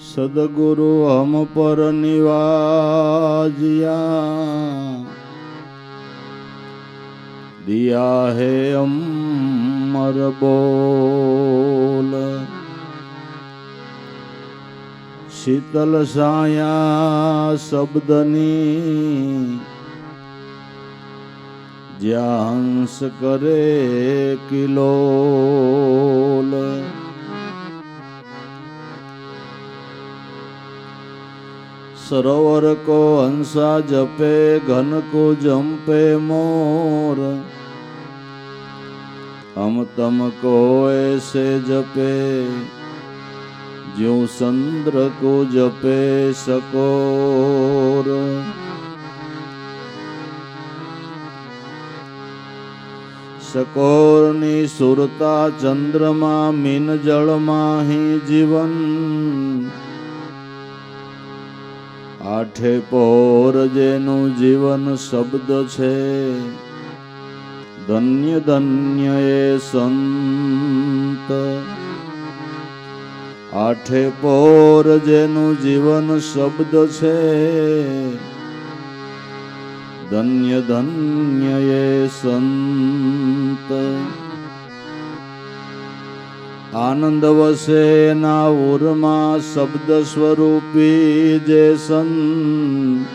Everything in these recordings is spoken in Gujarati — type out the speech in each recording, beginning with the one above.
सदगुरु हम पर निवाजिया, दिया है अमर बोल। शीतल साया शब्दनी, ज्या हंस करे किलोल। सरोवर को हंसा जपे, घन को जंपे मोर। हम तम को ऐसे जपे, ज्यों चंद्र को जपे सकोर। सकोरनी सुरता चंद्रमा, मीन जल माही जीवन। आठे पोर जेनु जीवन शब्द छे, धन्य धन्य ए संत। आठे पोर जेनु जीवन शब्द छे, धन्य धन्य ए संत। आनंद वसे ना उर्मा, शब्द स्वरूपी जे संत।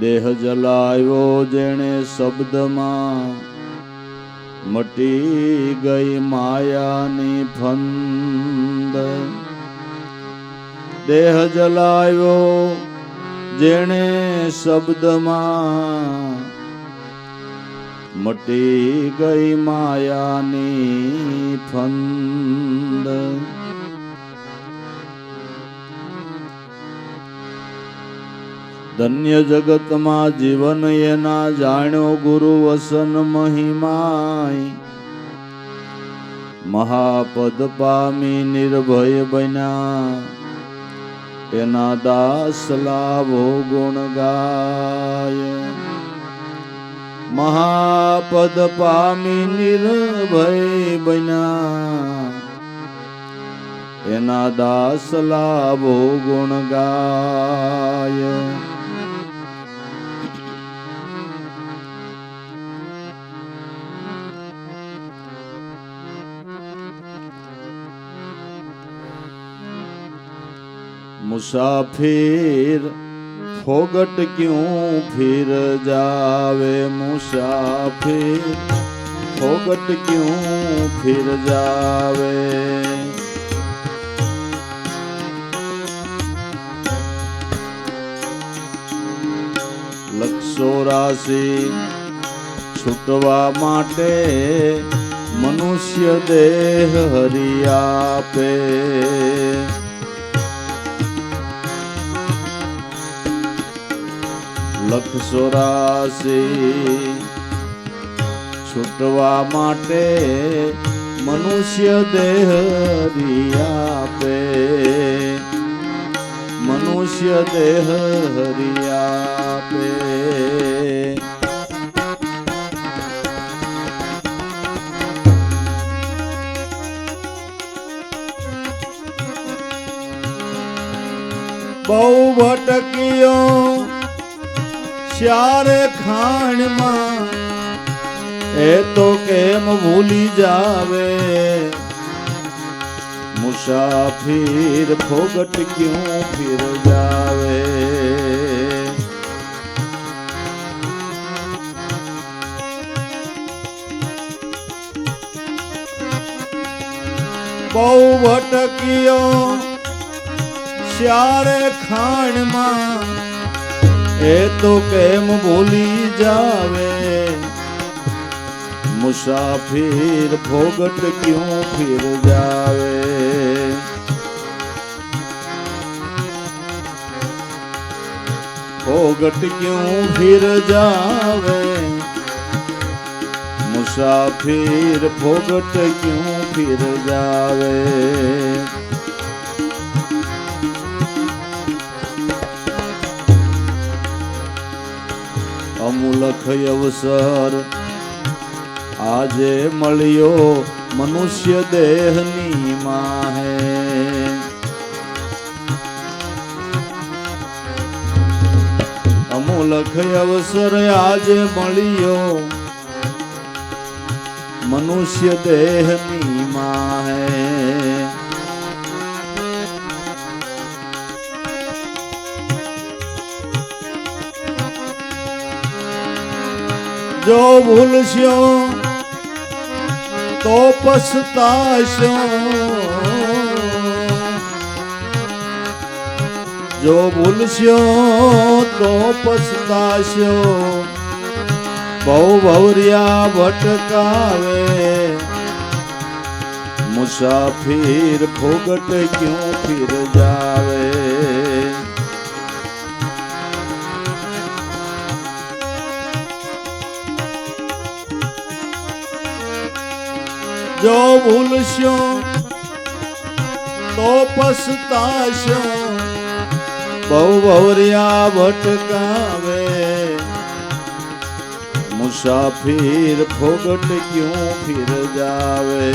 देह जलायो जेणे शब्द मां, मटी गई मायानी फंद। देह जलायो जेणे शब्द मां, मटी गई मायानी फंद। धन्य जगत मा जीवन एना, जाण्यो गुरु वसन महिमाय। महापद पामी निर्भय बन्या, एना दास लाभो गुण गाय। महापद पामी निर्भय बन्या, एना दास लाभो गुण गाय। मुसाफिर फोगट क्यों फिर जावे, मुसाफिर फोगट क्यों फिर जावे। लक्षो राशि छूटवा माटे, मनुष्य देह हरि आपे। लख 84 छूटवा माटे, मनुष्य देह हरि आपे। मनुष्य देह हरि आपे। बहु भटकियो श्यारे खाण मां, ए तो केम भूली जावे। मुसाफिर फोगट क्यों फिर जावे। बहु भटकियो श्यारे खाण मां, ए तो केम भूली जावे। मुसाफिर फोगट क्यों फिर जावे। फोगट क्यों फिर जावे मुसाफिर फोगट क्यों फिर जावे। અમુલખ અવસર આજે મળ્યો મનુષ્ય દેહની માહે અમુલખ અવસર આજે મળ્યો મનુષ્ય દેહની માહે જો ભૂલશો તો પછતાશો જો ભૂલશો તો પછતાશો બહુ ભવરિયા ભટકાવે મુસાફિર ફોગટ ક્यों फिर जावे। जो भूलशो तो पछताशो बहु भवरिया भटकावे मुसाफिर फोगट क्यों फिर जावे।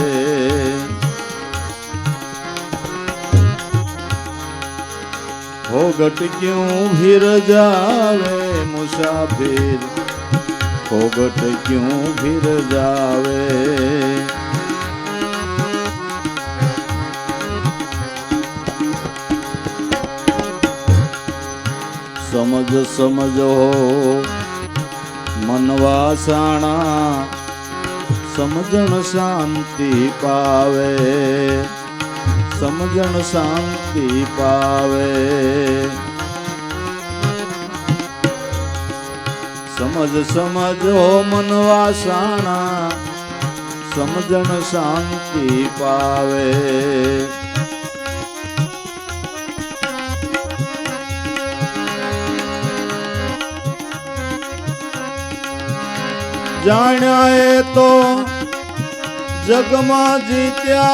फोगट क्यों फिर जावे मुसाफिर फोगट क्यों फिर जावे। समझ समझो मनवासाणा समझण शांति पावे समझण शांति पावे। समझ समझो मनवासाणा समझण शांति पावे। जाण्या ए तो जगमा जीत्या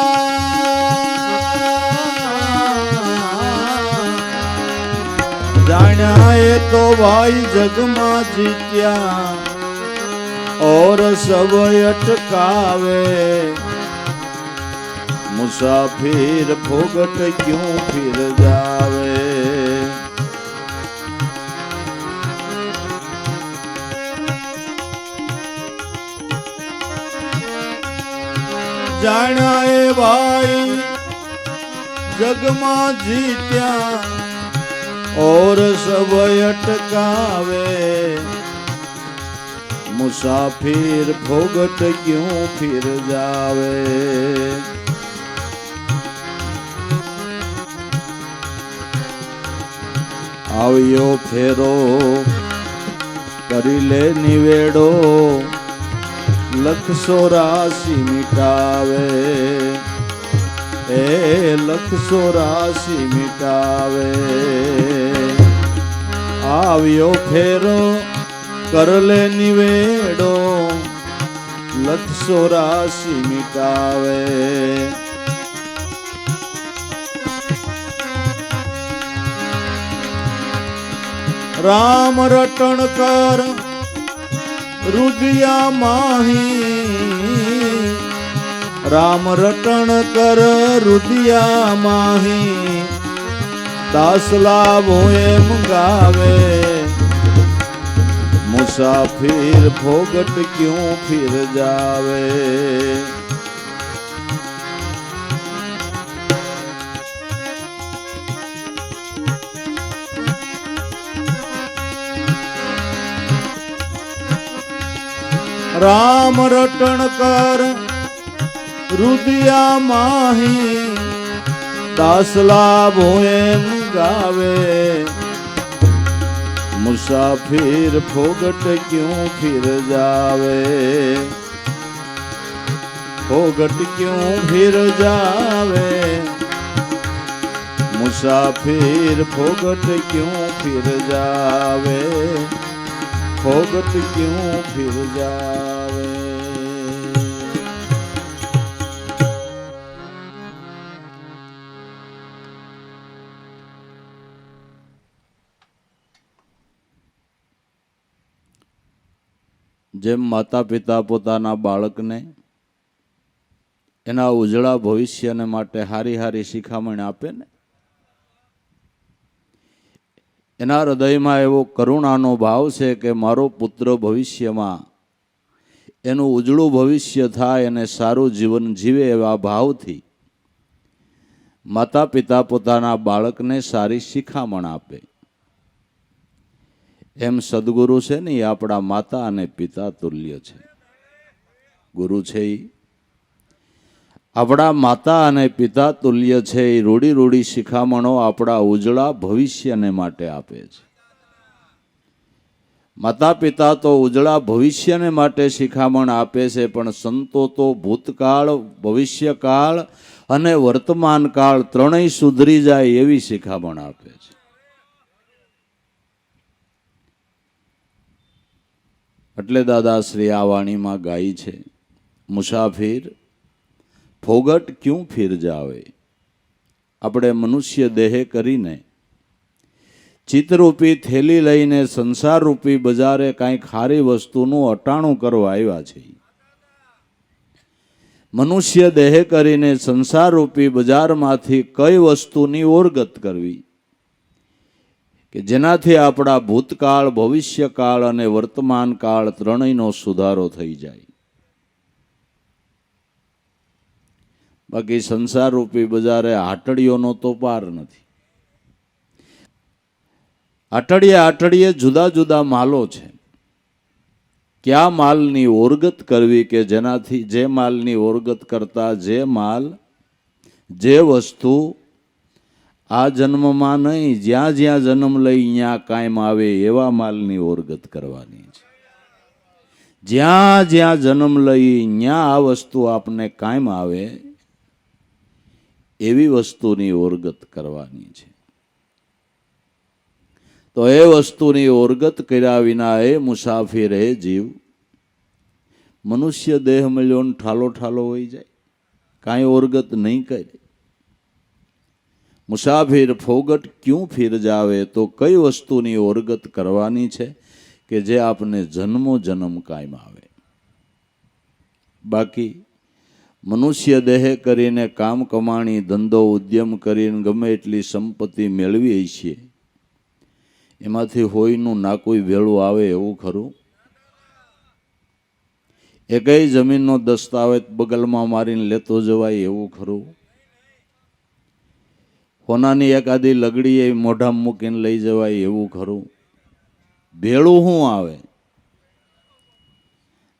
जाण्या ए तो भाई जगमा जीत्या और सब अटकावे मुसाफिर फोगट क्यों फिर जावे। जाण्या ए भाई जगमा जीत्या और सब अटकावे मुसाफिर फोगट क्यों फिर जावे। આવ્યો ફેરો કરી લે નિવેડો लख 84 मिटावे ए लख 84 मिटावे। આવ્યો ફેરો કરલે નિવેડો લખ 84 મિટાવે। राम रटन कर रुदिया माही राम रटन कर रुदिया माही दासला भोए मंगावे मुसाफिर फोगट क्यों फिर जावे। राम रटन कर रुदिया माही दासला भोए गावे मुसाफिर फोगट क्यों फिर जावे। फोगट क्यों फिर जावे मुसाफिर फोगट क्यों फिर जावे, भोगत क्यों फिर जावे। જેમ માતા પિતા પોતાના બાળકને એના ઉજળા ભવિષ્યને માટે હારી હારી શિખામણ આપે ને, એના હૃદયમાં એવો કરુણાનો ભાવ છે કે મારો પુત્ર ભવિષ્યમાં એનું ઉજળું ભવિષ્ય થાય અને સારું જીવન જીવે એવા ભાવથી માતા પિતા પોતાના બાળકને સારી શિખામણ આપે. એમ સદગુરુ છે ને એ આપણા માતા અને પિતા તુલ્ય છે. ગુરુ છે એ આપણા માતા અને પિતા તુલ્ય છે. એ રૂડી રૂડી શિખામણો આપણા ઉજળા ભવિષ્યને માટે આપે છે. માતા પિતા તો ઉજળા ભવિષ્યને માટે શિખામણ આપે છે, પણ સંતો તો ભૂતકાળ, ભવિષ્યકાળ અને વર્તમાન કાળ ત્રણેય સુધરી જાય એવી શિખામણ આપે છે. એટલે દાદાશ્રી આ વાણીમાં ગાય છે, મુસાફિર ફોગટ ક્યું ફિર જાવે. આપણે મનુષ્ય દેહ કરીને ચિત્તરૂપી થેલી લઈને સંસારરૂપી બજારે કાંઈક સારી વસ્તુનું અટાણું કરવા આવ્યા છે. મનુષ્ય દેહ કરીને સંસારરૂપી બજારમાંથી કઈ વસ્તુની ઓરગત કરવી કે જેનાથી આપણા ભૂતકાળ, ભવિષ્યકાળ અને વર્તમાન કાળ ત્રણેયનો સુધારો થઈ જાય. બાકી સંસારરૂપી બજારે આટડીઓનો તો પાર નથી. આટડીએ જુદા જુદા માલો છે. કયા માલની ઓરગત કરવી કે જેનાથી, જે માલની ઓરગત કરતા જે વસ્તુ આ જન્મમાં નહીં, જ્યાં જ્યાં જન્મ લઈ ત્યાં કાયમ આવે એવા માલની ઓરગત કરવાની છે. જ્યાં જ્યાં જન્મ લઈ ત્યાં આ વસ્તુ આપને કાયમ આવે એવી વસ્તુની ઓરગત કરવાની છે. તો એ વસ્તુની ઓરગત કર્યા વિના એ મુસાફિર, એ જીવ મનુષ્ય દેહ મળ્યો ને ઠાલો ઠાલો હોઈ જાય, કાંઈ ઓરગત નહીં કરે. મુસાફિર ફોગટ ક્યું ફિર જાવે. તો કઈ વસ્તુની ઓરગત કરવાની છે કે જે આપને જન્મો જન્મ કાયમ આવે. બાકી મનુષ્ય દેહ કરીને કામ કમાણી, ધંધો ઉદ્યમ કરીને ગમે એટલી સંપત્તિ મેળવી છીએ, એમાંથી હોયનું ના કોઈ વેળું આવે એવું ખરું? એકેય જમીનનો દસ્તાવેજ બગલમાં મારીને લેતો જવાય એવું ખરું? હોનાની એકાદી લગડી એ મોઢામાં મૂકીને લઈ જવાય એવું ખરું? ભેળું શું આવે?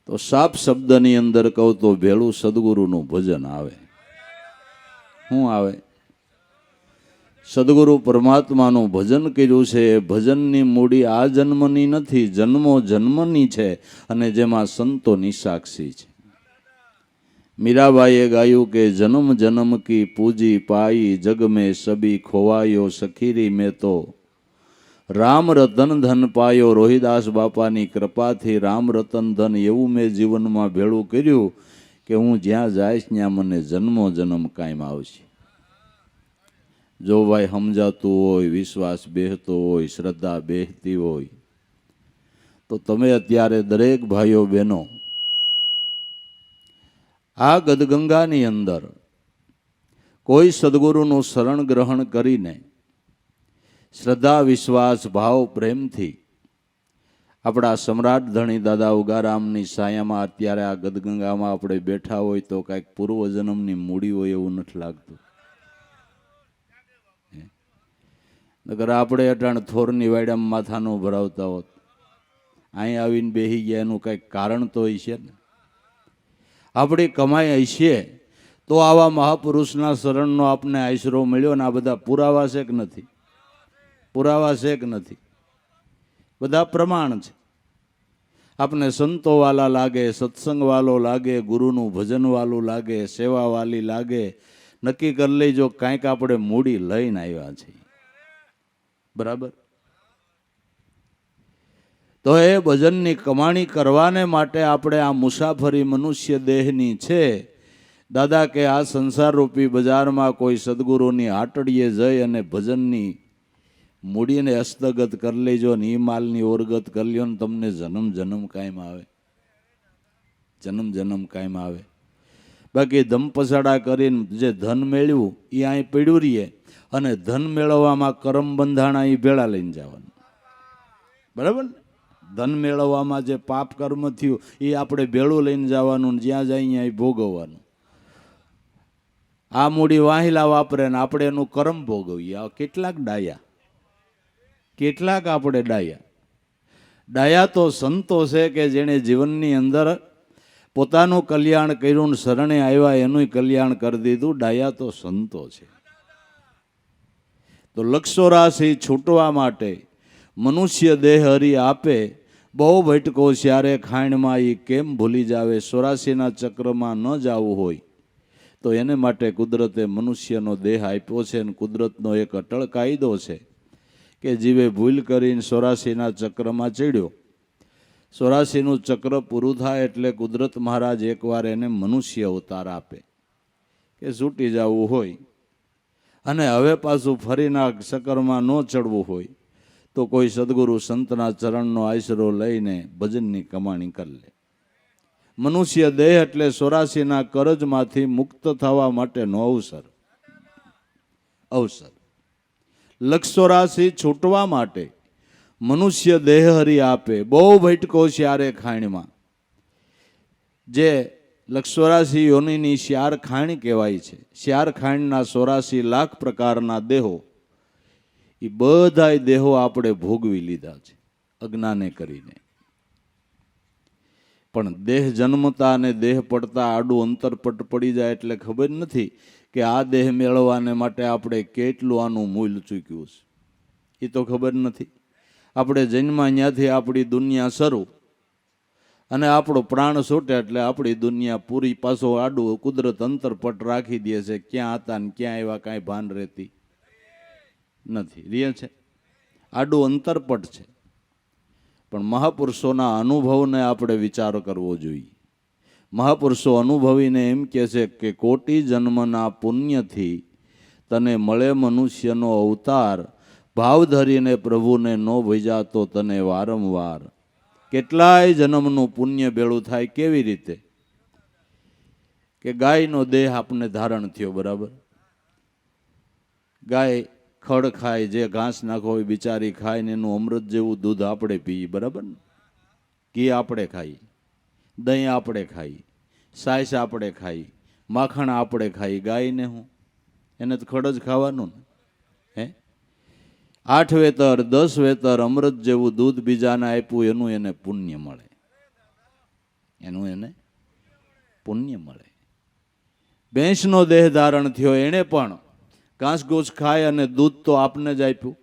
તો સાપ શબ્દની અંદર કહું તો ભેળું સદગુરુનું ભજન આવે. શું આવે? સદગુરુ પરમાત્માનું ભજન કર્યું છે. એ ભજનની મૂડી આ જન્મની નથી, જન્મો જન્મની છે, અને જેમાં સંતોની સાક્ષી છે. મીરાબાઈએ ગાયું કે જન્મ જન્મ કી પૂજી પાઈ, જગ મેં સબી ખોવાયો, સખીરી મેં તો રામ રતન ધન પાયો. રોહિદાસ બાપાની કૃપાથી રામ રતન ધન એવું મેં જીવનમાં ભેળું કર્યું કે હું જ્યાં જઈશ ત્યાં મને જન્મો જન્મ કાયમ આવશે. જો ભાઈ સમજાતું હોય, વિશ્વાસ બેહતો હોય, શ્રદ્ધા બેહતી હોય તો તમે અત્યારે દરેક ભાઈઓ બહેનો આ ગદગંગાની અંદર કોઈ સદગુરુનું શરણ ગ્રહણ કરીને શ્રદ્ધા, વિશ્વાસ, ભાવ, પ્રેમથી આપણા સમ્રાટ ધણી દાદા ઉગારામની સાયામાં અત્યારે આ ગદગંગામાં આપણે બેઠા હોય તો કાંઈક પૂર્વજન્મની મૂડી હોય એવું નથી લાગતું? નકર આપણે અટાણ થોરની વાડામાં માથાનું ભરાવતા હોત, અહીં આવીને બેસી ગયા એનું કંઈક કારણ તો હશે ને. આપણી કમાઈ હશે તો આવા મહાપુરુષના શરણનો આપને આશરો મળ્યો ને. આ બધા પુરાવા છે કે નથી? પુરાવા છે કે નથી? બધા પ્રમાણ છે. આપને સંતો વાલા લાગે, સત્સંગ વાલો લાગે, ગુરુનું ભજન વાલું લાગે, સેવા વાલી લાગે, નક્કી કરી લેજો કાંઈક આપણે મૂડી લઈને આવ્યા છીએ. બરાબર? તો એ ભજનની કમાણી કરવાને માટે આપણે આ મુસાફરી મનુષ્ય દેહની છે. દાદા કે આ સંસારરૂપી બજારમાં કોઈ સદગુરુની આટડીએ જઈ અને ભજનની મૂડીને હસ્તગત કરી લેજો ને એ માલની ઓરગત કરી લ્યો ને તમને જન્મ જન્મ કાયમ આવે, જન્મ જન્મ કાયમ આવે. બાકી ધમપસાડા કરીને જે ધન મેળવ્યું એ અહીં પડ્યું રહીએ અને ધન મેળવવામાં કરમ બંધાણા એ ભેળા લઈને જવાનું. બરાબર ને? ધન મેળવવામાં જે પાપ કર્મ થયું એ આપણે ભેળું લઈને જવાનું, જ્યાં જાય ત્યાં ભોગવવાનું. આ મૂડી વાહિલા વાપરે ને આપણે એનું કર્મ ભોગવીએ. આ કેટલાક ડાયા, કેટલાક આપણે ડાયા. ડાયા તો સંતો છે કે જેણે જીવનની અંદર પોતાનું કલ્યાણ કર્યું ને શરણે આવ્યા એનું કલ્યાણ કરી દીધું. ડાયા તો સંતો છે. તો લક્ષોરાશી છૂટવા માટે મનુષ્ય દેહ હરી આપે, બહુ ભટકો સ્યારે ખાણમાં એ કેમ ભૂલી જાવે. 84ના ચક્રમાં ન જવું હોય તો એને માટે કુદરતે મનુષ્યનો દેહ આપ્યો છે. અને કુદરતનો એક અટળ કાયદો છે કે જીવે ભૂલ કરીને 84ના ચક્રમાં ચડ્યો, 84નું ચક્ર પૂરું થાય એટલે કુદરત મહારાજ એકવાર એને મનુષ્ય અવતાર આપે કે છૂટી જવું હોય અને હવે પાછું ફરીના ચક્રમાં ન ચડવું હોય તો કોઈ સદગુરુ સંતના ચરણનો આશરો લઈને ભજનની કમાણી કરી લે. મનુષ્ય દેહ એટલે 84ના કરજમાંથી મુક્ત થવા માટેનો અવસર. લક્ષ 84 છૂટવા માટે મનુષ્ય દેહ હરી આપે, બહુ ભટકો સ્યારે ખાણમાં. જે લક્ષ 84 યોનિની શ્યાર ખાણ કહેવાય છે. શ્યાર ખાણના 84 લાખ પ્રકારના દેહો, એ બધાય દેહો આપણે ભોગવી લીધા છે અજ્ઞાને કરીને. પણ દેહ જન્મતા અને દેહ પડતા આડું અંતર પડી જાય એટલે ખબર નથી કે આ દેહ મેળવવાને માટે આપણે કેટલું આનું મૂલ્ય ચૂક્યું છે. એ તો ખબર નથી. આપણે જન્મા ત્યાંથી આપણી દુનિયા શરૂ અને આપણો પ્રાણ છૂટે એટલે આપણી દુનિયા પૂરી પાછો આડું કુદરત અંતરપટ રાખી દે છે. ક્યાં હતા ને ક્યાં આવ્યા કાંઈ ભાન રહેતી નથી. રે છે આડું અંતરપટ છે. પણ મહાપુરુષોના અનુભવને આપણે વિચાર કરવો જોઈએ. મહાપુરુષો અનુભવીને એમ કહે છે કે કોટી જન્મના પુણ્યથી તને મળે મનુષ્યનો અવતાર, ભાવ ધરીને પ્રભુને નો ભજાતો તને વારંવાર. કેટલાય જન્મનું પુણ્ય ભેળું થાય. કેવી રીતે? કે ગાયનો દેહ આપને ધારણ થયો, બરાબર? ગાય ખડ ખાય, જે ઘાસ નાખો હોય બિચારી ખાય ને એનું અમૃત જેવું દૂધ આપણે પીએ, બરાબર ને? ઘી આપણે ખાઈએ, દહીં આપણે ખાઈએ, સાસ આપણે ખાઈએ, માખણ આપણે ખાઈએ. ગાયને હું એને તો ખડ જ ખાવાનું ને. હે 8 વેતર 10 વેતર અમૃત જેવું દૂધ બીજાને આપ્યું એનું એને પુણ્ય મળે, એનું એને પુણ્ય મળે. ભેંસનો દેહ ધારણ થયો, એણે પણ ઘાસ ઘૂસ ખાય અને દૂધ તો આપને જ આપ્યું,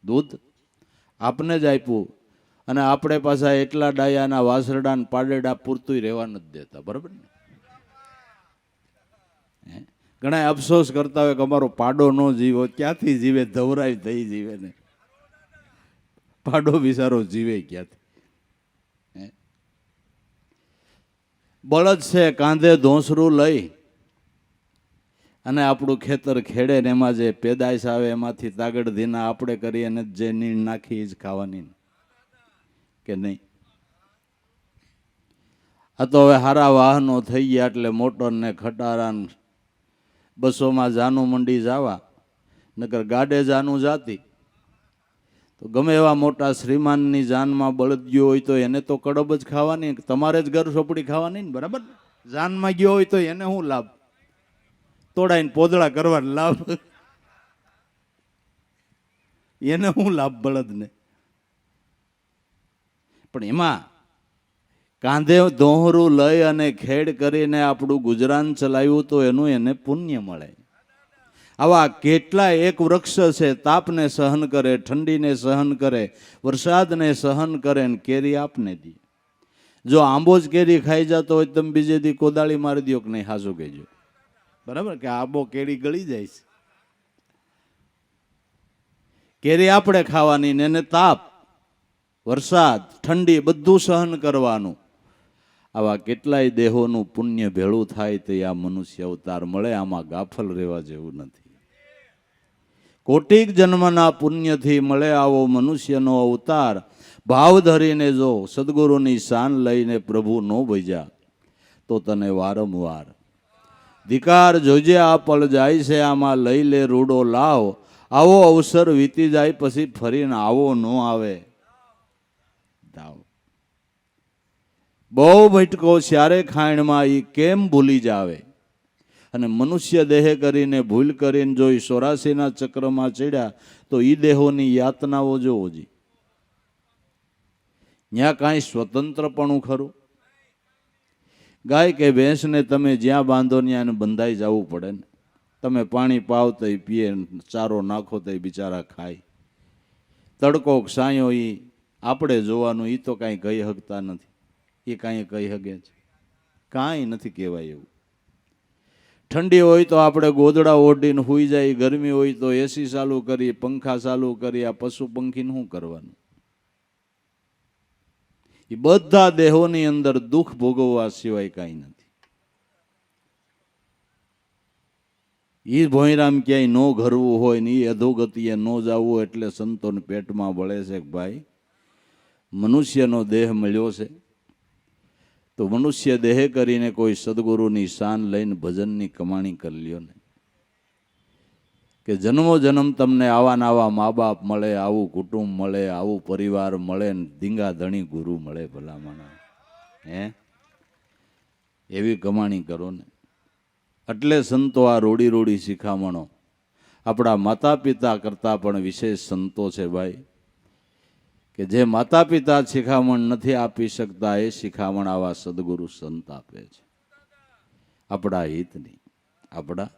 દૂધ આપને જ આપ્યું. અને આપણે પાછા એટલા ડાયાના વાસરડા ને પાડેડા પૂરતું રહેવા નથી દેતા, બરાબર ને? ઘણા અફસોસ કરતા હોય કે અમારો પાડો ન જીવો. ક્યાંથી જીવે? ધવરાય થઈ જીવે ને. પાડો બિચારો જીવે ક્યાંથી? બળદ છે કાંધે ધોંસરું લઈ અને આપણું ખેતર ખેડે ને એમાં જે પેદાશ આવે એમાંથી તાગડ ધીના આપણે કરી અને જે નીણ નાખી જ ખાવાની કે નહીં? આ તો હવે હારા વાહનો થઈ ગયા એટલે મોટર ને ખટારા બસોમાં જાનું મંડી જવા, નકર ગાડે જાનું જાતી તો ગમે એવા મોટા શ્રીમાનની જાનમાં બળદ ગયો હોય તો એને તો કડબ જ ખાવાની, તમારે જ ઘર સોપડી ખાવાની ને, બરાબર? જાનમાં ગયો હોય તો એને શું લાભ? તોડાઈને પોદળા કરવાનો લાભ. એને શું લાભ બળદને? પણ એમાં કાંધે દોહરું લઈ અને ખેડ કરીને આપણું ગુજરાન ચલાવ્યું તો એનું એને પુણ્ય મળે. આવા કેટલા એક વૃક્ષ છે, તાપને સહન કરે, ઠંડીને સહન કરે, વરસાદને સહન કરે ને કેરી આપને દે. જો આંબો જ કેરી ખાઈ જતો હોય તમે બીજે દી કોદાળી મારી દો કે નહીં? હાસું કહેજો, બરાબર? કે આંબો કેરી ગળી જાય છે. કેરી આપણે ખાવાની ને એને તાપ, વરસાદ, ઠંડી બધું સહન કરવાનું. આવા કેટલાય દેહોનું પુણ્ય ભેળું થાય તે આ મનુષ્ય અવતાર મળે. આમાં ગાફલ રહેવા જેવું નથી. કોટિક જન્મના પુણ્યથી મળે આવો મનુષ્યનો અવતાર. ભાવ ધરીને જો સદગુરુની શાન લઈને પ્રભુ નો ભજ્યા તો તને વારંવાર ધિકાર જોજે આ પળ જાય છે, આમાં લઈ લે રૂડો લાવ. આવો અવસર વીતી જાય પછી ફરીને આવો ન આવે. બહુ ભટકો સ્યારે ખાણમાં ઈ કેમ ભૂલી જાવે. અને મનુષ્ય દેહ કરીને ભૂલ કરીને જો 84ના ચક્રમાં ચડ્યા તો ઈ દેહોની યાતનાઓ જોવો જી. ત્યાં કાંઈ સ્વતંત્રપણું ખરું? ગાય કે ભેંસને તમે જ્યાં બાંધો ત્યાં બંધાઈ જવું પડે ને. તમે પાણી પાવ તો પીએ, ચારો નાખો તો બિચારા ખાય. તડકો સાયો એ આપણે જોવાનું, એ તો કાંઈ કહી શકતા નથી. એ કાંઈ કહી શકે છે? કાંઈ નથી કહેવાય એવું. ઠંડી હોય તો આપણે ગોદડા ઓઢીને સૂઈ જાય, ગરમી હોય તો એસી ચાલુ કરી, પંખા ચાલુ કરી. આ પશુ પંખીને શું કરવાનું? એ બધા દેહોની અંદર દુઃખ ભોગવવા સિવાય કાંઈ નથી. એ ભોંયરામ ક્યાંય નો ઘરવું હોય ને એ અધોગતિએ ન જવું એટલે સંતોને પેટમાં બળે છે કે ભાઈ મનુષ્યનો દેહ મળ્યો છે તો મનુષ્ય દેહ કરીને કોઈ સદગુરુની શાન લઈને ભજનની કમાણી કરી લ્યો ને. કે જન્મો જન્મ તમને આવા નાવા મા બાપ મળે, આવું કુટુંબ મળે, આવું પરિવાર મળે ને ધીંગા ધણી ગુરુ મળે. ભલામણા હે એવી કમાણી કરો ને. એટલે સંતો આ રોડી રોડી શિખામણો આપણા માતા પિતા કરતાં પણ વિશેષ સંતો છે ભાઈ. કે જે માતા પિતા શિખામણ નથી આપી શકતા એ શિખામણ આવા સદગુરુ સંત આપે છે. આપણા હિતની, આપણા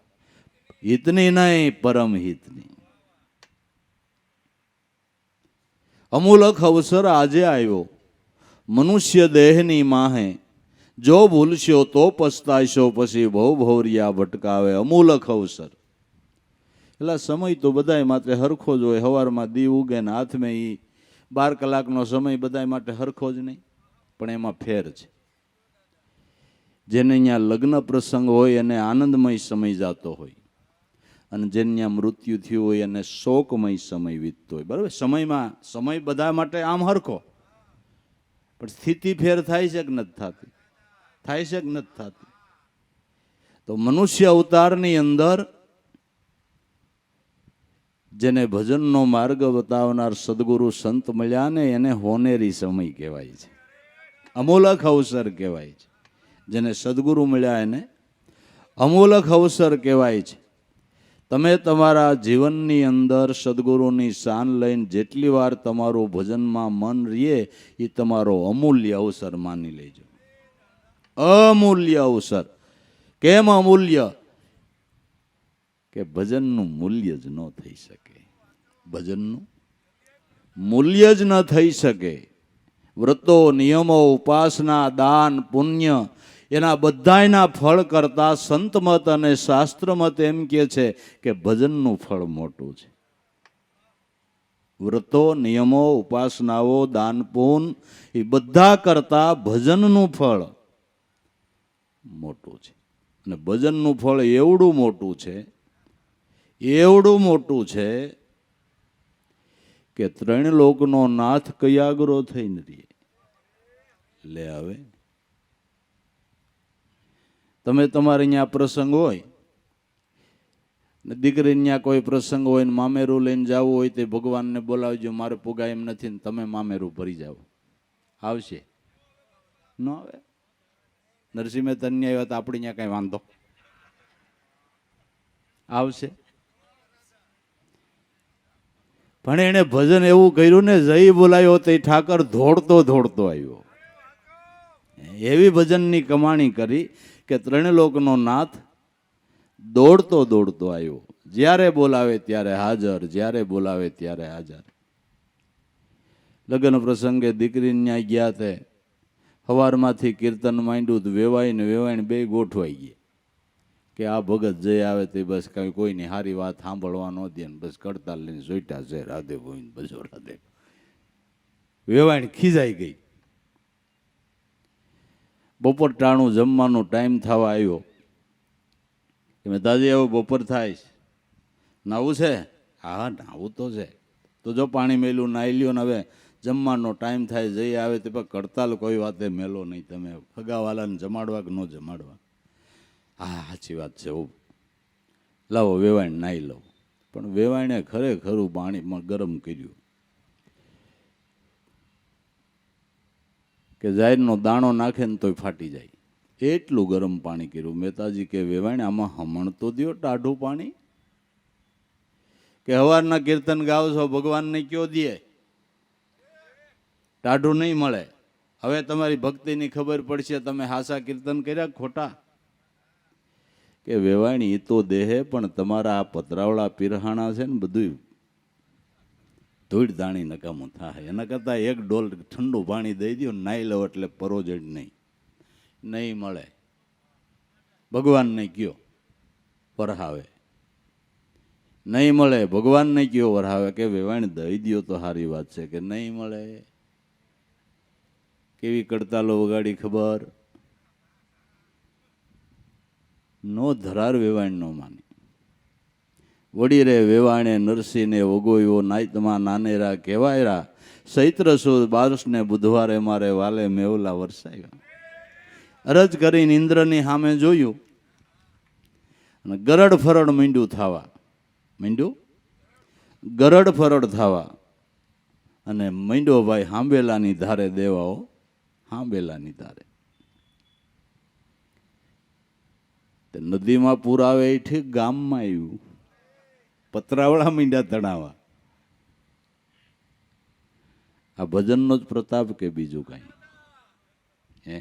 હિતની નહીં પરમ હિતની. અમૂલક અવસર આજે આવ્યો મનુષ્ય દેહની માહે. જો ભૂલશો તો પસ્તાશો પછી બહુ ભવરિયા ભટકાવે. અમૂલક અવસર એટલે સમય તો બધાય માટે હરખો જ હોય. સવારમાં દી ઉગે ને હાથમાં એ 12 કલાકનો સમય બધાય માટે હરખો જ નહીં, પણ એમાં ફેર છે. જેને અહીંયા લગ્ન પ્રસંગ હોય એને આનંદમય સમય જતો હોય, અને જેને ત્યાં મૃત્યુ થયું હોય એને શોકમય સમય વીતતો હોય. બરાબર, સમયમાં સમય બધા માટે આમ હરખો, પણ સ્થિતિ ફેર થાય છે કે નથી થતી? થાય છે કે નથી થતી? તો મનુષ્ય અવતારની અંદર જેને ભજનનો માર્ગ બતાવનાર સદગુરુ સંત મળ્યા ને એને હોનેરી સમય કહેવાય છે, અમૂલક અવસર કહેવાય છે. જેને સદગુરુ મળ્યા એને અમૂલક અવસર કહેવાય છે. તમે તમારા જીવનની અંદર સદગુરુની શાન લઈને જેટલી વાર તમારું ભજનમાં મન રહીએ એ તમારો અમૂલ્ય અવસર માની લેજો. અમૂલ્ય અવસર. કેમ અમૂલ્ય? કે ભજનનું મૂલ્ય જ ન થઈ શકે. ભજનનું મૂલ્ય જ ન થઈ શકે. વ્રતો, નિયમો, ઉપાસના, દાન, પુણ્ય એના બધાયના ફળ કરતા સંતમત અને શાસ્ત્રમત એમ કહે છે કે ભજનનું ફળ મોટું છે. વ્રતો, નિયમો, ઉપાસનાઓ, દાન, પુણ્ય એ બધા કરતા ભજનનું ફળ મોટું છે. અને ભજનનું ફળ એવડું મોટું છે, એવડું મોટું છે કે 3 લોકનો નાથ કયાગરો થઈને રહીએ. લે હવે તમે તમારે અહીંયા પ્રસંગ હોય ને દીકરીને ત્યાં કોઈ પ્રસંગ હોય ને મામેરું લઈને જવું હોય તો ભગવાનને બોલાવજો, મારે પુગાય એમ નથી ને તમે મામેરું ભરી જાઓ. આવશે? ન આવે. નરસિંહ મહેતા આવ્યા તો આપણે ત્યાં કઈ વાંધો આવશે? પણ એને ભજન એવું કર્યું ને, જય બોલાયો તો ઠાકર દોડતો દોડતો આવ્યો. એવી ભજનની કમાણી કરી કે 3 લોકનો નાથ દોડતો દોડતો આવ્યો. જ્યારે બોલાવે ત્યારે હાજર, જ્યારે બોલાવે ત્યારે હાજર. લગ્ન પ્રસંગે દીકરીને ત્યાં ગયા તે સવારમાંથી કીર્તન માંડ્યું, વેવાઈને વેવાઈને બે ગોઠવાઈ ગયા કે આ ભગત જઈ આવે તે બસ કઈ કોઈની સારી વાત સાંભળવા ન દે ને બસ કડતાલ લઈને જોઈટા છે રાધે ગોવિંદ બજો રાધે. વેવાણ ખીજાઈ ગઈ. બપોર ટાણું જમવાનો ટાઈમ થવા આવ્યો કે મહેતાજી હવે બપોર થાય છે, નાવું છે? હા નાવું તો છે. તો જો પાણી મેલું નાહી લ્યો ને હવે જમવાનો ટાઈમ થાય, જઈ આવે તે પણ કડતાલ કોઈ વાતે મેલો નહીં, તમે ફગાવાલાને જમાડવા કે ન જમાડવા? હા સાચી વાત છે. લાવો વેવાણ નાહી લઉં. પણ વેવાણે ખરેખરું પાણીમાં ગરમ કર્યું કે જાહેરનો દાણો નાખે ને તોય ફાટી જાય, એટલું ગરમ પાણી કર્યું. મહેતાજી કે વેવાણ આમાં હમણ તો દ્યો ટાઢું પાણી, કે હવારના કીર્તન ગાવ છો ભગવાનને કયો દે, ટાઢું નહીં મળે. હવે તમારી ભક્તિની ખબર પડશે, તમે હાસા કીર્તન કર્યા ખોટા? કે વેવાણી તો દેહે પણ તમારા આ પતરાવળા પીરહાણા છે ને બધું ધૂળ દાણી નકામું થાય. એના કરતાં એક ડોલ ઠંડુ પાણી દઈ દો, નાઈ લો એટલે પરોજડ નહીં મળે. ભગવાનને કયો વરહાવે, નહીં મળે. ભગવાનને કયો વરહાવે. કે વેવાણ દઈ દો તો સારી વાત છે, કે નહીં મળે. કેવી કડતાલો વગાડી ખબર? નો ધરાર વેવાણ નો માની. વડી રે વેવાણે નરસિંહને વગોયો, નાયતમાં નાનેરા કહેવાયરા, ચૈત્ર સુદ 12 બુધવારે મારે વાલે મેવલા વરસાવ્યા. અરજ કરીને ઇન્દ્રની સામે જોયું અને ગરડ ફરડ માંડ્યું ગરડ ફરડ થવા, અને માંડ્યો ભાઈ હાંબેલાની ધારે દેવાઓ, હાંબેલાની ધારે. નદીમાં પૂર આવે એ ઠીક, ગામમાં આવ્યું પતરાવળા મીંડા તણાવા. આ ભજનનો જ પ્રતાપ કે બીજું કાંઈ? હે,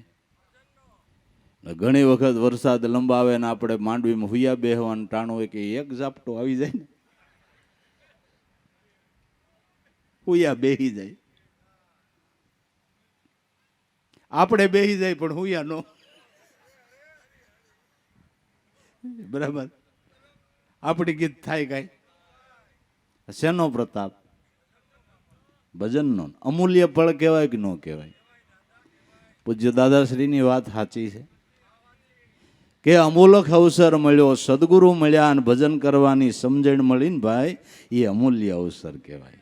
ઘણી વખત વરસાદ લંબાવે ને આપણે માંડવીમાં હુયા બેહવાનું ટાણું હોય કે એક ઝાપટો આવી જાય ને, હુયા બેહી જાય. આપણે બેહી જાય પણ હુયા નો. બરાબર, આપણી ગીત થાય કાંઈ? શેનો પ્રતાપ? ભજનનો. અમૂલ્ય ફળ કહેવાય કે ન કહેવાય? પૂજ્ય દાદાશ્રીની વાત સાચી છે કે અમૂલક અવસર મળ્યો, સદગુરુ મળ્યા અને ભજન કરવાની સમજણ મળી ને ભાઈ, એ અમૂલ્ય અવસર કહેવાય.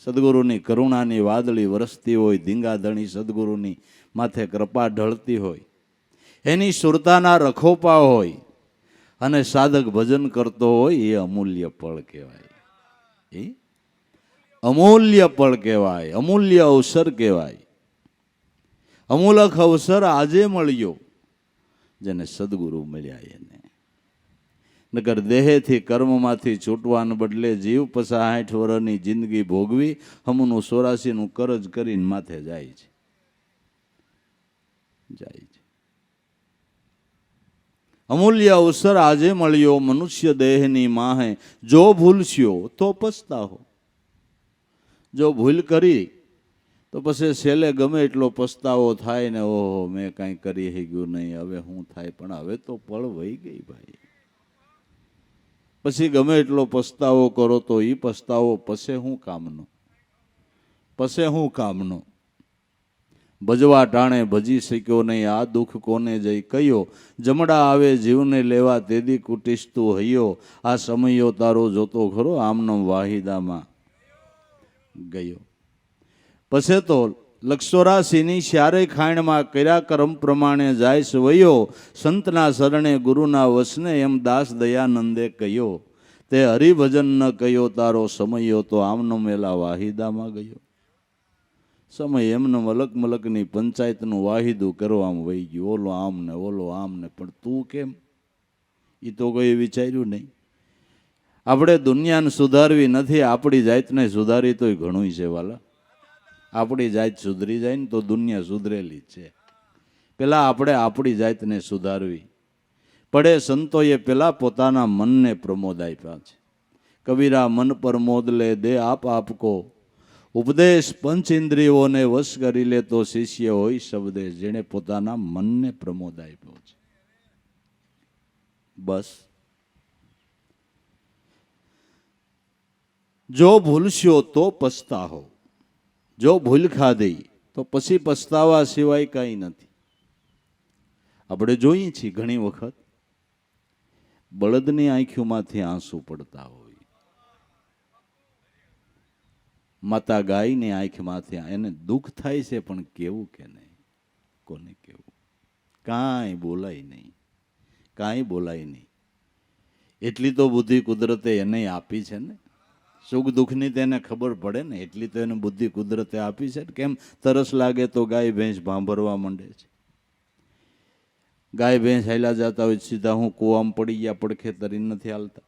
સદગુરુની કરુણાની વાદળી વરસતી હોય, ધીંગાધણી સદગુરુની માથે કૃપા ઢળતી હોય, એની સુરતાના રખોપા હોય અને સાધક ભજન કરતો હોય, એ અમૂલ્ય ફળ કહેવાય. એ અમૂલ્ય ફળ કહેવાય, અમૂલ્ય અવસર કહેવાય. અમૂલક અવસર આજે મળ્યો જેને સદગુરુ મળ્યા એને. નકર દેહેથી કર્મમાંથી છૂટવાને બદલે જીવ 60 વર્ષની જિંદગી ભોગવી હમનું 84નું કરજ કરીને માથે જાય છે. અમૂલ્ય અવસર આજે મળ્યો મનુષ્ય દેહની માહે, જો ભૂલશ્યો તો પસ્તાહો. જો ભૂલ કરી તો પછી છેલ્લે ગમે એટલો પસ્તાવો થાય ને, ઓહો મેં કાંઈ કરી ગયું નહીં, હવે શું થાય? પણ હવે તો પળ વહી ગઈ ભાઈ. પછી ગમે એટલો પસ્તાવો કરો તો એ પસ્તાવો પછી શું કામનો? ભજવા ટાણે ભજી શક્યો નહીં, આ દુઃખ કોને જઈ કયો? જમડા આવે જીવને લેવા તેદી કુટીશ તું હૈયો, આ સમયો તારો જોતો ખરો આમનો વાહિદામાં ગયો. પછી તો 184ની શ્યારે ખાણમાં કર્યા કર્મ પ્રમાણે જાય સવયો, સંતના શરણે ગુરુના વસને એમ દાસ દયાનંદે કહ્યો, તે હરિભજન ન કયો તારો સમયો તો આમનો મેલા વાહિદામાં ગયો. સમય એમને મલકની પંચાયતનું વાહિદું કરવામાં વહી ગયું, ઓલો આમ ને પણ તું કેમ? એ તો કોઈ વિચાર્યું નહીં. આપણે દુનિયાને સુધારવી નથી, આપણી જાતને સુધારી તોય ઘણું છે વાલા. આપણી જાત સુધરી જાય ને તો દુનિયા સુધરેલી જ છે. પેલા આપણે આપણી જાતને સુધારવી પડે. સંતોએ પેલા પોતાના મનને પ્રમોદ આપ્યા છે. કબીરા મન પર મોદ લે દે આપકો, ઉપદેશ પંચ ઇન્દ્રિયોને વશ કરી લે તો શિષ્ય હોય શબ્દેશ. જેણે પોતાના મનને પ્રમોદ આપ્યો છે. બસ જો ભૂલશો તો પસ્તાહો, જો ભૂલ ખાધી તો પછી પસ્તાવા સિવાય કંઈ નથી. આપણે જોઈએ છીએ ઘણી વખત બળદની આંખોમાંથી આંસુ પડતા હોય, માતા ગાયની આંખમાંથી એને દુઃખ થાય છે, પણ કેવું કે નહીં, કોને કેવું? કાંઈ બોલાય નહીં, કાંઈ બોલાય નહીં. એટલી તો બુદ્ધિ કુદરતે એને આપી છે ને, સુખ દુઃખની તેને ખબર પડે ને, એટલી તો એને બુદ્ધિ કુદરતે આપી છે. કેમ તરસ લાગે તો ગાય ભેંસ ભાંભરવા માંડે છે. ગાય ભેંસ હાલ્યા જતા હોય સીધા હું કૂવામાં પડી ગયા પડખે તરી નથી હાલતા.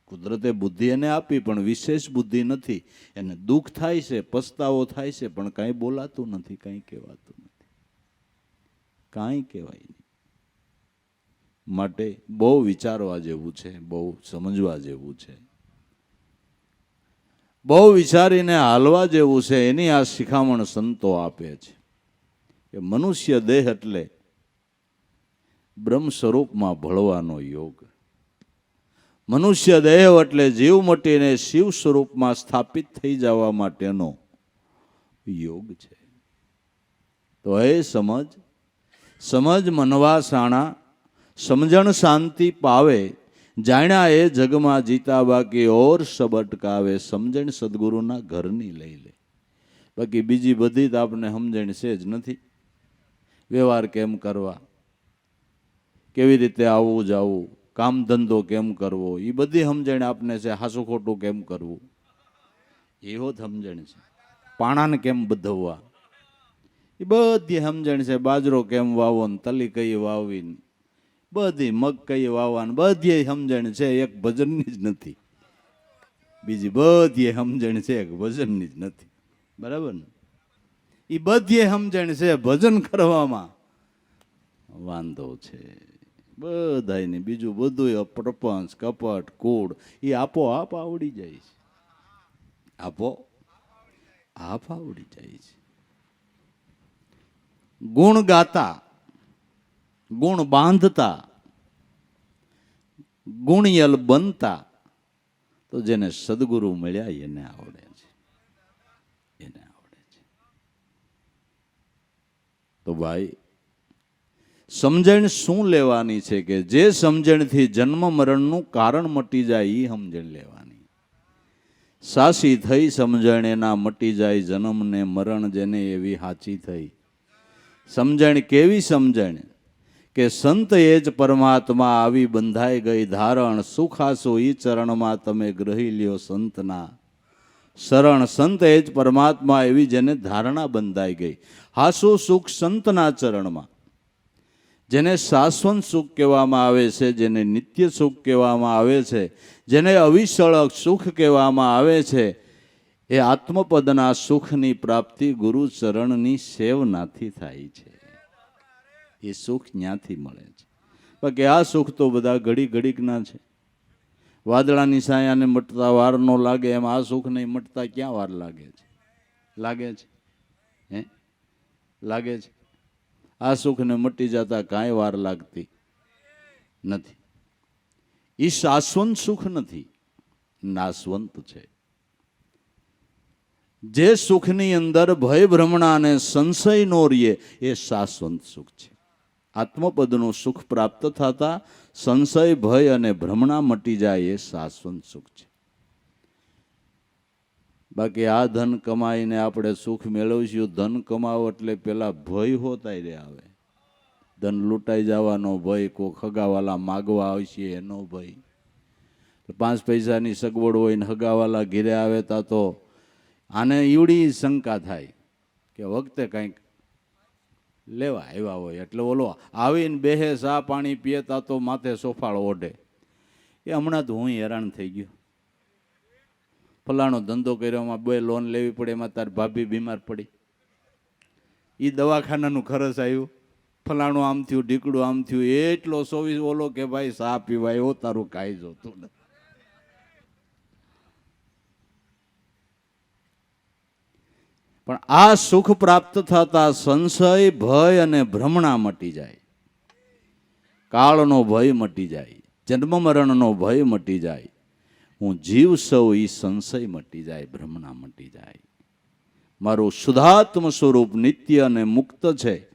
કુદરતે બુદ્ધિ એને આપી, પણ વિશેષ બુદ્ધિ નથી. એને દુઃખ થાય છે, પસ્તાવો થાય છે, પણ કાંઈ બોલાતું નથી, કાંઈ કહેવાતું નથી, કાંઈ કહેવાય નહીં. માટે બહુ વિચારવા જેવું છે, બહુ સમજવા જેવું છે, બહુ વિચારીને હાલવા જેવું છે. એની આ શિખામણ સંતો આપે છે કે મનુષ્ય દેહ એટલે બ્રહ્મ સ્વરૂપમાં ભળવાનો યોગ. મનુષ્ય દેહ એટલે જીવ મટીને શિવ સ્વરૂપમાં સ્થાપિત થઈ જવા માટેનો યોગ છે. તો એ સમજ મનવા સાણા, સમજણ શાંતિ પાવે, જાણ્યા એ જગમાં જીતા બાકી ઓર સબટકાવે. સમજણ સદગુરુના ઘરની લઈ લે, બાકી બીજી બધી જ આપને સમજણ છે જ નથી. વ્યવહાર કેમ કરવા, કેવી રીતે આવવું જવું, કામ ધંધો કેમ કરવો, એ બધી સમજણ આપને છે. હાસું ખોટું કેમ કરવું, એવો જ સમજણ છે. પાણાને કેમ બધવવા, એ બધી સમજણ છે. બાજરો કેમ વાવો ને તલી કઈ વાવવી, બધી મગ કઈ વાવવાની, બધી સમજણ છે. એક ભજનની જ નથી. બીજી બધી સમજણ છે, એક ભજનની જ નથી. બરાબર ને? એ બધી સમજણ છે, ભજન કરવામાં વાંધો છે બધાયને. બીજું બધું પ્રપંચ કપટ કૂડ એ આપોઆપ આવડી જાય છે, આપોઆપ આવડી જાય છે. ગુણ ગાતા, ગુણ બાંધતા, ગુણિયલ બનતા તો જેને સદગુરુ મળ્યા એને આવડે છે, એને આવડે છે. તો ભાઈ સમજણ શું લેવાની છે કે જે સમજણથી જન્મ મરણનું કારણ મટી જાય એ સમજણ લેવાની. સાસી થઈ સમજણ એના મટી જાય જન્મ ને મરણ જેને એવી હાચી થઈ. સમજણ કેવી સમજણ કે સંત એ જ પરમાત્મા આવી બંધાઈ ગઈ ધારણ. સુખાસો ઈ ચરણમાં તમે ગ્રહી લ્યો સંતના શરણ. સંત એ જ પરમાત્મા એવી જેને ધારણા બંધાઈ ગઈ. હાસુ સુખ સંતના ચરણમાં, જેને શાશ્વત સુખ કહેવામાં આવે છે, જેને નિત્ય સુખ કહેવામાં આવે છે, જેને અવિચળ સુખ કહેવામાં આવે છે, એ આત્મપદના સુખની પ્રાપ્તિ ગુરુ ચરણની સેવનાથી થાય છે. એ સુખ ત્યાંથી મળે છે. બાકી આ સુખ તો બધા ઘડી ઘડીકના છે. વાદળાની છાયાને મટતા વાર ન લાગે એમ આ સુખ નહીં મટતા ક્યાં વાર લાગે છે? લાગે છે? હે લાગે છે? આ સુખને મટી જતા કાંઈ વાર લાગતી નથી. એ શાશ્વત સુખ નથી, નાશવંત છે. જે સુખની અંદર ભય ભ્રમણા અને સંશય નો રહીએ એ શાશ્વત સુખ છે. આત્મપદનું સુખ પ્રાપ્ત થતા સંશય ભય અને ભ્રમણા મટી જાય એ શાશ્વત સુખ છે. બાકી આ ધન કમાઈને આપણે સુખ મેળવીશું. ધન કમાવો એટલે પેલા ભય હોતા રે આવે. ધન લૂંટાઈ જવાનો ભય, કોઈ હગાવાલા માગવા આવશે એનો ભય. 5 પૈસાની સગવડ હોય ને હગાવાલા ઘેરે આવે તા તો આને ઈવડી શંકા થાય કે વખતે કંઈક લેવા આવ્યા હોય એટલે ઓલો આવીને બેહે ચા પાણી પીએતા તો માથે સોફાળ ઓઢે. એ હમણાં તો હું હેરાન થઈ ગયો, ફલાણો ધંધો કર્યોમાં 2 લોન લેવી પડે, એમાં તાર ભાભી બીમાર પડી, એ દવાખાનાનું ખર્ચ આવ્યું, ફલાણું આમ થયું, ઢીકડું આમ થયું, એટલો 24 ઓલો કે ભાઈ ચા પીવા એવો તારું કાંઈ જોતું નથી. પણ આ સુખ પ્રાપ્ત થતા સંશય ભય અને ભ્રમણા મટી જાય. કાળનો ભય મટી જાય, જન્મ મરણનો ભય મટી જાય, હું જીવ સૌ એ સંશય મટી જાય, ભ્રમણા મટી જાય. મારું શુદ્ધાત્મ સ્વરૂપ નિત્ય અને મુક્ત છે,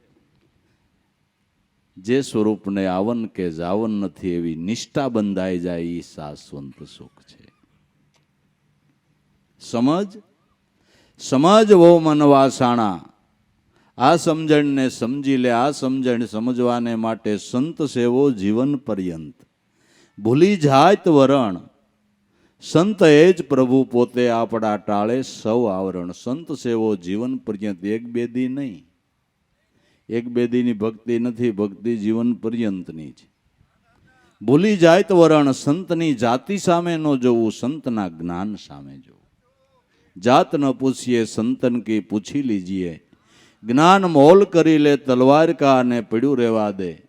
જે સ્વરૂપને આવન કે જાવન નથી એવી નિષ્ઠા બંધાઈ જાય એ શાશ્વત સુખ છે. સમજ સમજ વો મનવાસાણા. આ સમજણને સમજી લે. આ સમજણ સમજવાને માટે સંત સેવો જીવન પર્યંત. ભૂલી જાય વરણ સંત એ જ પ્રભુ પોતે આપણા ટાળે સૌ આવરણ. સંત સેવો જીવન પર્યંત, એક બે દી નહીં. એક બે દીની ભક્તિ નથી, ભક્તિ જીવન પર્યંતની છે. ભૂલી જાય વરણ સંતની જાતિ સામે ન જોવું, સંતના જ્ઞાન સામે જોવું. જાત ન પૂછીએ સંતન કી પૂછી લીજીએ. જ્ઞાન મોલ કરી લે તલવાર કા અને પડ્યું રહેવા દે.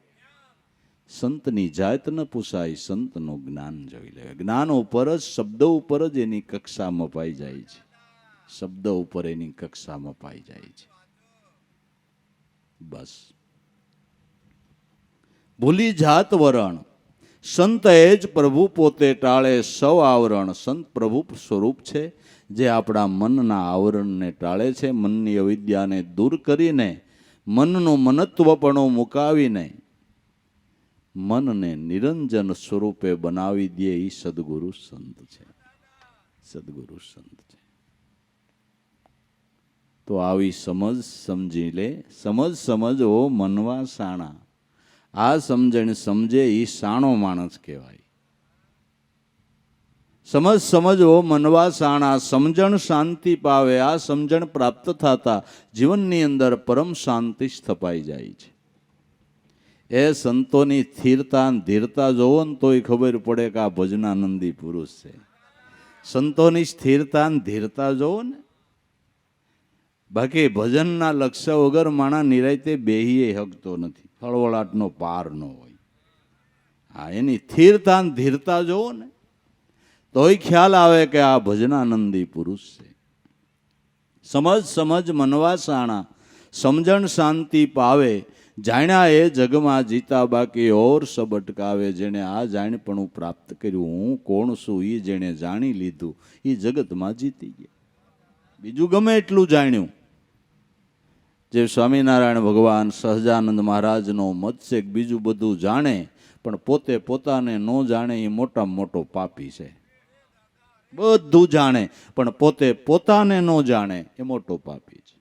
સંતની જાત ન પૂછાય, સંતનું જ્ઞાન જોઈ લે. જ્ઞાન ઉપર જ, શબ્દ ઉપર જ એની કક્ષા મપાઈ જાય છે. શબ્દ ઉપર એની કક્ષા મપાઈ જાય છે. બસ. ભૂલી જાત વરણ સંત એ જ પ્રભુ પોતે ટાળે સૌ આવરણ. સંત પ્રભુ સ્વરૂપ છે, જે આપણા મનના આવરણને ટાળે છે. મનની અવિદ્યાને દૂર કરીને, મનનું મનત્વપણું મુકાવીને મનને નિરંજન સ્વરૂપે બનાવી દે એ સદગુરુ સંત છે. સદગુરુ સંત છે. તો આવી સમજ સમજી લે. સમજ સમજો મનવા સાણા. આ સમજણ સમજે એ સાણો માણસ કહેવાય. સમજ સમજો મનવા સાણા. સમજણ શાંતિ પાવે. આ સમજણ પ્રાપ્ત થતા જીવનની અંદર પરમ શાંતિ સ્થપાઈ જાય છે. એ સંતોની સ્થિરતા ધીરતા જોવો ને તોય ખબર પડે કે આ ભજનાનંદી પુરુષ છે. સંતોની સ્થિરતા ધીરતા જોવો ને. બાકી ભજનના લક્ષ્ય વગર માણા નિરાયતે બેહીએ હકતો નથી. હળવળાટનો પાર ન હોય. હા, એની સ્થિરતા ધીરતા જોવો ને તોય ખ્યાલ આવે કે આ ભજનાનંદી પુરુષ છે. સમજ સમજ મનવા સાણા. સમજણ શાંતિ પાવે. જાણ્યા એ જગમાં જીતા, બાકી ઓર સબ અટકાવે. જેણે આ જાણપણું પ્રાપ્ત કર્યું, હું કોણ છું એ જેણે જાણી લીધું, એ જગતમાં જીતી ગયા. બીજું ગમે એટલું જાણ્યું. જે સ્વામિનારાયણ ભગવાન સહજાનંદ મહારાજનો મત છે, બીજું બધું જાણે પણ પોતે પોતાને ન જાણે એ મોટામાં મોટો પાપી છે. બધું જાણે પણ પોતે પોતાને ન જાણે એ મોટો પાપી છે.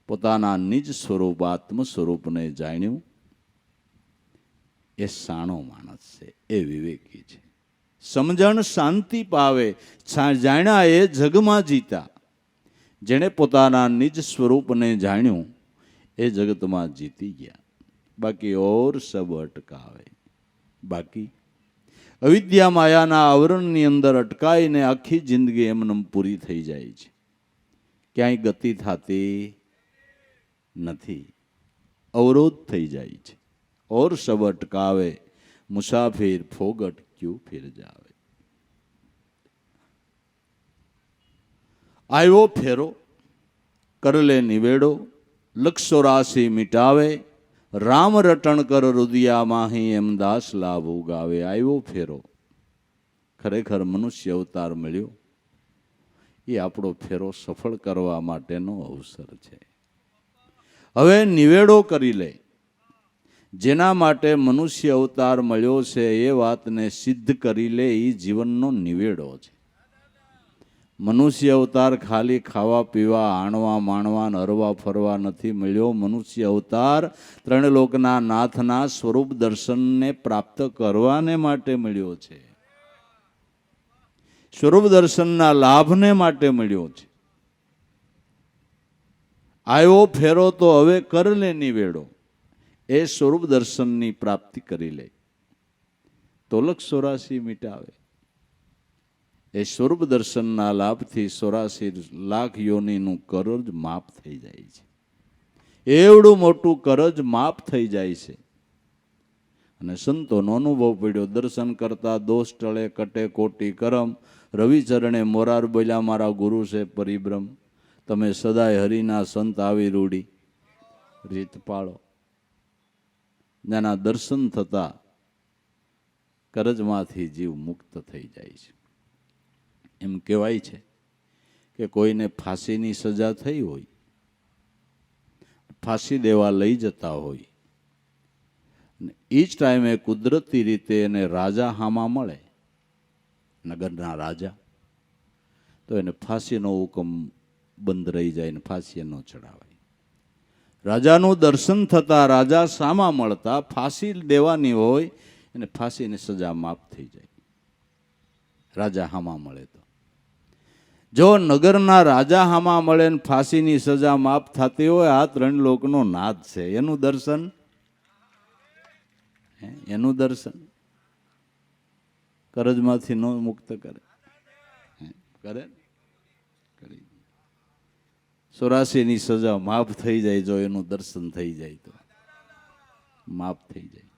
પોતાના નિજ સ્વરૂપ આત્મ સ્વરૂપને જાણ્યું એ સાણો માણસ છે, એ વિવેકી છે. સમજણ શાંતિ પાવે. જાણ્યા એ જગમાં જીતા. જેણે પોતાના નિજ સ્વરૂપને જાણ્યું એ જગતમાં જીતી ગયા. બાકી ઓર સબ અટકાવે. બાકી અવિદ્યા માયાના આવરણની અંદર અટકાઈને આખી જિંદગી એમનેમ પૂરી થઈ જાય છે. ક્યાંય ગતિ થતી નથી, અવરોધ થઈ જાય છે. ઓર સબ અટકાવે. મુસાફિર ફોગટ ક્યું ફિર જાવે. આવ્યો ફેરો કરલે નિવેડો. લક્ષો રાશિ મિટાવે. રામ રટણ કર રુદિયા માહી એમ દાસ લાભ ઉગાવે. આવ્યો ફેરો. ખરેખર મનુષ્ય અવતાર મળ્યો એ આપણો ફેરો સફળ કરવા માટેનો અવસર છે. હવે નિવેડો કરી લે. જેના માટે મનુષ્ય અવતાર મળ્યો છે એ વાતને સિદ્ધ કરી લે એ જીવનનો નિવેડો છે. મનુષ્ય અવતાર ખાલી ખાવા પીવા આણવા માણવા હરવા ફરવા નથી મળ્યો. મનુષ્ય અવતાર ત્રણ લોકના નાથના સ્વરૂપ દર્શનને પ્રાપ્ત કરવાને માટે મળ્યો છે. સ્વરૂપ દર્શનના લાભને માટે મળ્યો છે. આવ્યો ફેરો તો હવે કર લે નિવેડો. એ સ્વરૂપ દર્શનની પ્રાપ્તિ કરી લે તો લક્ષ 84 મિટાવે. એ સ્વરૂપ દર્શનના લાભથી 84 લાખ યોનિનું કરજ માફ થઈ જાય છે. એવડું મોટું કરજ માફ થઈ જાય છે. અને સંતોનો અનુભવ પડ્યો. દર્શન કરતા દોષ ટળે કટે કોટી કરમ. રવિચરણે મોરાર બોલ્યા મારા ગુરુ છે પરિબ્રહ્મ. તમે સદાય હરિના સંત આવી રૂડી રીત પાળો. જેના દર્શન થતા કરજમાંથી જીવ મુક્ત થઈ જાય છે. એમ કહેવાય છે કે કોઈને ફાંસીની સજા થઈ હોય, ફાંસી દેવા લઈ જતા હોય, એ જ ટાઈમે કુદરતી રીતે એને રાજા હામા મળે, નગરના રાજા, તો એને ફાંસીનો હુકમ બંધ રહી જાય ને ફાંસી ન ચડાવાય. રાજાનું દર્શન થતા, રાજા સામા મળતા, ફાંસી દેવાની હોય એને ફાંસીની સજા માફ થઈ જાય, રાજા હામા મળે તો. જો નગરના રાજા હામા મળે ને ફાંસીની સજા માફ થતી હોય, આ ત્રણ લોકનો નાદ છે. એનું દર્શન, એનું દર્શન કરજમાંથી ન મુક્ત કરે, કરે? કરી. 84ની સજા માફ થઈ જાય જો એનું દર્શન થઈ જાય તો માફ થઈ જાય.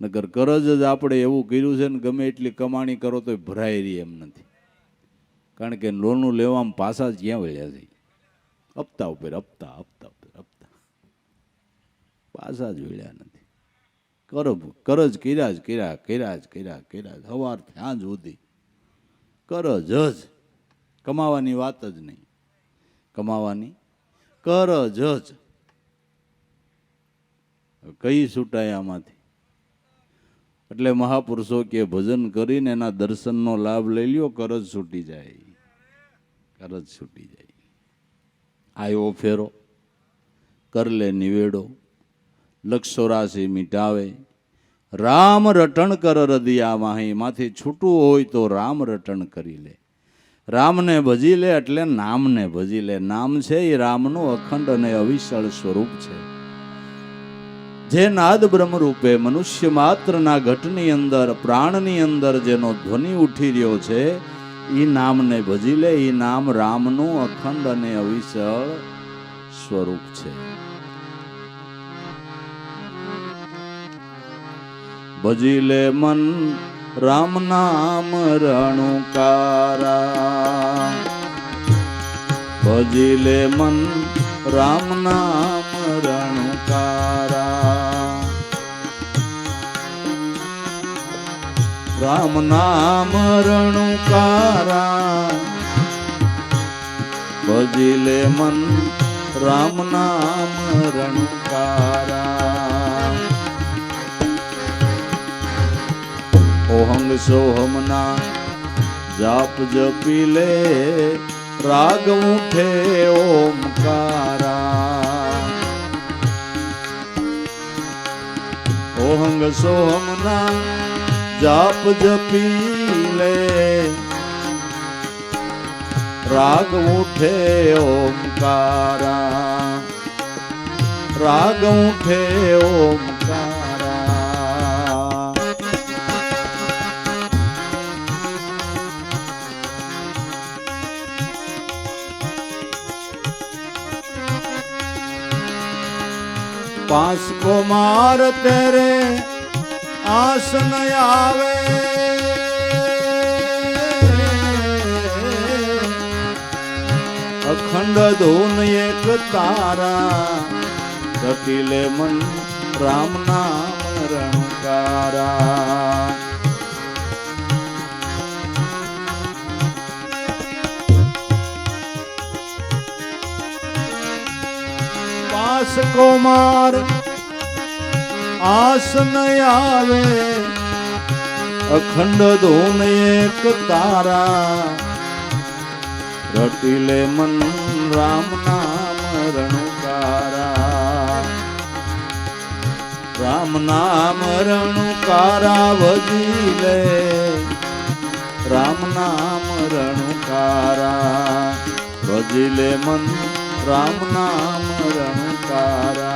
નગર કરજ જ આપણે એવું કર્યું છે ને, ગમે એટલી કમાણી કરો તો ભરાય રહી એમ નથી. કારણ કે લોનનું લેવામાં પાછા જ ક્યાં વળ્યા છે, હપ્તા ઉપર હપ્તા, હપ્તા ઉપર હપ્તા, પાછા જ વળ્યા નથી. કરજ કર્યા જ કર્યા, કર્યા જ કર્યા, કર્યા જ સવાર સાંજ સુધી કરજ જ. કમાવાની વાત જ નહીં, કમાવાની કરજ જ. કઈ છૂટાય આમાંથી? એટલે મહાપુરુષો કે ભજન કરીને એના દર્શનનો લાભ લઈ લ્યો, કરજ છૂટી જાય, કરજ છૂટી જાય. આવ્યો ફેરો કર લે નિવેડો, લક્ષ 84 મિટાવે, રામ રટણ કર રદિયા માહી. માંથી છૂટવું હોય તો રામ રટણ કરી લે. રામને ભજી લે એટલે નામને ભજી લે. નામ છે એ રામનું અખંડ અને અવિચળ સ્વરૂપ છે. જે નાદ બ્રહ્મ રૂપે મનુષ્ય માત્રના ઘટની અંદર, પ્રાણની અંદર જેનો ધ્વનિ ઉઠી રહ્યો છે, એ નામને ભજી લે. એ નામ રામનું અખંડ અને અવિચળ સ્વરૂપ છે. ભજી લે મન રામ નામ રણુકારા, ભજી લે મન રામ નામ રણુકારા. રામ નામ રણુકારા, ભજી લે મન રામ નામ રણુકારા. ઓહંગ સોહમના જાપ જપી લે, રાગ ઉઠે ઓમકારા. ઓહંગ સોહમના જાપ જપી લે, રાગ ઉઠે ઓમકારા. રાગ ઉઠે ઓમકારા. पास को मार तेरे आस न आवे, अखंड धून एक तारा. जटिले मन राम नाम रणकारा. पास को मार आस न आवे, अखंड धून एक तारा. रटिले मन राम नाम रणुकारा. राम नाम रणुकारा भजी ले, राम नाम रणुकारा. भजी ले मन राम नाम रणुकारा.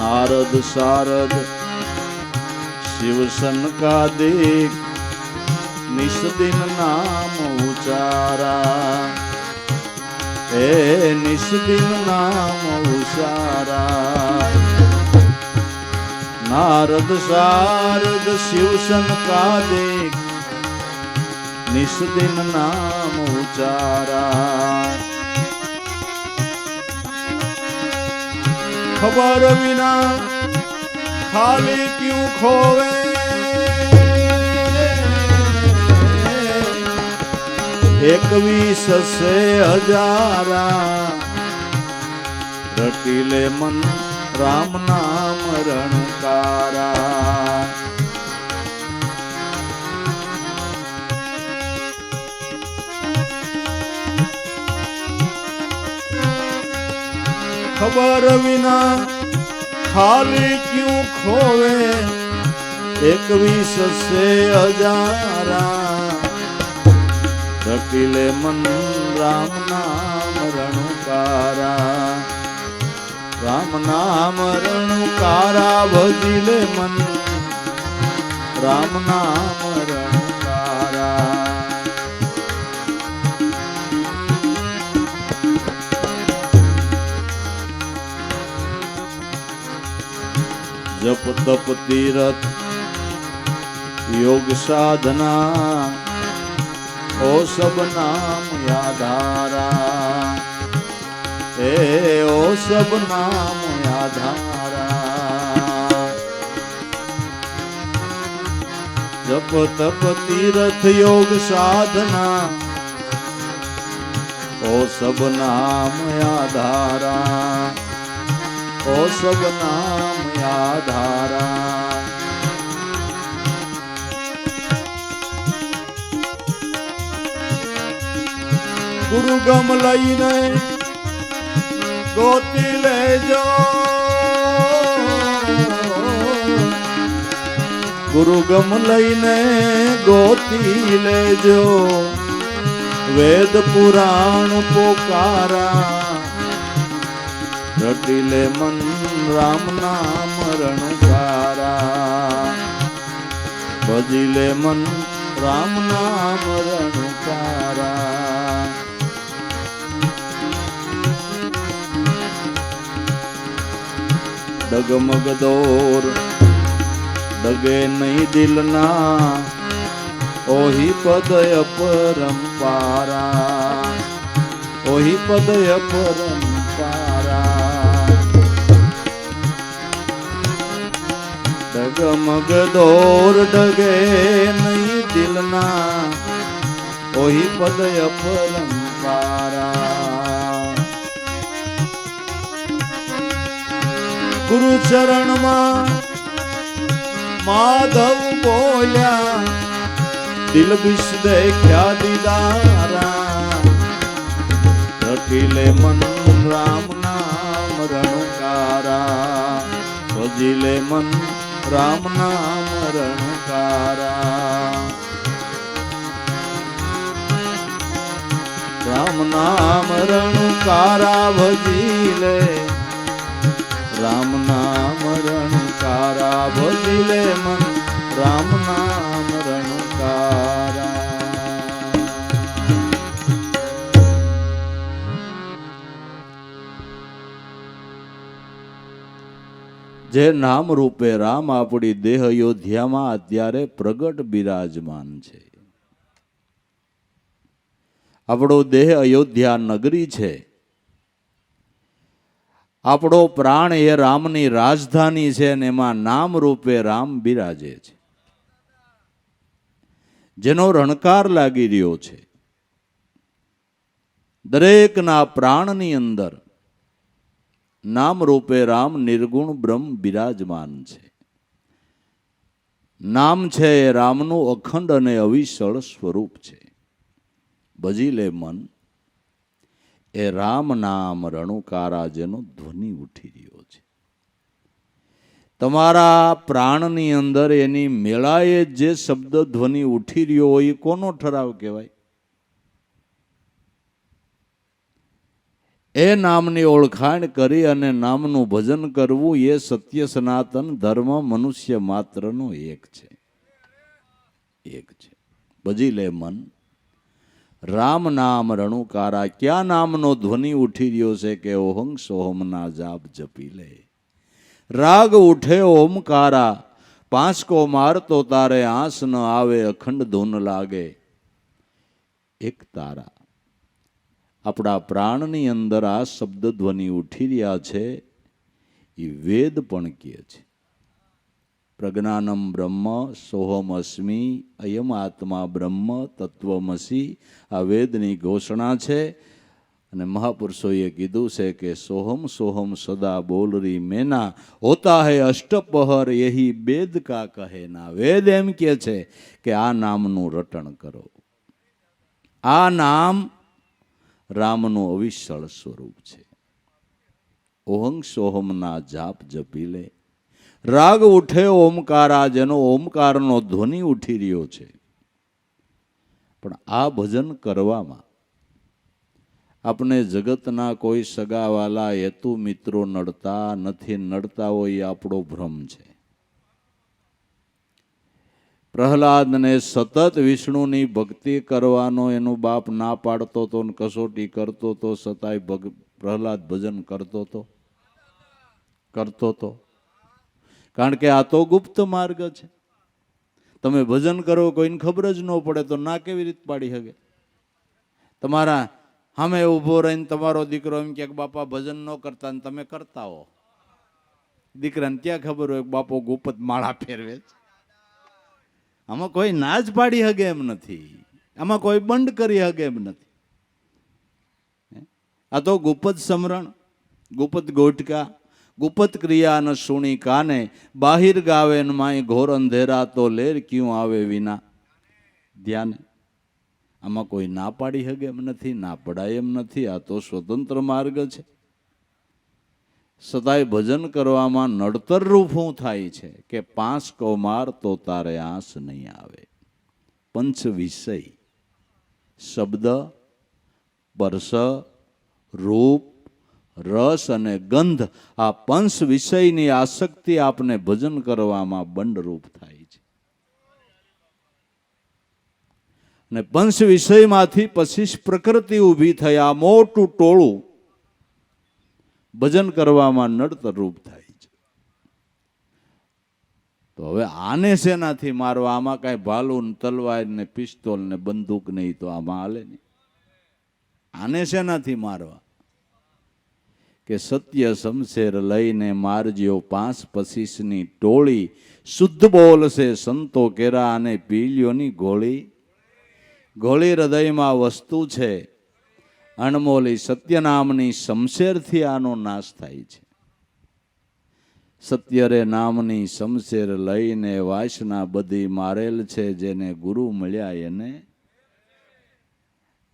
नारद सारद शिव सनकादिक, निस दिन नाम उचारा. ए निस दिन नाम उचारा. नारद सारद शिव सनकादिक, निस दिन नाम उचारा. खबर विना ખાલી ક્યું ખોવે એકવીસ સે હજારા રટી લે મન રામ નામ રણકારા ખબર વિના ખાલી ક્યું ખોવે એકવીસ સે હજારા રટી લે મન રામ નામ રણકારા રામ નામ રણકારા ભજી લે મન રામ નામ રણકારા જપ તપ તીરથ યોગ સાધના ઓ સબ નામ યાધારા એ ઓ સબ નામ યાધારા જપ તપ તીરથ યોગ સાધના ઓ સબ નામ યાધારા ઓ સબ નામ યાધારા ગુરુ ગમ લઈને ગોતી લેજો ગુરુ ગમ લઈને ગોતી લેજો વેદ પુરાણ પોકારા રટી લે મન રામ નામ રણકારા ભજી લે મન રામ નામ રણકારા ડગમગ દોર ડગે નહીં દિલના ઓહી પદ અપરંપારા ઓહી પદ અપરંપારા ડગમગ દોર ડગે નહીં દિલના ઓહી પદ અપરંપારા ગુરુ ચરણમાં માધવ બોલ્યા દિલ વિષ દેખ્યા દીદારા રટી લે મન રામ નામ રણકારા ભજી લે મન રામ નામ રણકારા રામ નામ રણકારા ભજી લે રામ નામ રણકારા ભજી લે મન રામ નામ રણકારા જે નામ રૂપે રામ આપણી દેહ અયોધ્યામાં અત્યારે પ્રગટ બિરાજમાન છે. આપણો દેહ અયોધ્યા નગરી છે. આપણો પ્રાણ એ રામની રાજધાની છે અને એમાં નામ રૂપે રામ બિરાજે છે. જેનો રણકાર લાગી રહ્યો છે. દરેકના પ્રાણની અંદર નામ રૂપે રામ નિર્ગુણ બ્રહ્મ બિરાજમાન છે. નામ છે એ રામનું અખંડ અને અવિચળ સ્વરૂપ છે. ભજી લે મન એ રામ નામ રણુકારા જેનો ધ્વનિ ઉઠી રહ્યો છે. તમારા પ્રાણની અંદર એની મેળાએ જે શબ્દ ધ્વનિ ઉઠી રહ્યો હોય એ કોનો ઠરાવ કહેવાય? એ નામની ઓળખાણ કરી અને નામનું ભજન કરવું એ સત્ય સનાતન ધર્મ મનુષ્ય માત્રનો એક છે. એક છે. ભજી લે મન રામ નામ રણુકારા. ક્યાં નામનો ધ્વનિ ઉઠી રહ્યો છે કે ઓહં સોહમના જાપ જપી લે. રાગ ઉઠે ઓમકારા. પાંચકો મારતો તારે આંસ ન આવે અખંડ ધૂન લાગે એક તારા. આપણા પ્રાણની અંદર આ શબ્દ ધ્વનિ ઉઠી રહ્યા છે એ વેદ પણ કહે છે. પ્રજ્ઞાનમ બ્રહ્મ સોહમ અસ્મિ અયમ આત્મા બ્રહ્મ તત્વમસી આ વેદની ઘોષણા છે. અને મહાપુરુષોએ કીધું છે કે સોહમ સોહમ સદા બોલરી મેના હોતા હૈ અષ્ટપહર યહી વેદ કા કહે ના. વેદ એમ કે છે કે આ નામનું રટણ કરો. આ નામ રામનું અવિશળ સ્વરૂપ છે. ઓહં સોહમના જાપ જપી લે. રાગ ઉઠે ઓમકારા, જેનો ઓમકારનો ધ્વનિ ઉઠી રહ્યો છે. પણ આ ભજન કરવામાં આપણે જગતના કોઈ સગાવાલા હેતુ મિત્રો નડતા નથી. નડતા હોય એ આપણો ભ્રમ છે. પ્રહલાદને સતત વિષ્ણુની ભક્તિ કરવાનો એનો બાપ ના પાડતો હતો ને કસોટી કરતો હતો, છતાંય પ્રહલાદ ભજન કરતો હતો. કારણ કે આ તો ગુપ્ત માર્ગ છે. તમે ભજન કરો કોઈને ખબર જ ન પડે તો ના કેવી રીતે પાડી શકે? તમારા સામે ઊભો રહીને તમારો દીકરો એમ કે બાપા ભજન ન કરતા ને તમે કરતા હો. દીકરાને ક્યાં ખબર હોય બાપો ગુપ્ત માળા ફેરવે છે? આમાં કોઈ ના જ પાડી શકે એમ નથી. આમાં કોઈ બંધ કરી શકે એમ નથી. આ તો ગુપ્ત સમરણ, ગુપ્ત ગોટકા, ગુપ્ત ક્રિયા ન સુણી કાને, બાહિર ગાવે ન માય ઘોર અંધેરા, તો લેર ક્યું આવે વિના ધ્યાન. આમાં કોઈ ના પાડી શકે એમ નથી, ના પડાય એમ નથી. આ તો સ્વતંત્ર માર્ગ છે. છતાંય ભજન કરવામાં નડતર રૂપ શું થાય છે કે 5 કૌમાર તો તારે આંસ નહીં આવે. પંચ વિષય, શબ્દ, સ્પર્શ, રૂપ, રસ અને ગંધ, આ પંચ વિષયની આસક્તિ આપને ભજન કરવામાં બંધરૂપ થાય છે. અને પંચ વિષયમાંથી પછી પ્રકૃતિ ઊભી થઈ આ મોટું ટોળું ભજન કરવામાં નડતરરૂપ થાય છે. તો હવે આને શેનાથી મારવા? આમાં કાંઈ ભાલું ને તલવાર ને પિસ્તોલ ને બંદૂક નહીં તો આમાં હાલે નહીં. આને શેનાથી મારવા? કે સત્ય શમશેર લઈને મારજો 5-25ની ટોળી, શુદ્ધ બોલશે સંતો કેરા અને પીલીઓની ગોળી. ગોળી હૃદયમાં વસ્તુ છે અણમોલી, સત્ય નામની શમશેરથી આનો નાશ થાય છે. સત્ય રે નામની શમશેર લઈને વાસના બધી મારેલ છે, જેને ગુરુ મળ્યા એને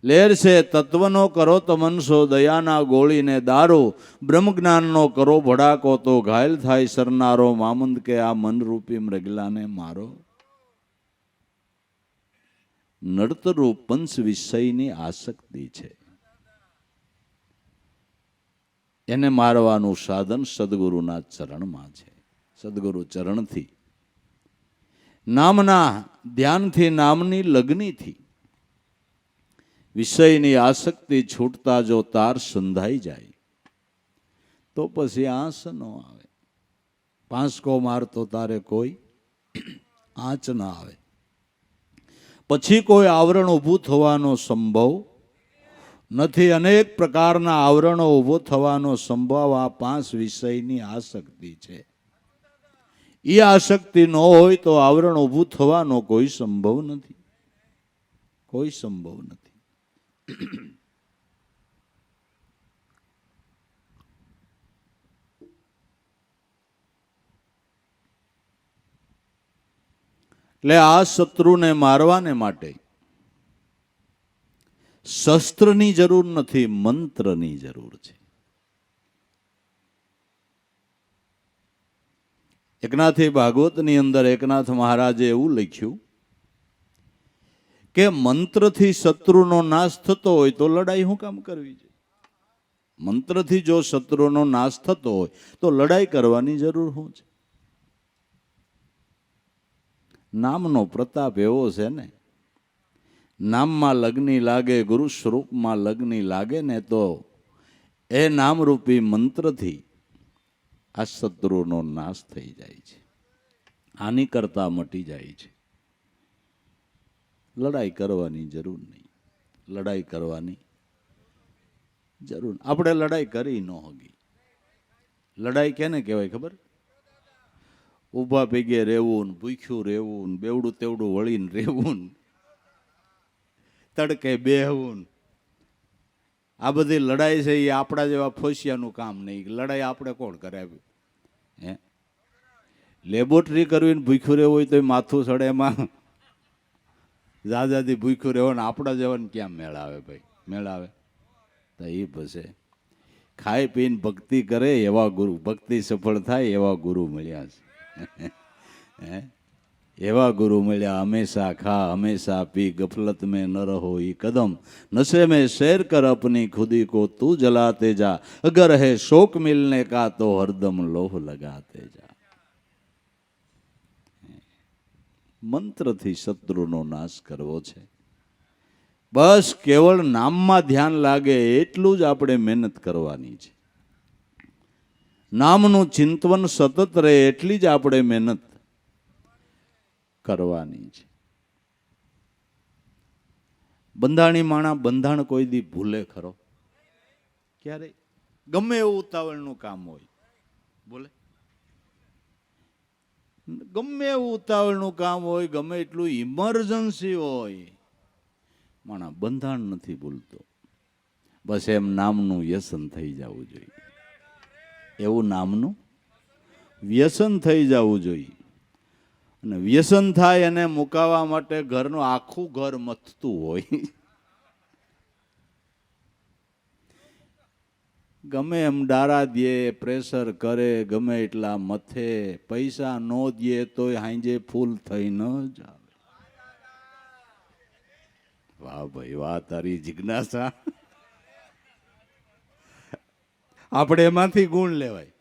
લેર છે. તત્વનો કરો તો મનસો દયાના ગોળીને દારો, બ્રહ્મજ્ઞાનનો કરો ભડાકો તો ઘાયલ થાય સરનારો, મામંદ કે આ મનરૂપી મૃગલાને મારો. નડતરૂપ પંચ વિષયની આસક્તિ છે. એને મારવાનું સાધન સદગુરુના ચરણમાં છે. સદગુરુ ચરણથી, નામના ધ્યાનથી, નામની લગ્નીથી વિષયની આસક્તિ છૂટતા જો તાર સંધાઈ જાય તો પછી આંચ ન આવે. 5 કૌમાર તો તારે કોઈ આંચ ન આવે. પછી કોઈ આવરણ ઊભું થવાનો સંભવ નથી. અનેક પ્રકારના આવરણો ઊભો થવાનો સંભવ આ 5 વિષયની આસક્તિ છે. એ આસક્તિ ન હોય તો આવરણ ઊભું થવાનો કોઈ સંભવ નથી. કોઈ સંભવ નથી. એટલે આ શત્રુને મારવાને માટે શસ્ત્રની જરૂર નથી, મંત્રની જરૂર છે. એકનાથી ભાગવતની અંદર એકનાથ મહારાજે એવું લખ્યું કે મંત્રથી શત્રુનો નાશ થતો હોય તો લડાઈ શું કામ કરવી છે? મંત્રથી જો શત્રુનો નાશ થતો હોય તો લડાઈ કરવાની જરૂર શું છે? નામનો પ્રતાપ એવો છે ને, નામમાં લગ્ની લાગે, ગુરુ સ્વરૂપમાં લગ્ની લાગે ને તો એ નામરૂપી મંત્રથી આ શત્રુનો નાશ થઈ જાય છે. આની કરતા મટી જાય છે. લડાઈ કરવાની જરૂર નહીં. લડાઈ કરવાની જરૂર. આપણે લડાઈ કરી ન હોગી. લડાઈ કેને કહેવાય ખબર? ઊભા ભેગે રહેવું ને ભૂખ્યું રહેવું ને બેવડું તેવડું વળીને રહેવું ને તડકે બેહવું. આ બધી લડાઈ છે એ આપણા જેવા ફોસિયાનું કામ નહીં. લડાઈ આપણે કોણ કરાવ્યું? હે, લેબોરેટરી કરવી ને ભૂખ્યું રહેવું હોય તો માથું સડે એમાં જાજાથી ભૂખ્યું રહેવું ને આપણા જેવાને ક્યાં મેળ આવે ભાઈ? મેળ આવે? તો એ પછી ખાઈ પીને ભક્તિ કરે એવા ગુરુ, ભક્તિ સફળ થાય એવા ગુરુ મળ્યા છે. હે, એવા ગુરુ મળ્યા. હંમેશા ખા હંમેશા પી ગફલત में न रहो ये कदम नशे में शेर कर अपनी खुदी को तू जलाते जा अगर है शोक मिलने का तो हरदम लोह लगाते जा. મંત્રથી શત્રુનો નાશ કરવો છે. બસ કેવળ નામમાં ધ્યાન લાગે એટલું જ આપણે મહેનત કરવાની છે. નામનું ચિંતન સતત રહે એટલી જ આપણે મહેનત કરવાની છે. બંધાણી માણા બંધાણ કોઈ દી ભૂલે ખરો? ક્યારે? ગમે એવું ઉતાવળનું કામ હોય બોલે, ગમે એવું ઉતાવળનું કામ હોય, ગમે એટલું ઇમરજન્સી હોય, માણા બંધાણ નથી ભૂલતો. બસ એમ નામનું વ્યસન થઈ જવું જોઈએ. એવું નામનું વ્યસન થઈ જવું જોઈએ. અને વ્યસન થાય એને મુકાવવા માટે ઘરનું આખું ઘર મથતું હોય. ગમે એમ ડારા દે, પ્રેશર કરે, ગમે એટલા મથે, પૈસા ન દે તોય હાંજે ફૂલ થઈ ન જ આવે. વાહ ભાઈ વાહ, તારી જિજ્ઞાસા. આપણે એમાંથી ગુણ લેવાય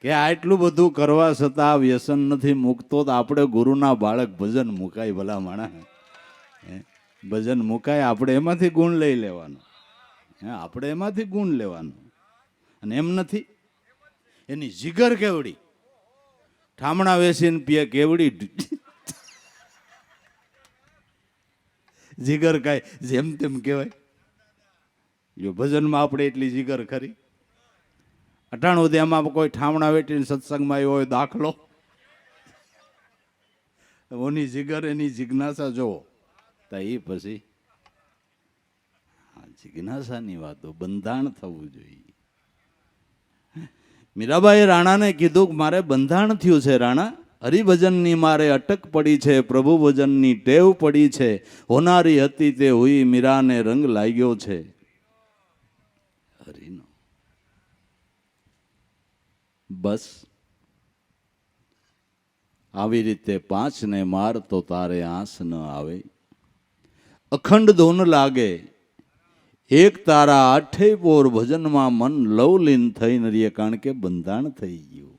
કે આટલું બધું કરવા છતાં વ્યસન નથી મૂકતો તો આપણે ગુરુના બાળક ભજન મુકાય. ભલા માણા ભજન મુકાય, આપણે એમાંથી ગુણ લઈ લેવાનો. આપણે એમાંથી ગુણ લેવાનું. અને એમ નથી, એની જીગર કેવડી, ઠામણા વેસીને પીએ કેવડી જીગર કાંઈ જેમ તેમ કહેવાય? જો ભજનમાં આપણે એટલી જીગર ખરી? અટાણું એમાં કોઈ ઠામણા વેટીને સત્સંગમાં આવ્યો હોય દાખલો, ઓની જીગર એની જિજ્ઞાસા જોવો તો એ પછી જિજ્ઞાસાની વાતો, બંધાણ થવું જોઈએ. મીરાબાઈએ રાણાને કીધું કે મારે બંધાણ થયું છે રાણા, હરિભજનની મારે અટક પડી છે, પ્રભુ ભજનની ટેવ પડી છે, હોનારી હતી તે હુઈ મીરાને રંગ લાગ્યો છે હરિનો. બસ આવી રીતે 5 ને માર તો તારે આંસ ન આવે, અખંડ ધૂન લાગે એક તારા 8 પોર ભજનમાં મન લવલીન થઈને રહીએ. કારણ કે બંધાણ થઈ ગયું,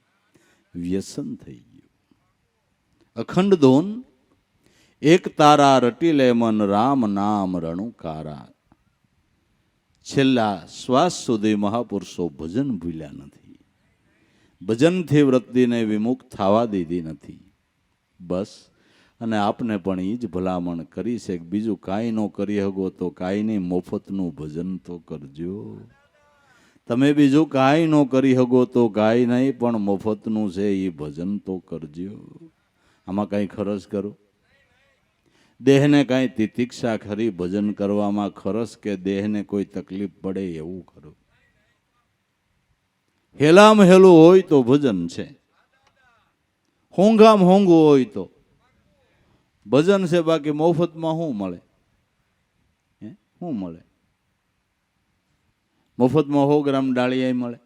વ્યસન થઈ ગયું. અખંડ ધૂન એક તારા રટી લે મન, રામ નામ રણુકારા. છેલ્લા શ્વાસ સુધી મહાપુરુષો ભજન ભૂલ્યા નથી, ભજનથી વૃત્તિને વિમુખ થવા દીધી નથી. બસ અને આપને પણ એ જ ભલામણ કરી છે કે બીજું કાંઈ ન કરી શકો તો કાંઈ નહીં, મફતનું ભજન તો કરજો. તમે બીજું કાંઈ ન કરી શકો તો કાંઈ નહીં, પણ મફતનું છે એ ભજન તો કરજો. આમાં કાંઈ ખર્ચ કરો? દેહને કાંઈ તિતિક્ષા ખરી ભજન કરવામાં ખરસ? કે દેહને કોઈ તકલીફ પડે એવું ખરું? હેલામ હેલું હોય તો ભજન છે, હોંઘામ હોંઘું હોય તો ભજન છે. બાકી મફતમાં શું મળે? શું મળે? મફતમાં 100 ગ્રામ ડાળિયા મળે.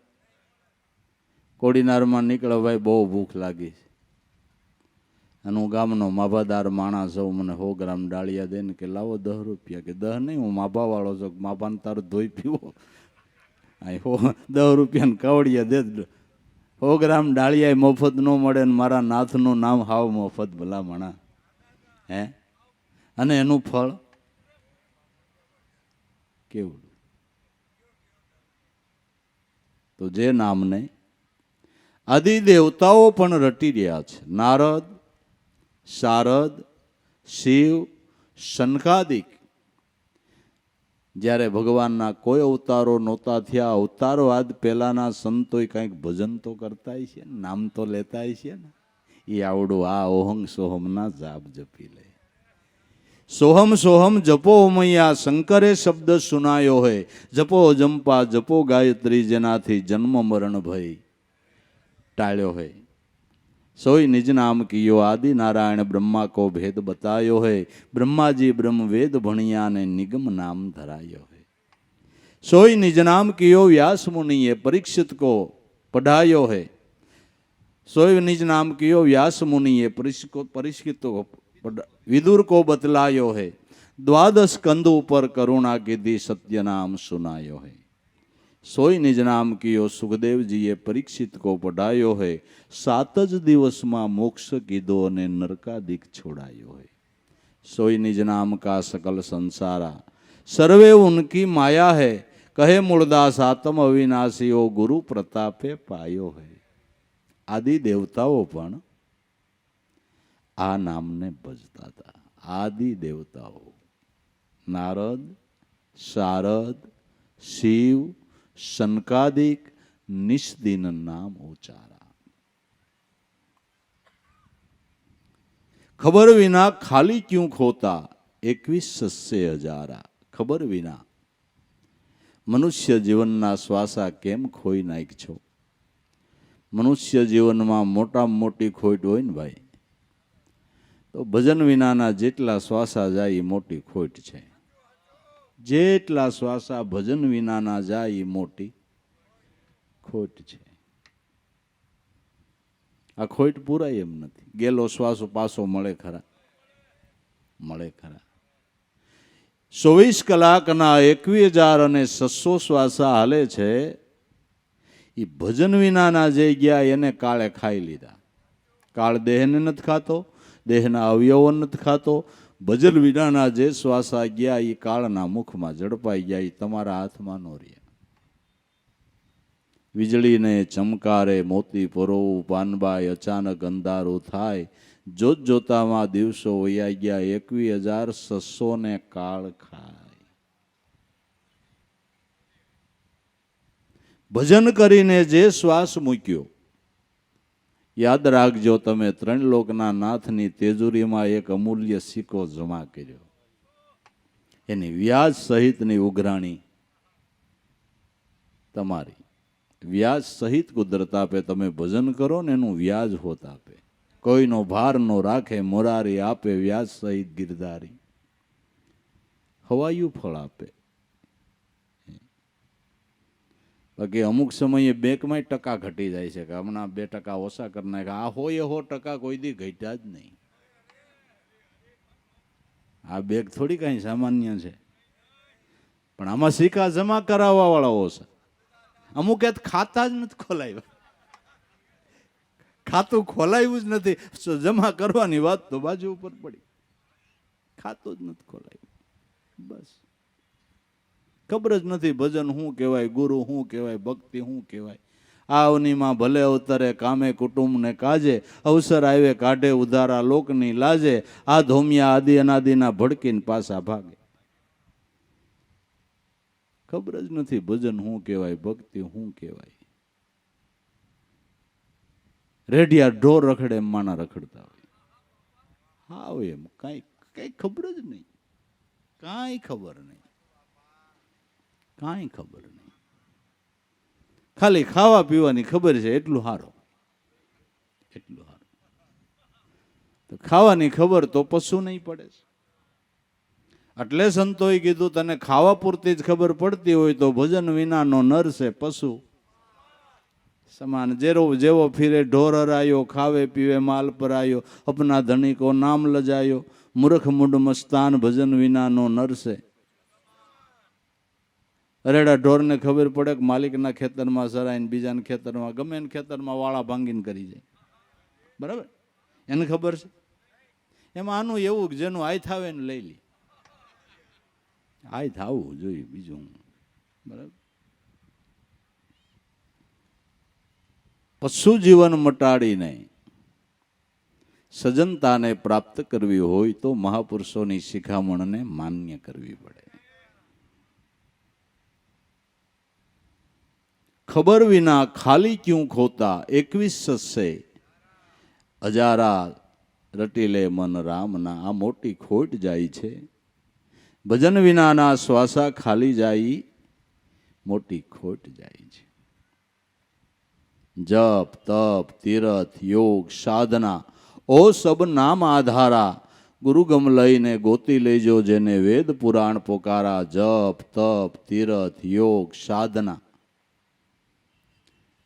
કોડીનારમાં નીકળો ભાઈ, બહુ ભૂખ લાગી છે અને હું ગામનો માભાદાર માણસ હોઉં, મને 100 ગ્રામ ડાળિયા દે ને કે લાવો 10 રૂપિયા. કે 10 નહીં, હું માભા વાળો છું, માભાને તારું ધોઈ પીવો. 10 રૂપિયાને કાવડિયા દે. 100 ગ્રામ ડાળિયા મફત ન મળે ને મારા નાથનું નામ હાવ મફત. ભલા મણા હે, અને એનું ફળ કેવું? તો જે નામને આદિ દેવતાઓ પણ રટી રહ્યા છે. નારદ, શારદ, શિવ, શનકાદિક જ્યારે ભગવાનના કોઈ અવતારો નહોતા થયા, અવતારવાદ પહેલાના સંતોય કંઈક ભજન તો કરતા છે, નામ તો લેતા છે ને. એ આવડું આ ઓહંગ સોહમના જાપ જપી લે. સોહમ સોહમ જપો મૈયા શંકરે શબ્દ સુનાયો હોય. જપો જંપા જપો ગાયત્રી, જેનાથી જન્મ મરણ ભય ટાળ્યો હોય. સોય નિજ નામ કિયો આદિ નારાયણ બ્રહ્મા કો ભેદ બતાયો है. ब्रह्माजी ब्रह्म वेद भणिया ने निगम नाम धरायो है. सोई निज नाम कियो व्यास मुनिए परीक्षित को पढ़ायो है. सोई निज नाम कियो व्यास मुनिए परीक्षित को विदुर को बतलायो है. द्वादश कंद ऊपर करुणा की दी सत्य नाम सुनायो है. सोई निज नाम कियो सुखदेव जीए परीक्षित को पढ़ायो है. 7 જ દિવસમાં મોક્ષ કીધો અને નરકાદિક છોડાયો है. सोई निज नाम का सकल संसारा सर्वे उनकी माया है. कहे मूलदास आत्म अविनाशी ओ गुरु प्रतापे पायो है. आदि देवताओं पण आ नामने भजता था. आदि देवताओं नारद, शारद, शिव, शनकादिक निष्दिन नाम उच्चारा. खबर विना खाली क्यों खोता 21 सस्से हजारा. खबर विना मनुष्य जीवनना श्वासा केम खोई नाख्यो. मनुष्य जीवन में मोटा मोटी खोट होय ने भाई, तो भजन विनाना जेटला श्वासा जाय मोटी खोट छे. जेटला श्वासा भजन विनाना जाय मोटी खोट छे. आ खोट पूराय एम नथी. गेलो श्वासो पासो मळे खरा? मळे खरा. 24 કલાકના 21,600 શ્વાસા હાલે છે. એ ભજન વિનાના જે ગયા એને કાળે ખાઈ લીધા. કાળ દેહને નથી ખાતો, દેહના અવયવો નથી ખાતો. ભજન વિનાના જે શ્વાસા ગયા એ કાળના મુખમાં ઝડપાઈ ગયા. એ તમારા હાથમાં નો રહ્યા. વીજળીને ચમકારે મોતી પરોવું પાનબાઈ અચાનક અંધારું થાય. જોત જોતામાં દિવસો વયા ગયા. 21,600 ને કાળ ખાય. ભજન કરીને જે શ્વાસ મૂક્યો, યાદ રાખજો તમે 3 લોકના નાથની તેજુરીમાં એક અમૂલ્ય સિક્કો જમા કર્યો. એની વ્યાજ સહિતની ઉઘરાણી તમારી. વ્યાજ સહિત કુદરત આપે. તમે ભજન કરો ને એનું વ્યાજ હોત આપે. કોઈનો ભાર નો રાખે મોરારી આપે. વ્યાજ સહિત ગિરધારી હવાયું ફળ આપે. બાકી અમુક સમયે બેંકમાં ટકા ઘટી જાય છે કે હમણાં 2% ઓછા કરી નાખ્યા. આ હોય 100% કોઈ દી ઘટ્યા જ નહીં. આ બેંક થોડી કઈ સામાન્ય છે, પણ આમાં સિક્કા જમા કરાવવા વાળાઓ છે. અમુક ખાતા જ નથી ખોલાવ્યા. ખાતું ખોલાવ્યું જ નથી. જમા કરવાની વાત તો બાજુ ઉપર પડી. ખાતું જ નથી ખોલાવ્યું. બસ ખબર જ નથી ભજન શું કહેવાય, ગુરુ શું કહેવાય, ભક્તિ શું કહેવાય. આ અવનીમાં ભલે અવતરે કામે કુટુંબ ને કાજે. અવસર આવે કાઢે ઉધારા લોકની લાજે. આ ધોમિયા આદિ અનાદિના ભડકીને પાછા ભાગે. ખબર જ નથી ભજન શું કહેવાય, ભક્તિ શું કહેવાય. રેડિયા ઢોર રખડે એમ માણા રખડતા હોય. હા એમ કઈ ખબર જ નહીં. કાંઈ ખબર નહીં. કાંઈ ખબર નહીં. ખાલી ખાવા પીવાની ખબર છે એટલું સારું. એટલું સારું. તો ખાવાની ખબર તો પશુ નહીં પડે છે. એટલે સંતોએ કીધું તને ખાવા પૂરતી જ ખબર પડતી હોય તો ભજન વિનાનો નર છે પશુ સમાન. જેવો ફિરે ઢોર હરાયો, ખાવે પીવે માલ પરાયો. અપના ધણી કો નામ લજાયો. મૂર્ખ મુંડ મસ્તાન ભજન વિનાનો નર છે. અરેડા ઢોરને ખબર પડે કે માલિકના ખેતરમાં સરાઈને બીજાના ખેતરમાં ગમે એને ખેતરમાં વાળા ભાંગીને કરી જાય. બરાબર? એને ખબર છે. એમાં આનું એવું કે જેનું આય થાવે ને લઈ લે. આય થાવું જોઈએ બીજું. બરાબર? પશુ જીવન મટાડીને સજનતાને પ્રાપ્ત કરવી હોય તો મહાપુરુષોની શિખામણને માન્ય કરવી પડે. ખબર વિના ખાલી ક્યું ખોતા 21 સસ્સે અજારા રટી લે મન રામના. આ મોટી ખોટ જાય છે. ભજન વિનાના શ્વાસા ખાલી જાય, મોટી ખોટ જાય છે. જપ તપ તીરથ યોગ સાધના ઓ સબ નામ આધારા. ગુરુગમ લઈને ગોતી લેજો જેને વેદ પુરાણ પોકારા. જપ તપ તીરથ યોગ સાધના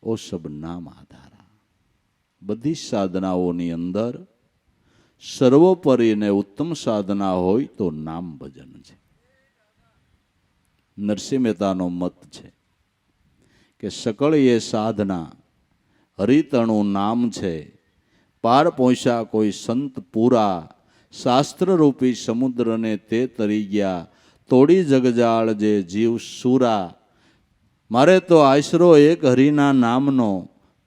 ઓ સબ નામ આધારા. બધી સાધનાઓની અંદર સર્વોપરી ને ઉત્તમ સાધના હોય તો નામ ભજન છે. નરસિંહ મહેતાનો મત છે કે સકળ એ સાધના હરિતણું નામ છે. પાર પહોંચ્યા કોઈ સંત પૂરા, શાસ્ત્ર રૂપી સમુદ્રને તે તરી ગયા. તોડી જગજાળ જે જીવ સુરા. મારે તો આશરો એક હરિના નામનો,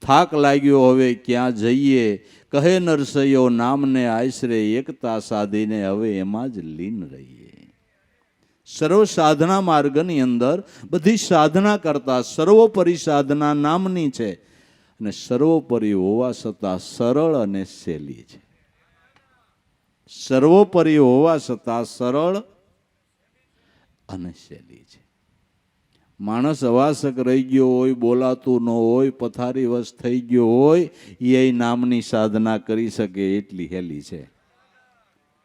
થાક લાગ્યો હવે ક્યાં જઈએ. કહે નરસૈયો નામને આશરે, એકતા સાધીને હવે એમાં જ લીન રહીએ. સર્વ સાધના માર્ગની અંદર બધી સાધના કરતા સર્વોપરી સાધના નામની છે. અને સર્વોપરી હોવા છતાં સરળ અને સહેલી છે. સર્વોપરી હોવા છતાં સરળ અને સહેલી છે. માણસ અવાસક રહી ગયો હોય, બોલાતું ન હોય, પથારી વશ થઈ ગયો હોય, એ નામની સાધના કરી શકે એટલી હેલી છે.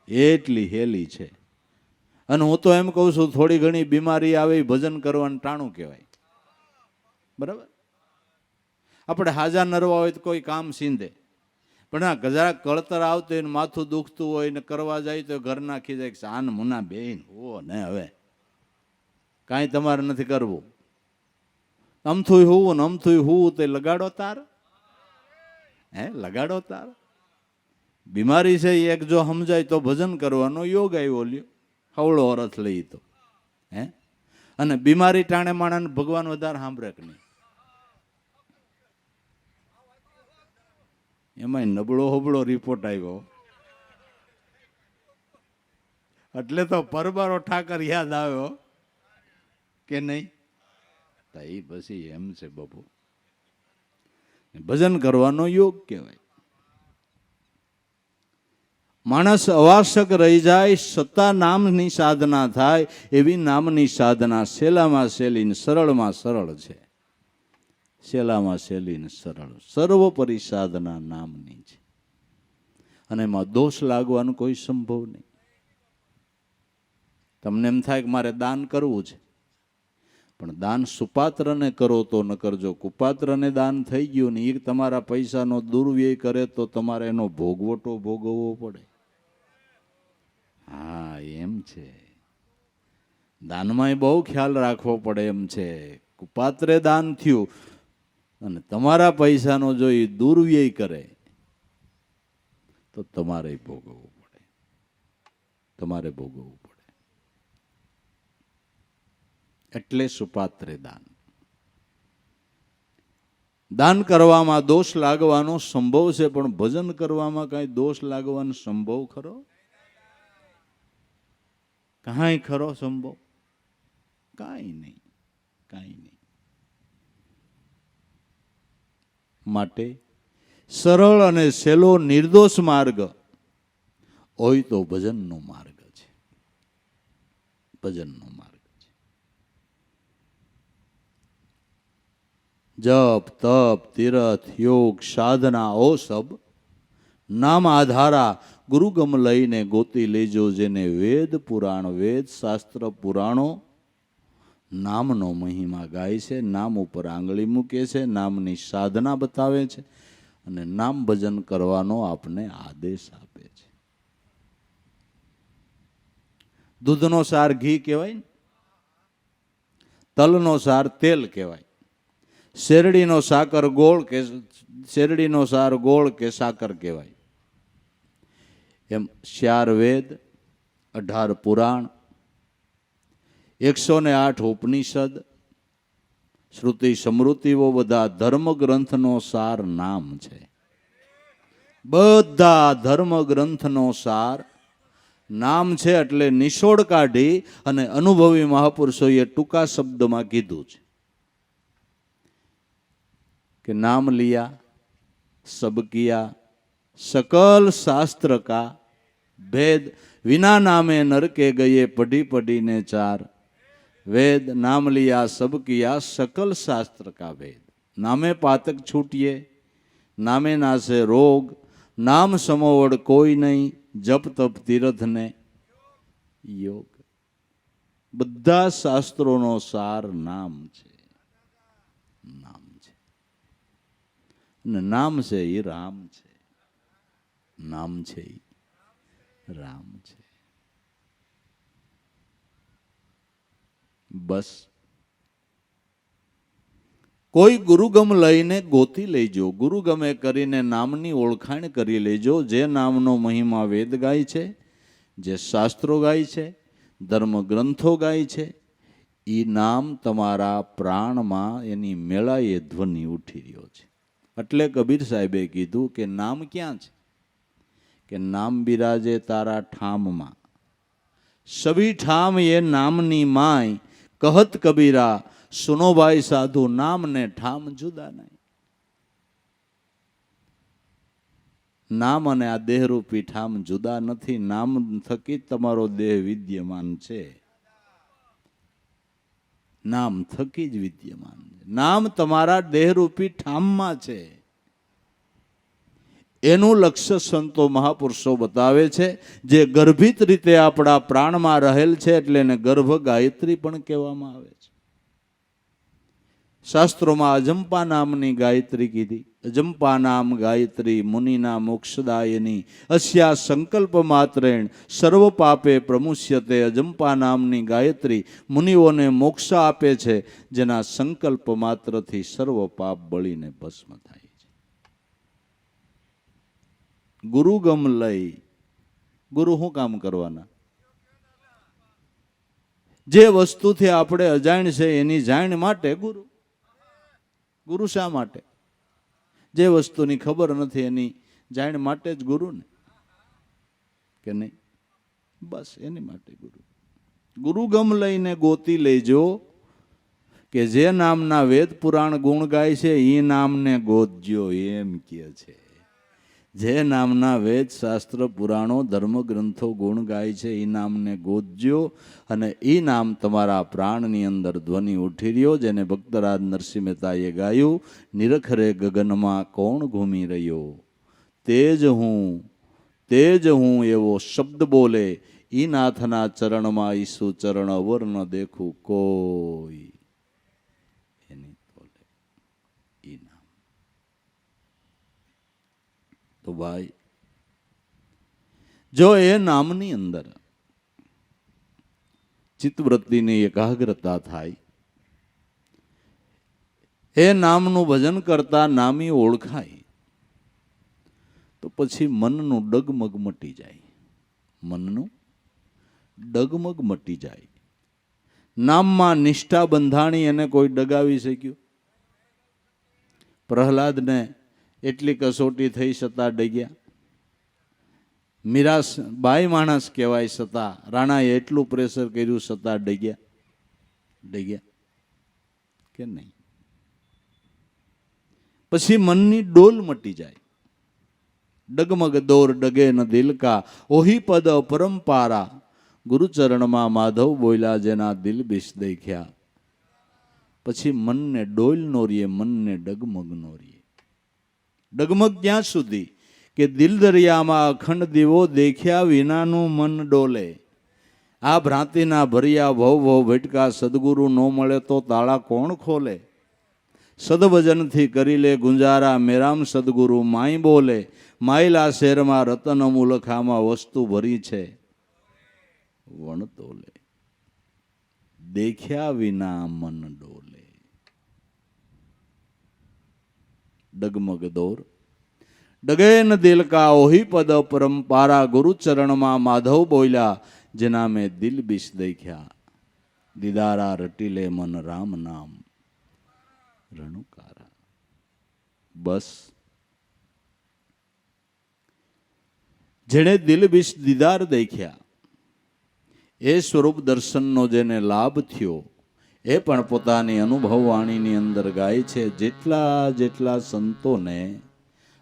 એટલી હેલી છે. અને હું તો એમ કહું છું, થોડી ઘણી બીમારી આવે ભજન કરવાનું ટાણું કહેવાય. બરાબર? આપણે હાજા નરવા હોય તો કોઈ કામ સીંધે, પણ આ ગજરા કળતર આવતો હોય, માથું દુખતું હોય ને કરવા જાય તો ઘર નાખી જાય સાન મુના બેન હો ને. હવે કાંઈ તમારે નથી કરવું. અમથું હોવું ને અમથું હોવું તે લગાડો તાર. લગાડો તાર. બીમારી છે એક જો સમજાય તો ભજન કરવાનો યોગ આવ્યો લ્યો. હવળો અરથ લઈ તો અને બીમારી ટાણે માણસ ભગવાન વધારે સાંભળે કે નહીં. એમાં નબળો હબળો રિપોર્ટ આવ્યો એટલે તો પરબારો ઠાકર યાદ આવ્યો કે નહીં. એ પછી એમ છે બાપુ, ભજન કરવાનો યોગ કહેવાય. માણસ અવાસક રહી જાય છતાં નામની સાધના થાય એવી નામની સાધના સહેલામાં સહેલી ને સરળમાં સરળ છે. સહેલામાં સહેલી ને સરળ સર્વોપરી સાધના નામની છે. અને એમાં દોષ લાગવાનો કોઈ સંભવ નહીં. તમને એમ થાય કે મારે દાન કરવું છે, પણ દાન સુપાત્રને કરો તો ન કરજો. કુપાત્રને દાન થઈ ગયું ને એ તમારા પૈસાનો દુર્વ્યય કરે તો તમારે એનો ભોગવટો ભોગવવો પડે. હા એમ છે. દાનમાં બહુ ખ્યાલ રાખવો પડે એમ છે. કુપાત્રે દાન થયું અને તમારા પૈસાનો જો એ દુર્વ્યય કરે તો તમારે ભોગવવું પડે. તમારે ભોગવવું પડે. એટલે સુપાત્રે દાન. દાન કરવામાં દોષ લાગવાનો સંભવ છે, પણ ભજન કરવામાં કઈ દોષ લાગવાનો સંભવ ખરો? કાંઈ ખરો સંભવ? કાંઈ નહીં, કાંઈ નહીં. માટે સરળ અને સહેલો નિર્દોષ માર્ગ હોય તો ભજનનો માર્ગ છે. ભજનનો માર્ગ છે. જપ તપ તીરથ યોગ સાધના ઓ સબ નામ આધારા. ગુરુગમ લઈને ગોતી લેજો જેને વેદ પુરાણ વેદ શાસ્ત્ર પુરાણો નામનો મહિમા ગાય છે. નામ ઉપર આંગળી મૂકે છે, નામની સાધના બતાવે છે અને નામ ભજન કરવાનો આપને આદેશ આપે છે. દૂધનો સાર ઘી કહેવાય, તલનો સાર તેલ કહેવાય, શેરડીનો સાકર ગોળ કે શેરડીનો સાર ગોળ કે સાકર કહેવાય. એમ 4 વેદ 18 પુરાણ 108 ઉપનિષદ શ્રુતિ સમૃતિઓ બધા ધર્મ ગ્રંથનો સાર નામ છે. બધા ધર્મ ગ્રંથનો સાર નામ છે. એટલે નિશોડ કાઢી અને અનુભવી મહાપુરુષોએ ટૂંકા શબ્દમાં કીધું છે कि नाम लिया सब किया सकल शास्त्र का भेद, विना नामे नर के गए पढ़ी पढ़ी ने चार वेद। नाम लिया सब किया सकल शास्त्र का भेद, नामे पातक छूटिए नामे नासे रोग, नाम समोवड़ कोई नहीं जप तप तीर्थ ने योग। બધા શાસ્ત્રોનો સાર નામ છે, નામ છે. અને નામ છે એ રામ છે, નામ છે એ રામ છે. બસ કોઈ ગુરુગમ લઈને ગોતી લેજો, ગુરુગમે કરીને નામની ઓળખાણ કરી લેજો. જે નામનો મહિમા વેદ ગાય છે, જે શાસ્ત્રો ગાય છે, ધર્મ ગ્રંથો ગાય છે, એ નામ તમારા પ્રાણમાં એની મેળાએ ધ્વનિ ઉઠી રહ્યો છે. એટલે કબીર સાહેબે કીધું કે નામ ક્યાં છે? કે નામ બિરાજે તારા ઠામમાં, સભી ઠામ એ નામની માય. કહત કબીરા સુનો ભાઈ સાધુ, નામ ને ઠામ જુદા નહીં. નામ અને આ દેહરૂપી ઠામ જુદા નથી. નામ થકી તમારો દેહ વિદ્યમાન છે, નામ થકી જ વિદ્યમાન છે. નામ તમારા દેહરૂપી ઠામમાં છે. એનું લક્ષ્ય સંતો મહાપુરુષો બતાવે છે. જે ગર્ભિત રીતે આપણા પ્રાણમાં રહેલ છે, એટલે એને ગર્ભ ગાયત્રી પણ કહેવામાં આવે છે. શાસ્ત્રોમાં અજંપા નામની ગાયત્રી કીધી. અજંપા નામ ગાયત્રી મુનિના મોક્ષદાયની, અસ્યા સંકલ્પ માત્રેણ સર્વ પાપે પ્રમુષ્યતે. અજંપા નામની ગાયત્રી મુનિઓને મોક્ષ આપે છે, જેના સંકલ્પ માત્રથી સર્વ પાપ બળીને ભસ્મ થાય છે. ગુરુગમ લઈ, ગુરુ શું કામ કરવાના? જે વસ્તુથી આપણે અજાણ છે એની જાણ માટે ગુરુ. ગુરુ શા માટે? જે વસ્તુની ખબર નથી એની જાણ માટે જ ગુરુ ને, કે નહીં? બસ એની માટે ગુરુ. ગુરુગમ લઈને ગોતી લેજો કે જે નામના વેદ પુરાણ ગુણ ગાય છે એ નામને ગોતજો, એમ કે છે. જે નામના વેદ શાસ્ત્ર પુરાણો ધર્મ ગ્રંથો ગુણ ગાય છે એ નામને ગોતજો, અને એ નામ તમારા પ્રાણની અંદર ધ્વનિ ઉઠી રહ્યો. જેને ભક્તરાજ નરસિંહ મહેતાએ ગાયું, નિરખરે ગગનમાં કોણ ઘૂમી રહ્યો, તેજ હું એવો શબ્દ બોલે. ઈ નાથના ચરણમાં ઈસુ ચરણ અવર ન દેખું કોઈ. એની બોલે ઈ નામ. તો ભાઈ, જો એ નામની અંદર ચિત્તવૃત્તિની એકાગ્રતા થાય, એ નામનું ભજન કરતા નામી ઓળખાય, તો પછી મનનું ડગમગ મટી જાય. મનનું ડગમગ મટી જાય. નામમાં નિષ્ઠા બંધાણી એને કોઈ ડગાવી શક્યું? પ્રહલાદને એટલી કસોટી થઈ છતાં ડગ્યા. મીરા બાઈ માણસ કહેવાય છતાં રાણાએ એટલું પ્રેશર કર્યું છતાં ડગ્યા કે નહીં? પછી મનની ડોલ મટી જાય. ડગમગ દોર ડગે ન દિલ કા, ઓહી પદ પરંપારા. ગુરુચરણમાં માધવ બોલ્યા, જેના દિલ બીસ દેખ્યા. પછી મનને ડોલ નો રીએ, મનને ડગમગ નો રીએ. ડગમગ ક્યાં સુધી? કે દિલ દરિયામાં અખંડ દીવો દેખ્યા વિનાનું મન ડોલે. આ ભ્રાંતિના ભર્યા ભવ ભટકા, સદગુરુ નો મળે તો તાળા કોણ ખોલે? સદભજનથી કરી લે ગુંજારા, મેરામ સદગુરુ માય બોલે. માયલા શેરમાં રતન મુલખામાં વસ્તુ ભરી છે, વણતોલે. દેખ્યા વિના મન ડોલે. ડગમગ દોર ડગે ન દિલ કા, ઓહી પદ પરંપારા. ગુરુચરણમાં માધવ બોલ્યા, જેના મેં દિલ બીસ દેખ્યા. દીદારા રટી લે મન રામ નામ રણુકારા. બસ જેણે દિલ બીસ દીદાર દેખ્યા, એ સ્વરૂપ દર્શનનો જેને લાભ થયો, એ પણ પોતાની અનુભવવાણીની અંદર ગાય છે, જેટલા જેટલા સંતોને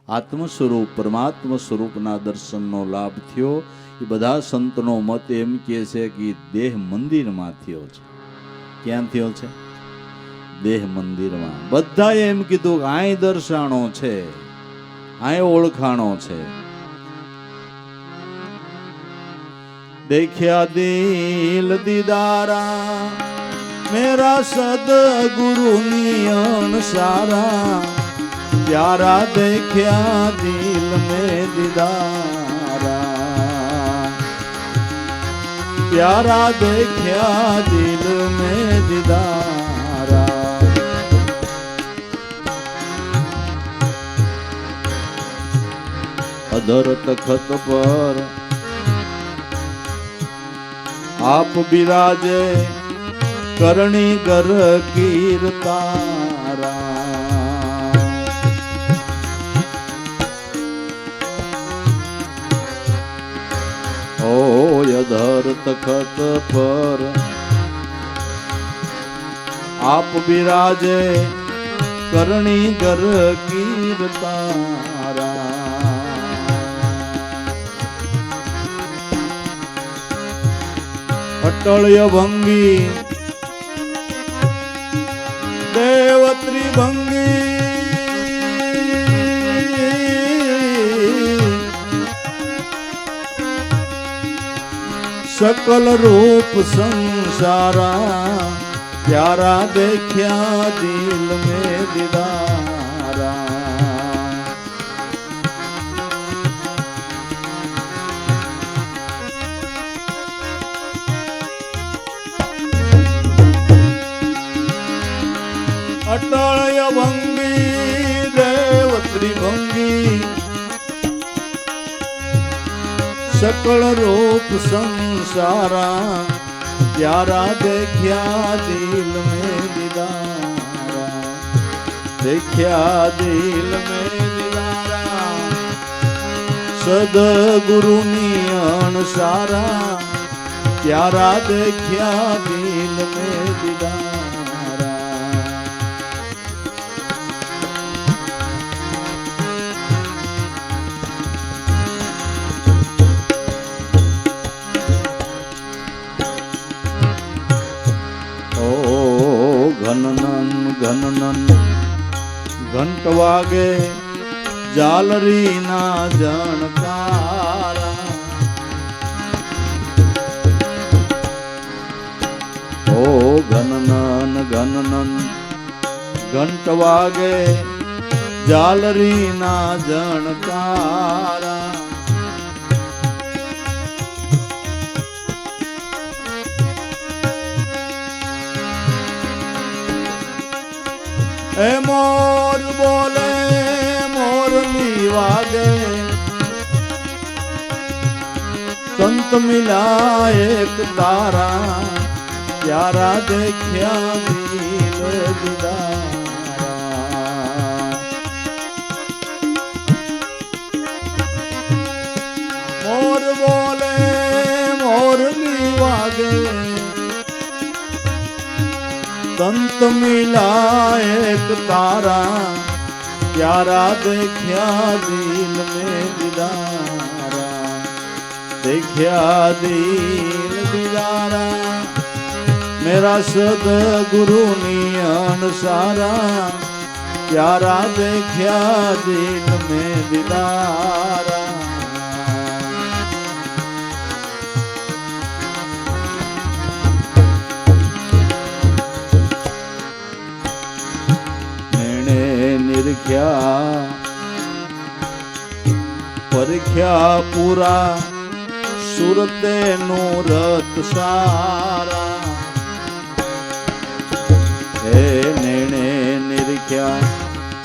આત્મ સ્વરૂપ પરમાત્મ સ્વરૂપના દર્શનનો લાભ થયો એ બધા સંતનો મત એમ કહે છે કે દેહ મંદિરમાં થયો છે. ક્યાં થયો છે? દેહ મંદિરમાં. બધાએ એમ કીધું કે આય દર્શાણો છે, આય ઓળખાણો છે. દેખ્યા દિલ દીદારા મેરા સદગુરુની અણસારા, પ્યારા દેખ્યા દિલ में દીદારા, પ્યારા દેખ્યા દિલ में દીદારા. અધર તખત પર આપ બિરાજે, કરણી કર કીર્તારા. ઓય અધર તખત પર આપ બિરાજે, કરણી કર કીર્તારા. અટળ્ય ભંગી દેવ ત્રિભંગી, सकल रूप संसारा, प्यारा देख्या दिल में दीदारा. अटल भंगी देव त्रिभंगी, सकल रूप संसारा, प्यारा देख्या दिल में दीदारा. देख्या दिल में दीदारा, सदगुरुनी अणसारा, प्यारा देख्या दिल में दीदारा. ઘનનન ઘનનન ઘંટ વાગે, જાલરી ના જણકારા. ઓ ઘનનન ઘનનન ઘંટ વાગે, જાલરી ના જણકારા. એ મોર બોલે મોરલી વાગે, સંત મિલા એક તારા, પ્યારા દેખ્યા દિલ દીદારા. મોર બોલે મોરલી વાગે, संत मिला एक तारा, प्यारा देख्या दिल में दीदारा. देख्या दिल दीदारा, मेरा सदगुरुनी अणसारा, प्यारा देख्या दिल में दीदारा. પરખ્યા પૂરા સુરતે નો રત સારા. હે નેણે નિરખ્યા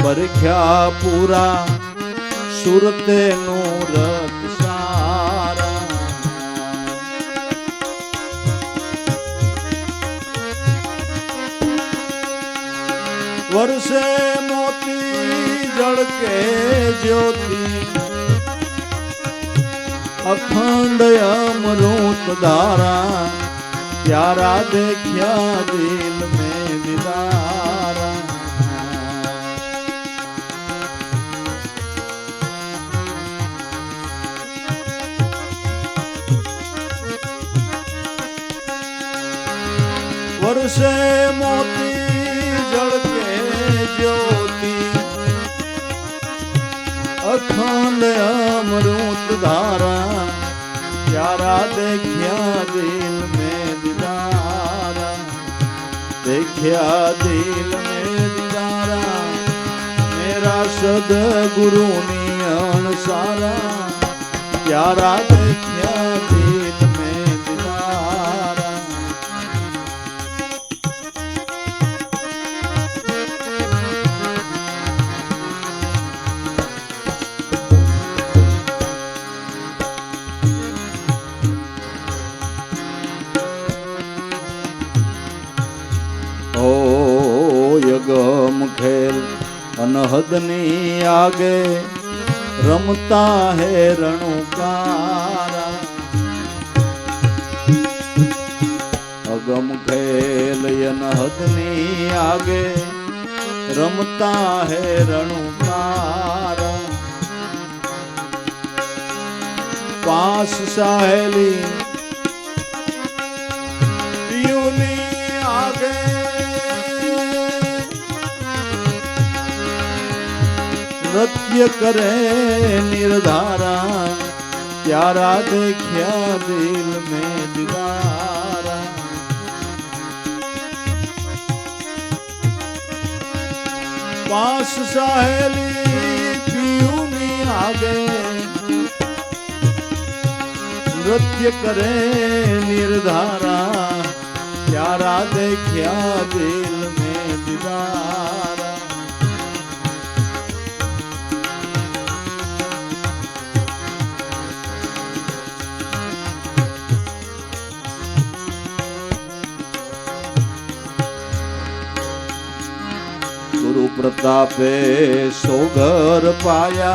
પરખ્યા પૂરા સુરતે નો રત સારા. વર્ષે મોતી જળકે જ્યોતિ, અખંડ અમૃત ધારા, प्यारा देखा दिल में दीदारा। वर्षे मोती जड़के ज्योति अखंड अमृत धारा। प्यारा देखा दिल में दीदारा, देखा दिल में दीदारा। मेरा सदगुरु नियन सारा। प्यारा देखा दिल में दीदारा। यगम खेल अनहदनी आगे रमता है रणुकारा। अगम खेल अनहदनी आगे रमता है रणुकारा। पास साहेली यूनी आगे नृत्य करे निर्धारा। प्यारा देखा दिल में दीदारा। पास साहेली पियूनी आगे नृत्य करे निर्धारा। प्यारा देखा दिल में दीदारा। गुरु प्रतापे सोगर पाया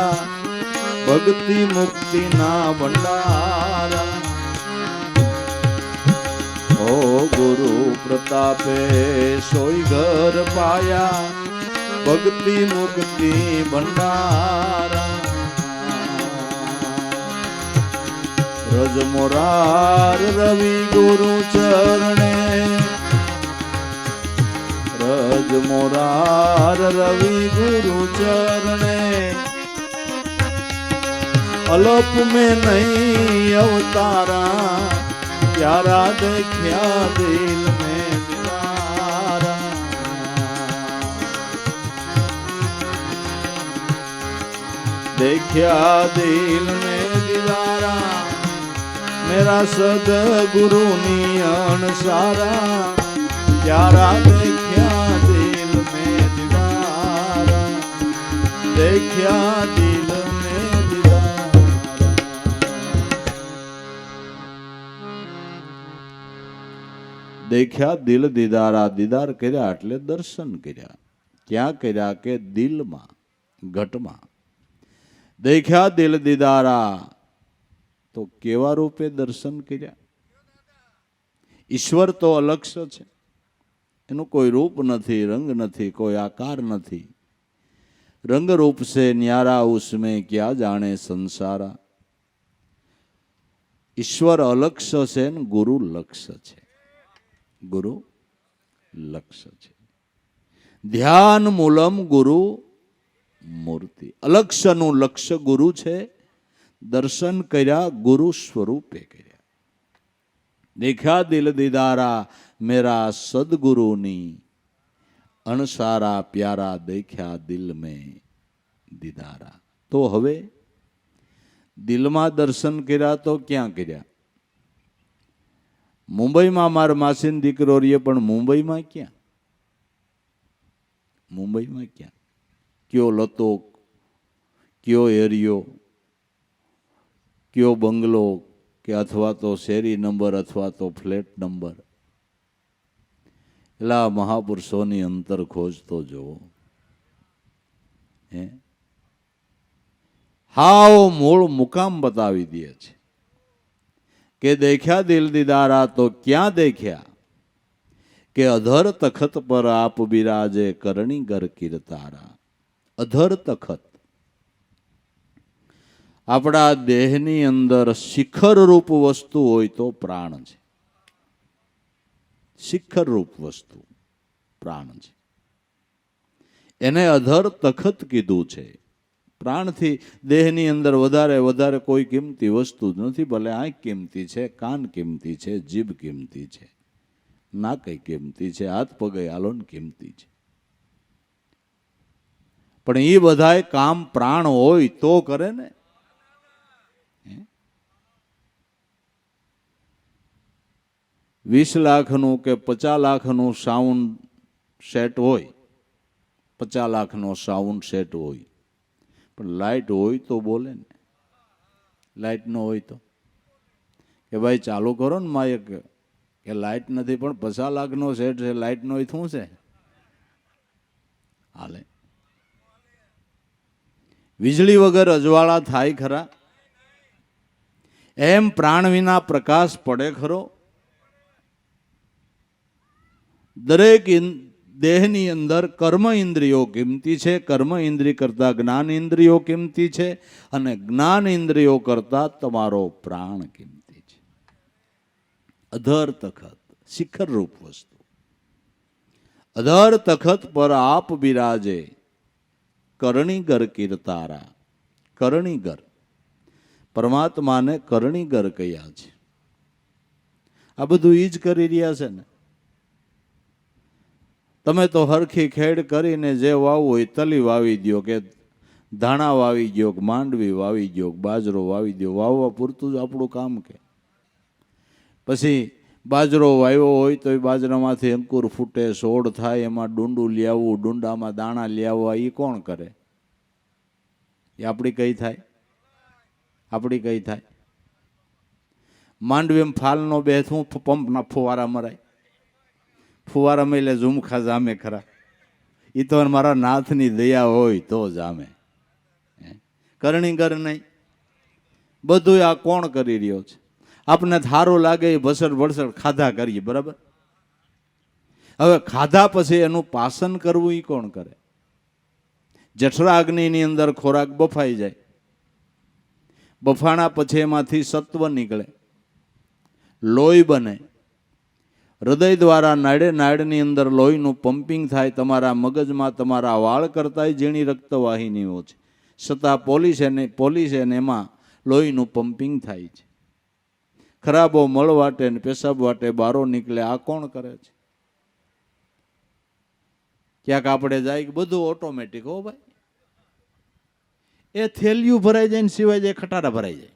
भक्ति मुक्ति ना भंडारा। ओ गुरु प्रतापे सोगर पाया भक्ति मुक्ति भंडारा। रज मोरार रवि गुरु चरणे रज मोरार रवि गुरु चरणे। अलोप में नहीं अवतारा। प्यारा देखा दिल में दीदारा। देखा दिल में दीदारा। मेरा सदगुरु नियन सारा। प्यारा देखा दिल में दीदारा। देखा दिल में दीदारा। देखा दिल दीदारा। दीदार कर्या એટલે દર્શન કર્યા। ક્યાં કર્યા કે દિલમાં, ઘટમાં। દેખ્યા દિલ દીદારા તો કેવા રૂપે દર્શન કર્યા। ઈશ્વર તો અલક્ષ્ય છે, એનું કોઈ રૂપ નથી, રંગ નથી, कोई आकार नहीं। रंग रूप से न्यारा उसमें क्या जाने संसारा। ईश्वर अलक्ष्य से गुरु लक्ष्य छे। गुरु लक्ष्य छे। ध्यान मूलम गुरु मूर्ति। अलक्ष्य नु लक्ष्य गुरु छे। दर्शन कर्या गुरु स्वरूपे कर्या। देखा दिल दीदारा मेरा सदगुरुनी अणसारा। प्यारा देखा दिल में दीदारा। तो हवे दिल में दर्शन कर्या तो क्या कर्या। मुंबई में मार मासीन दीकरो रहीए पण मुंबई में क्या, मुंबई में क्या, क्यों लतो, क्यों एरियो, क्यों बंगलो के अथवा तो शेरी नंबर अथवा तो फ्लेट नंबर। एला महापुरुषोनी अंतर खोज तो जो हाव मूळ मुकाम बतावी दे छे કે દેખ્યા દિલ દીદારા તો ક્યાં દેખ્યા કે અધર તખત પર આપ બિરાજે કરણી ગર કીર્તારા. અધર તખત આપણા દેહની અંદર શિખર રૂપ વસ્તુ હોય તો પ્રાણ છે. શિખર રૂપ વસ્તુ પ્રાણ છે. એને અધર તખત કીધું છે. પ્રાણથી દેહની અંદર વધારે કોઈ કિંમતી વસ્તુ જ નથી. ભલે આંખ કિંમતી છે, કાન કિંમતી છે, જીભ કિંમતી છે, નાક કિંમતી છે, હાથ પગે હાલોન કિંમતી છે. પણ એ બધાય કામ પ્રાણ હોય તો કરે ને. 20 લાખનું કે 50 લાખનું સાઉન્ડ સેટ હોય, 50 લાખનો સાઉન્ડ સેટ હોય, પણ લાઇટ હોય તો બોલે ને. લાઇટ ન હોય તો કે ભાઈ ચાલુ કરો ને માયક, કે લાઇટ નથી પણ 50 લાખનો સેટ છે, લાઇટ નો હોય શું છે? હાલે. વીજળી વગર અજવાળા થાય ખરા? એમ પ્રાણ વિના પ્રકાશ પડે ખરો? દરેક દેહની અંદર કર્મ ઇન્દ્રિયો કિંમતી છે. કર્મ ઇન્દ્રિય કરતા જ્ઞાન ઇન્દ્રિયો કિંમતી છે, અને જ્ઞાન ઇન્દ્રિયો કરતા તમારો પ્રાણ કિંમતી છે. અધર તખત શિખર રૂપ વસ્તુ. અધર તખત પર આપ બિરાજે કરણીગર કીર્તારા. કરણીગર પરમાત્માને કરણીગર કયા છે. આ બધું ઈ જ કરી રહ્યા છે ને. તમે તો હરખી ખેડ કરીને જે વાવવું હોય તલી વાવી દો, કે ધાણા વાવી દો, કે માંડવી વાવી દો, બાજરો વાવી દો. વાવવા પૂરતું જ આપણું કામ. કે પછી બાજરો વાવ્યો હોય તો એ બાજરામાંથી અંકુર ફૂટે, છોડ થાય, એમાં ડુંડું લેવું, ડુંડામાં દાણા લેવા, એ કોણ કરે? એ આપણી કઈ થાય? આપણી કઈ થાય? માંડવીમાં ફાલનો બેઠું પંપના ફુવારા મરાય. ફુવારા મેલે ઝુમખા જામે ખરા? એ તો મારા નાથની દયા હોય તો જામે. કરણીગર નહીં. બધું આ કોણ કરી રહ્યો છે? આપને થારું લાગે એ ભસડ ભડસડ ખાધા કરીએ, બરાબર? હવે ખાધા પછી એનું પાસન કરવું એ કોણ કરે? જઠરા અગ્નિની અંદર ખોરાક બફાઈ જાય. બફાણા પછી એમાંથી સત્વ નીકળે, લોહી બને. હૃદય દ્વારા નાડની અંદર લોહીનું પમ્પિંગ થાય. તમારા મગજમાં તમારા વાળ કરતાંય ઝીણી રક્તવાહિનીઓ છે, છતાં પોલીસ એને એમાં લોહીનું પમ્પિંગ થાય છે. ખરાબો મળ વાટે ને પેશાબ વાટે બારો નીકળે. આ કોણ કરે છે? ક્યાંક આપણે જાય કે બધું ઓટોમેટિક. હો ભાઈ, એ થેલિયું ભરાઈ જાય ને સિવાય જાય ખટારા ભરાઈ જાય.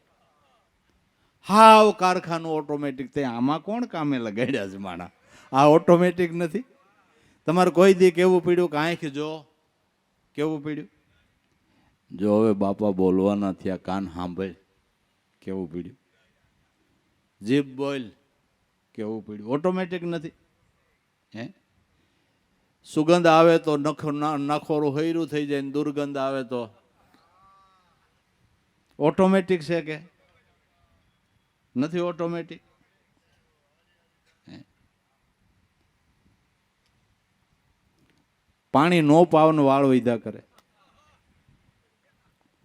હાવ કારખાનું ઓટોમેટિક. તે આમાં કોણ કામે લગાડ્યા છે માણા? આ ઓટોમેટિક નથી. તમારે કોઈ દી કેવું પડ્યું કે આંખ જો કેવું પડ્યું? જો હવે બાપા બોલવાના થયા, કાન સાંભળ કેવું પડ્યું? જીભ બોલ કેવું પડ્યું? ઓટોમેટિક નથી. હે, સુગંધ આવે તો નખોરું હૈરું થઈ જાય, દુર્ગંધ આવે તો ઓટોમેટિક છે કે નથી? ઓટોમેટિક. પાણી નો પાવન વાળ વૈધા કરે.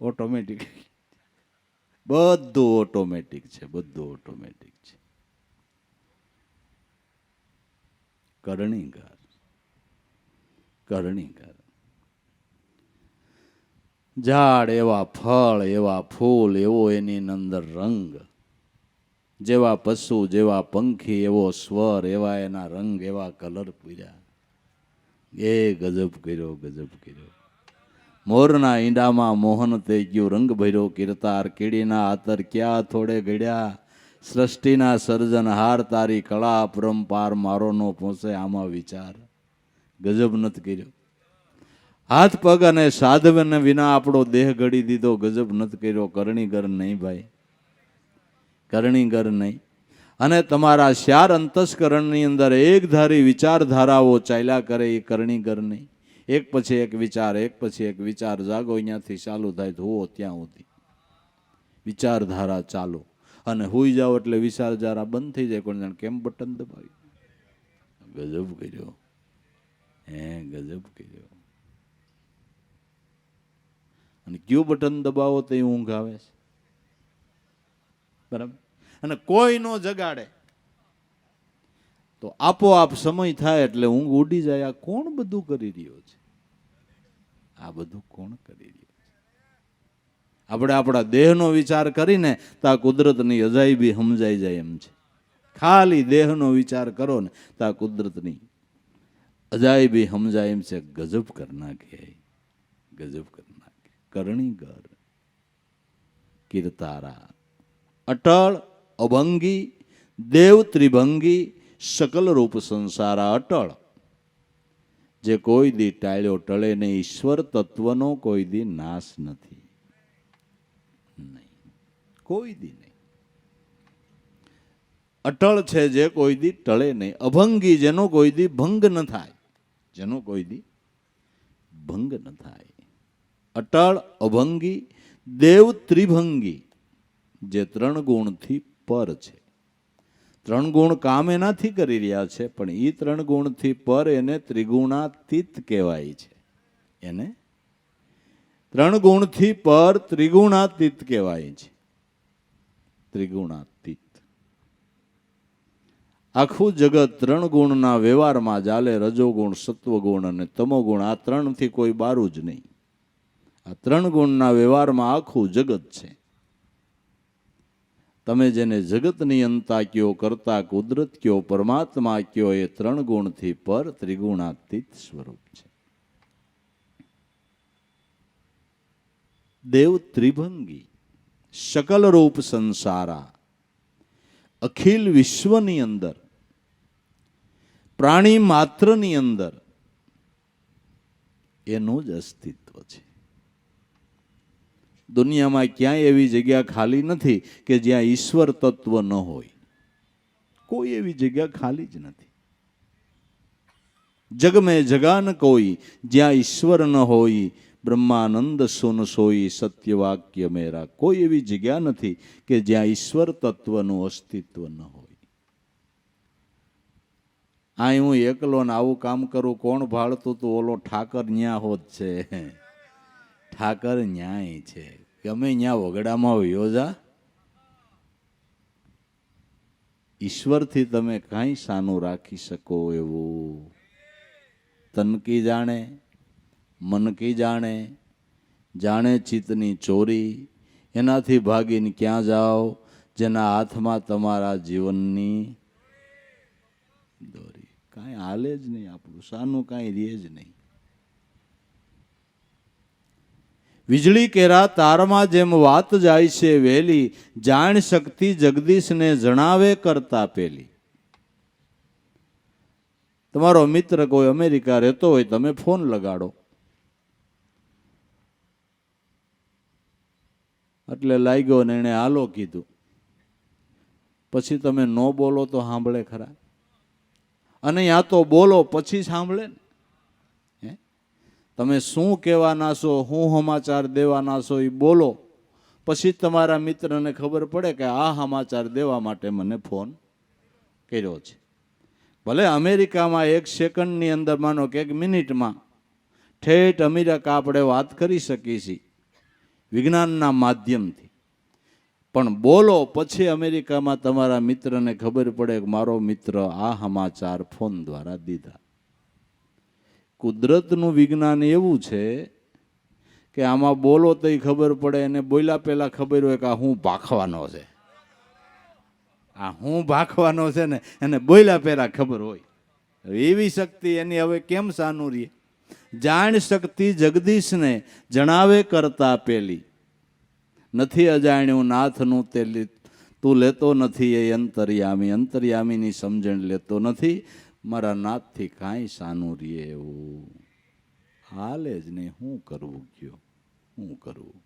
ઓટોમેટિક. બધું ઓટોમેટિક છે, બધું ઓટોમેટિક છે. કરણીગર. કરણીગર. ઝાડ એવા ફળ, એવા ફૂલ, એવો એની અંદર રંગ. જેવા પશુ, જેવા પંખી, એવો સ્વર, એવા એના રંગ, એવા કલર પૂર્યા. એ ગજબ કર્યો, ગજબ કર્યો. મોરના ઈંડામાં મોહન તે ગયું, રંગ ભર્યો કીર્તાર. કીડીના આતર ક્યાં થોડે ઘડ્યા, સૃષ્ટિના સર્જનહાર. તારી કળા પરંપાર મારો નો પહોંચે આમાં વિચાર. ગજબ નથી કર્યો. હાથ પગ અને સાધવને વિના આપણો દેહ ઘડી દીધો. ગજબ નથી કર્યો. કરણીગર નહીં ભાઈ, કરણીગર નહીં. અને તમારા ચાર અંતસ્કરણની અંદર એક ધારી વિચારધારાઓ ચાલ્યા કરે, એ કરણીગર નહીં. એક પછી એક વિચાર, એક પછી એક વિચાર. જાગો અહીંયાથી ચાલુ થાય તો ત્યાં સુધી વિચારધારા ચાલુ. અને હુઈ જાઓ એટલે વિચાર જરા બંધ થઈ જાય. કોણ જાણે કેમ બટન દબાવી. ગજબ કર્યો, ગજબ કર્યો. અને કયું બટન દબાવો તો ઊંઘ આવે છે, બરાબર. અને કોઈ નો જગાડે તો આપોઆપ સમય થાય એટલે ઊંઘ ઉડી જાય. આ કોણ બધું કરી રહ્યો છે? આ બધું કોણ કરી રહ્યું છે? આપણે આપણા દેહનો વિચાર કરીને તો આ કુદરતની અજાયબી સમજાઈ જાય એમ છે. ખાલી દેહનો વિચાર કરો ને તો આ કુદરતની અજાયબી સમજાય એમ છે. ગજબ કર નાખે, ગજબ કર નાખે. કરણી ગર કીર્તારા અટળ અભંગી દેવ ત્રિભંગી સકલ રૂપ સંસારા અટળ. જે કોઈ દી ટાળ્યો ટળે ને ઈશ્વર તત્વનો કોઈ દી નાશ નથી. કોઈ દી નહીં. અટળ છે જે કોઈ દી ટળે નહીં. અભંગી જેનો કોઈ દી ભંગ ન થાય, જેનો કોઈ દી ભંગ ન થાય. અટળ અભંગી દેવ ત્રિભંગી, જે ત્રણ ગુણથી પર છે. ત્રણ ગુણ કામ એનાથી કરી રહ્યા છે, પણ એ ત્રણ ગુણથી પર એને ત્રિગુણાતીત કહેવાય છે. એને ત્રણ ગુણથી પર ત્રિગુણાતીત કહેવાય છે. ત્રિગુણાતીત. આખું જગત ત્રણ ગુણના વ્યવહારમાં ચાલે. રજોગુણ, સત્વગુણ અને તમોગુણ. આ ત્રણથી કોઈ બારું જ નહીં. આ ત્રણ ગુણના વ્યવહારમાં આખું જગત છે. તમે જેને જગત નિયંતા કયો, કરતા કુદરત કયો, પરમાત્મા કયો, એ ત્રણ ગુણથી પર ત્રિગુણાતીત સ્વરૂપ છે. દેવ ત્રિભંગી શકલ રૂપ સંસારા. અખિલ વિશ્વની અંદર, પ્રાણી માત્રની અંદર એનું જ અસ્તિત્વ છે. દુનિયામાં ક્યાંય એવી જગ્યા ખાલી નથી કે જ્યાં ઈશ્વર તત્વ ન હોય. કોઈ એવી જગ્યા ખાલી જ નથી. જગ મેં જગા ન કોઈ જ્યાં ઈશ્વર ન હોય. બ્રહ્માનંદ સુન સોઈ સત્ય વાક્ય મેરા. કોઈ એવી જગ્યા નથી કે જ્યાં ઈશ્વર તત્વનું અસ્તિત્વ ન હોય. આ હું એકલો ને આવું કામ કરું, કોણ ભાળતું તું? ઓલો ઠાકર ન્યા હોત છે. ઠાકર ન્યાય છે. ગમે ન્યા વગડામાં યોજા. ઈશ્વરથી તમે કાંઈ સાનું રાખી શકો એવું તન કી જાણે, મન કી જાણે, જાણે ચિત્તની ચોરી. એનાથી ભાગીને ક્યાં જાઓ? જેના હાથમાં તમારા જીવનની દોરી. કાંઈ હાલે જ નહીં આપણું, સાનું કાંઈ રહે જ નહીં. વીજળી કેરા તારમાં જેમ વાત જાય છે વહેલી. જાણ શક્તિ જગદીશને જણાવે કરતા પેલી. તમારો મિત્ર કોઈ અમેરિકા રહેતો હોય, તમે ફોન લગાડો એટલે લાગ્યો ને એને હાલો કીધું. પછી તમે નો બોલો તો સાંભળે ખરા? અને યા તો બોલો પછી સાંભળે ને. તમે શું કહેવાના છો, શું સમાચાર દેવાના છો એ બોલો, પછી તમારા મિત્રને ખબર પડે કે આ સમાચાર દેવા માટે મને ફોન કર્યો છે. ભલે અમેરિકામાં 1 સેકન્ડની અંદર, માનો કે 1 મિનિટમાં ઠેઠ અમેરિકા આપણે વાત કરી શકીએ છીએ વિજ્ઞાનના માધ્યમથી. પણ બોલો પછી અમેરિકામાં તમારા મિત્રને ખબર પડે કે મારો મિત્ર આ સમાચાર ફોન દ્વારા દીધા. કુદરતનું વિજ્ઞાન એવું છે કે આમાં બોલો તો ખબર પડે, અને બોલ્યા પહેલા ખબર હોય કે આ હું ભાખવાનો છે. આ હું ભાખવાનો છે ને એને બોલ્યા પહેલા ખબર હોય. એવી શક્તિ એની હવે કેમ સાનું રહે? જાણ શક્તિ જગદીશને જણાવે કરતા પેલી. નથી અજાણ્યું નાથનું તે તું લેતો નથી એ અંતર્યામી. અંતર્યામીની સમજણ લેતો નથી. મારા નાથથી કાંઈ સાનું રહે એવું હાલે જ નહીં. શું કરવું કયો? શું કરવું?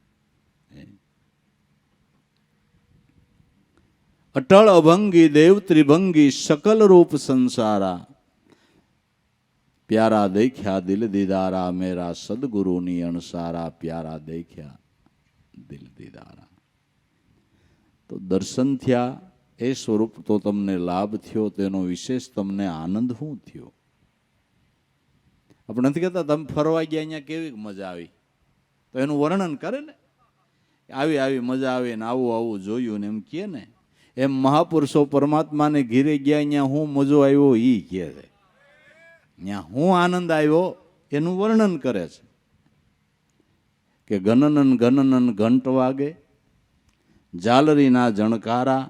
અટળ અભંગી દેવ ત્રિભંગી સકલ રૂપ સંસારા. પ્યારા દેખ્યા દિલ દીદારા મેરા સદગુરુની અણસારા. પ્યારા દેખ્યા દિલ દીદારા. તો દર્શન થયા એ સ્વરૂપ તો તમને લાભ થયો, તેનો વિશેષ તમને આનંદ શું થયો? આપણે નથી કહેતા તમે ફરવા ગયા અહીંયા કેવી મજા આવી, તો એનું વર્ણન કરે ને, આવી આવી મજા આવી ને આવું આવું જોયું ને એમ કહે ને. એમ મહાપુરુષો પરમાત્માને ઘીરે ગયા અહીંયા હું મજો આવ્યો એ કહે છે, ત્યાં હું આનંદ આવ્યો એનું વર્ણન કરે છે. કે ગનનન ગનનન ઘંટ વાગે, ઝાલરીના જણકારા,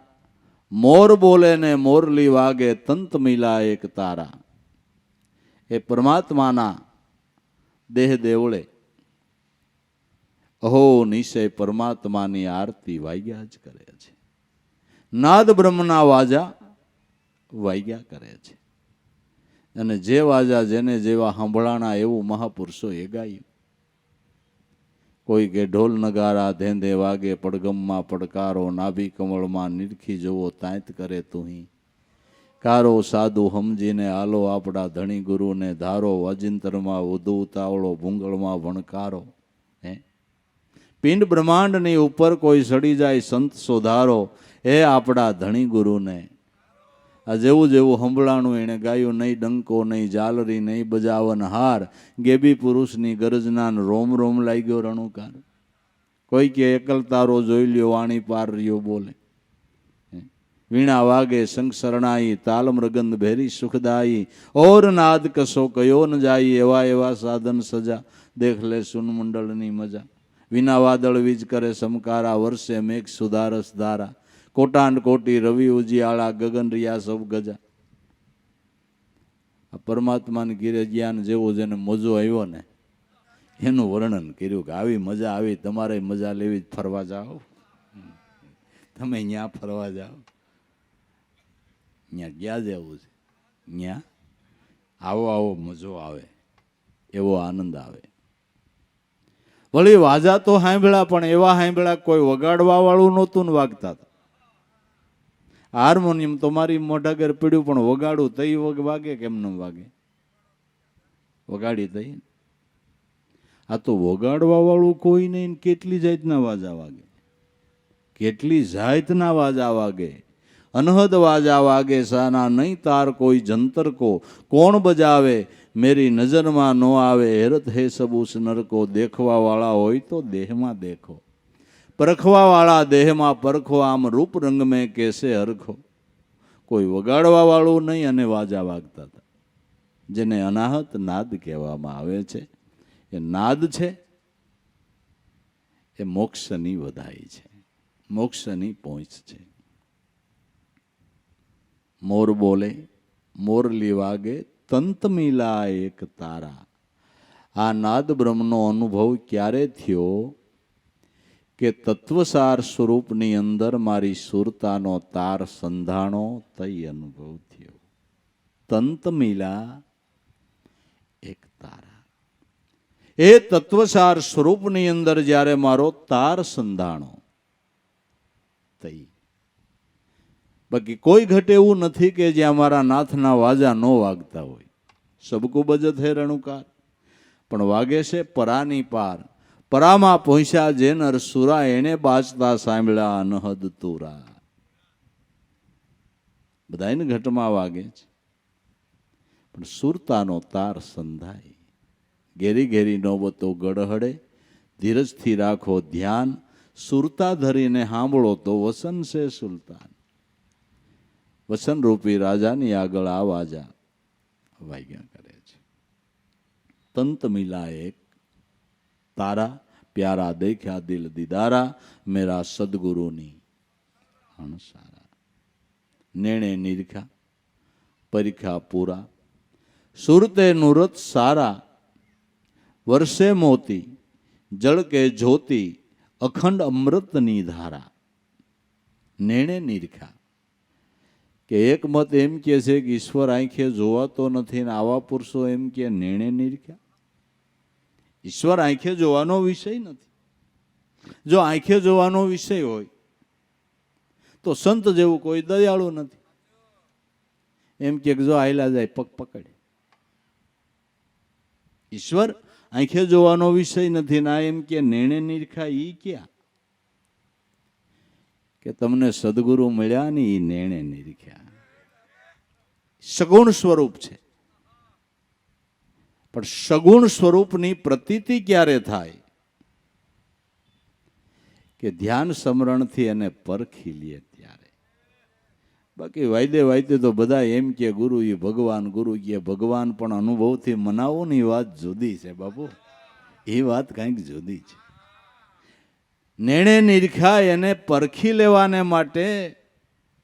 મોર બોલે ને મોરલી વાગે, તંત મિલા એક તારા. એ પરમાત્માના દેહ દેવળે અહો નિશ્ચય પરમાત્માની આરતી વાગ્યા જ કરે છે. નાદ બ્રહ્મના વાજા વાગ્યા કરે છે. અને જે વાજા જેને જેવા સાંભળાણા એવું મહાપુરુષો એ ગાયું. કોઈ કે ઢોલ નગારા ધેંધે વાગે, પડગમમાં પડકારો, નાભી કમળમાં નિરખી જવો તાંત કરે તુહી. કારો સાધુ સમજીને આલો આપણા ધણી ગુરુને ધારો, અજિંતરમાં વધુ ઉતાવળો, ભૂંગળમાં ભણકારો. પિંડ બ્રહ્માંડની ઉપર કોઈ સડી જાય સંત સોધારો, એ આપણા ધણી ગુરુને. આ જેવું જેવું સંભળાણું એણે ગાયું, નહીં ડંકો નહીં ઝાલરી નહીં બજાવન હાર, ગેબી પુરુષની ગરજના રોમ રોમ લાગ્યો રણુકાર. કોઈ કે એકલ તારો જોઈ લ્યો વાણી પાર રહ્યો બોલે. વીણા વાગે શંખ શરણાઈ, તાલ મૃગંદ ભેરી સુખદાયી, ઓર નાદ કસો કયો ન જાય, એવા એવા સાધન સજા, દેખ લે સુન મંડળની મજા. વિના વાદળ વીજ કરે સમકારા, વર્ષે મેઘ સુધારસ ધારા, કોટાંડ કોટી રવિ ઉજિયાળા, ગગન રિયા સૌ ગજા. આ પરમાત્માને ઘીરે જ્ઞાન જેવો જેને મજો આવ્યો ને એનું વર્ણન કર્યું કે આવી મજા આવી, તમારે મજા લેવી, ફરવા જાઓ, તમે ત્યાં ફરવા જાઓ, ત્યાં ગયા જેવું છે, ત્યાં આવો આવો મજો આવે, એવો આનંદ આવે. વળી વાજા તો સાંભળ્યા, પણ એવા સાંભળ્યા કોઈ વગાડવા વાળું નહોતું ને વાગતા હતા. હાર્મોનિયમ તો મારી મોઢા ઘર પીડ્યું, પણ વગાડું તઈ વાગે કેમ ન વાગે? વગાડી તઈ. આ તો વગાડવા વાળું કોઈ નહીં, કેટલી જાતના વાજા વાગે, કેટલી જાતના વાજા વાગે. અનહદ વાજા વાગે સાના, નહીં તાર કોઈ જંતર કો, કોણ બજાવે મેરી નજરમાં નો આવે, હેરત હે સબૂસ નરકો. દેખવા વાળા હોય તો દેહમાં દેખો, પરખવા વાળા દેહમાં પરખો, આમ રૂપ રંગ મેં કેસે હરખો. કોઈ વગાડવા વાળું નહીં અને વાજા વાગતા હતા, જેને અનાહત નાદ કહેવામાં આવે છે. એ નાદ છે એ મોક્ષની વધાઈ છે, મોક્ષની પહોંચ છે. મોર બોલે મોરલી વાગે, તંત મિલા એક તારા. આ નાદ બ્રહ્મનો અનુભવ ક્યારે થયો? કે તત્વસાર સ્વરૂપની અંદર મારી સુરતાનો તાર સંધાણો તઈ અનુભવ થયો. તંત મિલા એક તારા. એ તત્વસાર સ્વરૂપની અંદર જ્યારે મારો તાર સંધાણો તઈ. બાકી કોઈ ઘટે એવું નથી કે જ્યાં મારા નાથના વાજા ન વાગતા હોય. સબકો બજત હે રણુકાર, પણ વાગે છે પરાની પાર. પરામાં પહોંચ્યા જે નર સુરા, એને બાજતા સાંભળ્યા અનહદ તુરા. બધાને ઘટમાં વાગે છે, પણ સુરતાનો તાર સંધાય. ઘેરી ઘેરી નોબતો ગડહડે, ધીરજથી રાખો ધ્યાન, સુરતા ધરીને સાંભળો તો વસન છે સુલતાન. વસનરૂપી રાજાની આગળ આ વાજા વાગ્યા કરે છે. તંત મિલા એક તારા, પ્યારા દેખ્યા દિલ દીદારા, મેરા સદગુરુની અણસારા. નેણે નિરખા પરીખા પૂરા, સુરતે નુરત સારા. વર્ષે મોતી જળ કે જ્યોતિ, અખંડ અમૃતની ધારા. નેણે નિરખા કે એક મત એમ કે છે કે ઈશ્વર આંખે જોવાતો નથી, ને આવા પુરુષો એમ કે નેણે નિરખ્યા. ઈશ્વર આંખે જોવાનો વિષય નથી. જો આંખે જોવાનો વિષય હોય તો સંત જેવું કોઈ દયાળુ નથી. એમ કે જો આયલા જાય પગ પકડે. ઈશ્વર આંખે જોવાનો વિષય નથી, ના એમ કે નેણે નિરખા. ઈ ક્યાં? કે કે તમને સદગુરુ મળ્યા ને એ નેણે નિરખ્યા. સગુણ સ્વરૂપ છે, પણ સગુણ સ્વરૂપની પ્રતીતિ ક્યારે થાય કે ધ્યાન સ્મરણથી એને પરખી લે ત્યારે. બાકી વાયદે તો બધા એમ કે ગુરુ એ ભગવાન, ગુરુ કે ભગવાન, પણ અનુભવથી મનાવો ને એ વાત જુદી છે બાપુ, એ વાત કંઈક જુદી છે. નેણે નિરખા એને પરખી લેવાને માટે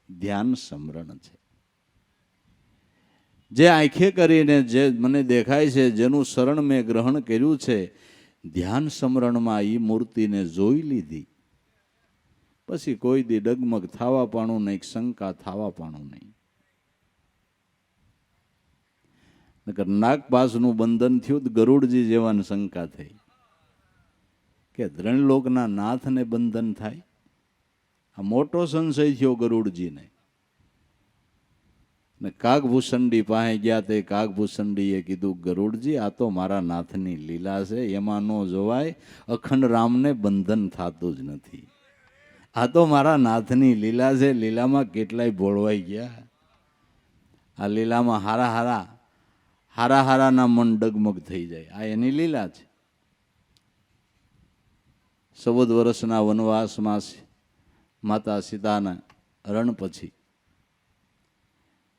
ધ્યાન સ્મરણ છે. જે આંખે કરીને જે મને દેખાય છે, જેનું શરણ મેં ગ્રહણ કર્યું છે, ધ્યાન સ્મરણમાં એ મૂર્તિને જોઈ લીધી, પછી કોઈ દી ડગમગ થવા પાણું નહીં, શંકા થવા પાણું નહીં. નકર નાગપાસનું બંધન થયું તો ગરુડજી જેવાની શંકા થઈ કે ત્રણલોકના નાથને બંધન થાય. આ મોટો સંશય થયો ગરુડજીને. ને કાગભૂષંડી પાસે ગયા તે કાગભૂષંડીએ કીધું, ગરુડજી આ તો મારા નાથની લીલા છે, એમાં નો જોવાય, અખંડ રામને બંધન થતું જ નથી. આ તો મારા નાથની લીલા છે, લીલામાં કેટલાય ભોળવાઈ ગયા. આ લીલામાં હારાના મન ડગમગ થઈ જાય, આ એની લીલા છે. 14 વર્ષના વનવાસમાં માતા સીતાના રણ પછી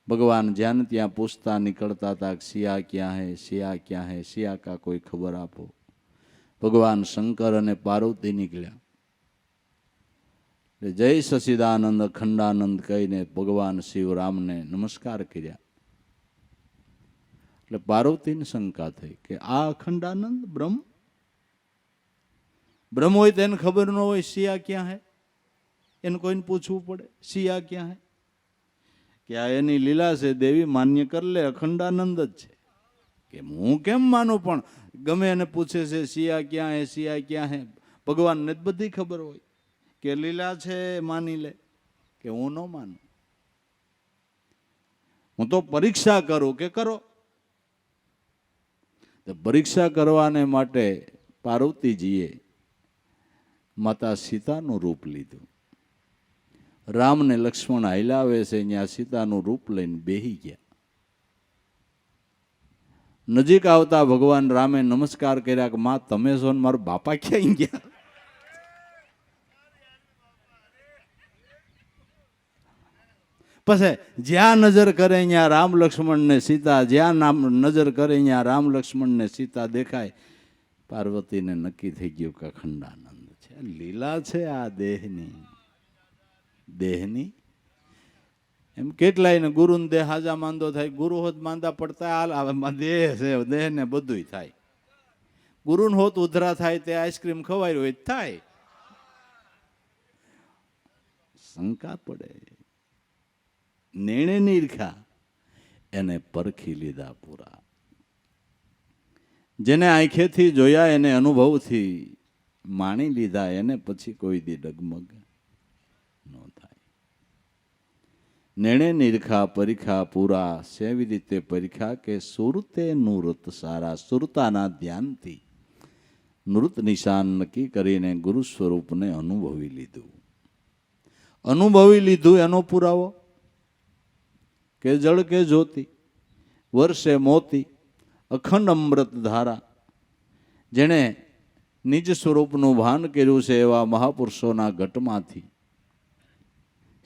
ભગવાન જ્યાં ત્યાં પૂછતા નીકળતા હતા, સિયા ક્યાં હે, સિયા ક્યાં હે, સિયા કા કોઈ ખબર આપો. ભગવાન શંકર અને પાર્વતી નીકળ્યા. જય સચિદાનંદ અખંડાનંદ કહીને ભગવાન શિવ રામને નમસ્કાર કર્યા. એટલે પાર્વતીને શંકા થઈ કે આ અખંડાનંદ બ્રહ્મ હોય તો એને ખબર ન હોય સિયા ક્યાં હે, એને કોઈને પૂછવું પડે સિયા ક્યાં હે, કે આ એની લીલા છે, દેવી માન્ય કરી લે, અખંડાનંદ જ છે. કે હું કેમ માનું, પણ ગમે એને પૂછે છે સિયા ક્યાં હે, સિયા ક્યાં હે, ભગવાનને જ બધી ખબર હોય કે લીલા છે, માની લે. કે હું ન માનું, હું તો પરીક્ષા કરું. કે કરો. પરીક્ષા કરવાને માટે પાર્વતીજીએ માતા સીતાનું રૂપ લીધું. રામ ને લક્ષ્મણ હાલ્યાવે છે, ત્યાં સીતાનું રૂપ લઈને બેહી ગયા. નજીક આવતા ભગવાન રામે નમસ્કાર કર્યા કે માં તમે છો ને મારા બાપા ક્યાં ગયા? પછી જ્યાં નજર કરે ત્યાં રામ લક્ષ્મણ ને સીતા, જ્યાં નજર કરે ત્યાં રામ લક્ષ્મણ ને સીતા દેખાય. પાર્વતીને નક્કી થઈ ગયું કે અખંડાનંદ છે, લીલા છે આ દેહની. એમ કેટલાય ને ગુરુ ને દેહ હાજા માંદો થાય, ગુરુ હોત માંદા પડતા હાલ દેહ છે, દેહ ને બધું થાય. ગુરુ ને હોત ઉધરા થાય, તે આઈસ્ક્રીમ ખવાય હોય થાય. શંકા પડે. નેણે નિરખા એને પરખી લીધા પૂરા. જેને આંખેથી જોયા, એને અનુભવથી માણી લીધા, એને પછી કોઈ દી ડગમગ ન થાય. નેણે નિરખા પરીખા પૂરા. સેવી રીતે પરીખા કે સુરતે નૃત સારા. સુરતાના ધ્યાનથી નૃત નિશાન નક્કી કરીને ગુરુ સ્વરૂપને અનુભવી લીધું. એનો પુરાવો કે જળ કે જ્યોતિ, વર્ષે મોતી, અખંડ અમૃત ધારા. જેણે નિજ સ્વરૂપનું ભાન કર્યું છે, એવા મહાપુરુષોના ઘટમાંથી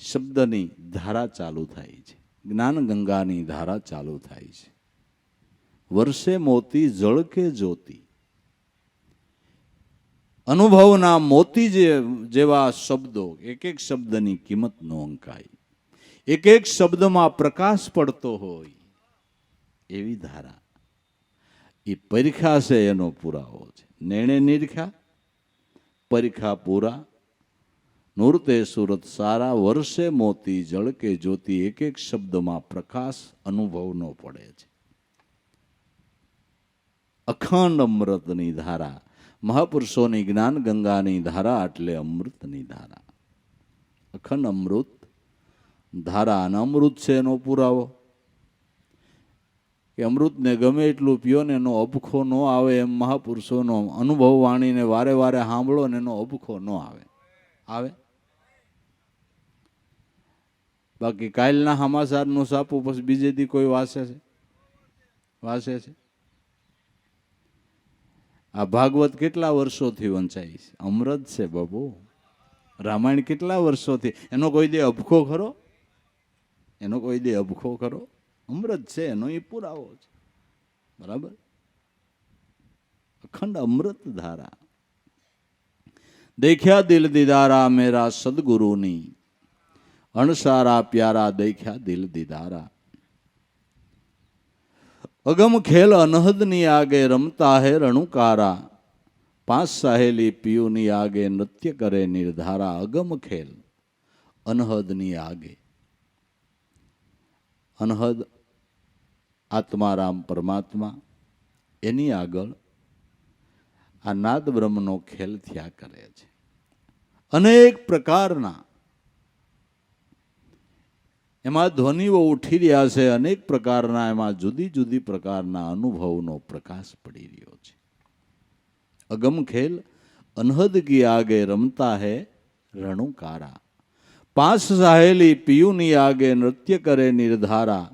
શબ્દની ધારા ચાલુ થાય છે, જ્ઞાન ગંગાની ધારા ચાલુ થાય છે. વર્ષે મોતી, જળ કે જ્યોતિ. અનુભવના મોતી જેવા શબ્દો, એક એક શબ્દની કિંમત નો અંકાય, એક એક શબ્દમાં પ્રકાશ પડતો હોય એવી ધારા. એ પરીખા છે, એનો પુરાવો છે. નેણે નિરખા પરીખા પૂરા. નૂરતે સુરત સારા. વર્ષે મોતી, જળ કે જ્યોતિ. એક એક શબ્દમાં પ્રકાશ અનુભવનો પડે છે. અખંડ અમૃતની ધારા. મહાપુરુષોની જ્ઞાન ગંગાની ધારા એટલે અમૃતની ધારા. અખંડ અમૃત ધારા. અને અમૃત છે એનો પુરાવો કે અમૃતને ગમે એટલું પીઓ ને એનો અબખો ન આવે. એમ મહાપુરુષોનો અનુભવ વાણીને વારે વારે સાંભળો ને એનો અબખો ન આવે. બાકી કાલના હમાસારનું સાપું પછી બીજે દી કોઈ વાસે છે? આ ભાગવત કેટલા વર્ષોથી વંચાય છે? અમૃત છે બાબુ. રામાયણ કેટલા વર્ષોથી, એનો કોઈ દે અબખો ખરો? અમૃત છે, એનો એ પુરાવો છે. બરાબર? અખંડ અમૃત ધારા. દેખ્યા દિલ દીદારા મેરા સદગુરુની, અણસારા પ્યારા દેખ્યા દિલ દીદારા. અગમ ખેલ અનહદની આગે રમતા હે રણુકારા, પાંચ સાહેલી પિયુની આગે નૃત્ય કરે નિર્ધારા. અગમ ખેલ અનહદની આગે. અનહદ આત્મારામ પરમાત્મા, એની આગળ આ નાદ બ્રહ્મનો ખેલ થયા કરે છે. અનેક પ્રકારના એમાં ધ્વનિઓ ઉઠી રહ્યા છે, અનેક પ્રકારના એમાં જુદી જુદી પ્રકારના અનુભવનો પ્રકાશ પડી રહ્યો છે. અગમ ખેલ અનહદ કી આગે રમતા હે રણુકારા, પાંચ સાહેલી પિયુની આગે નૃત્ય કરે નિર્ધારા.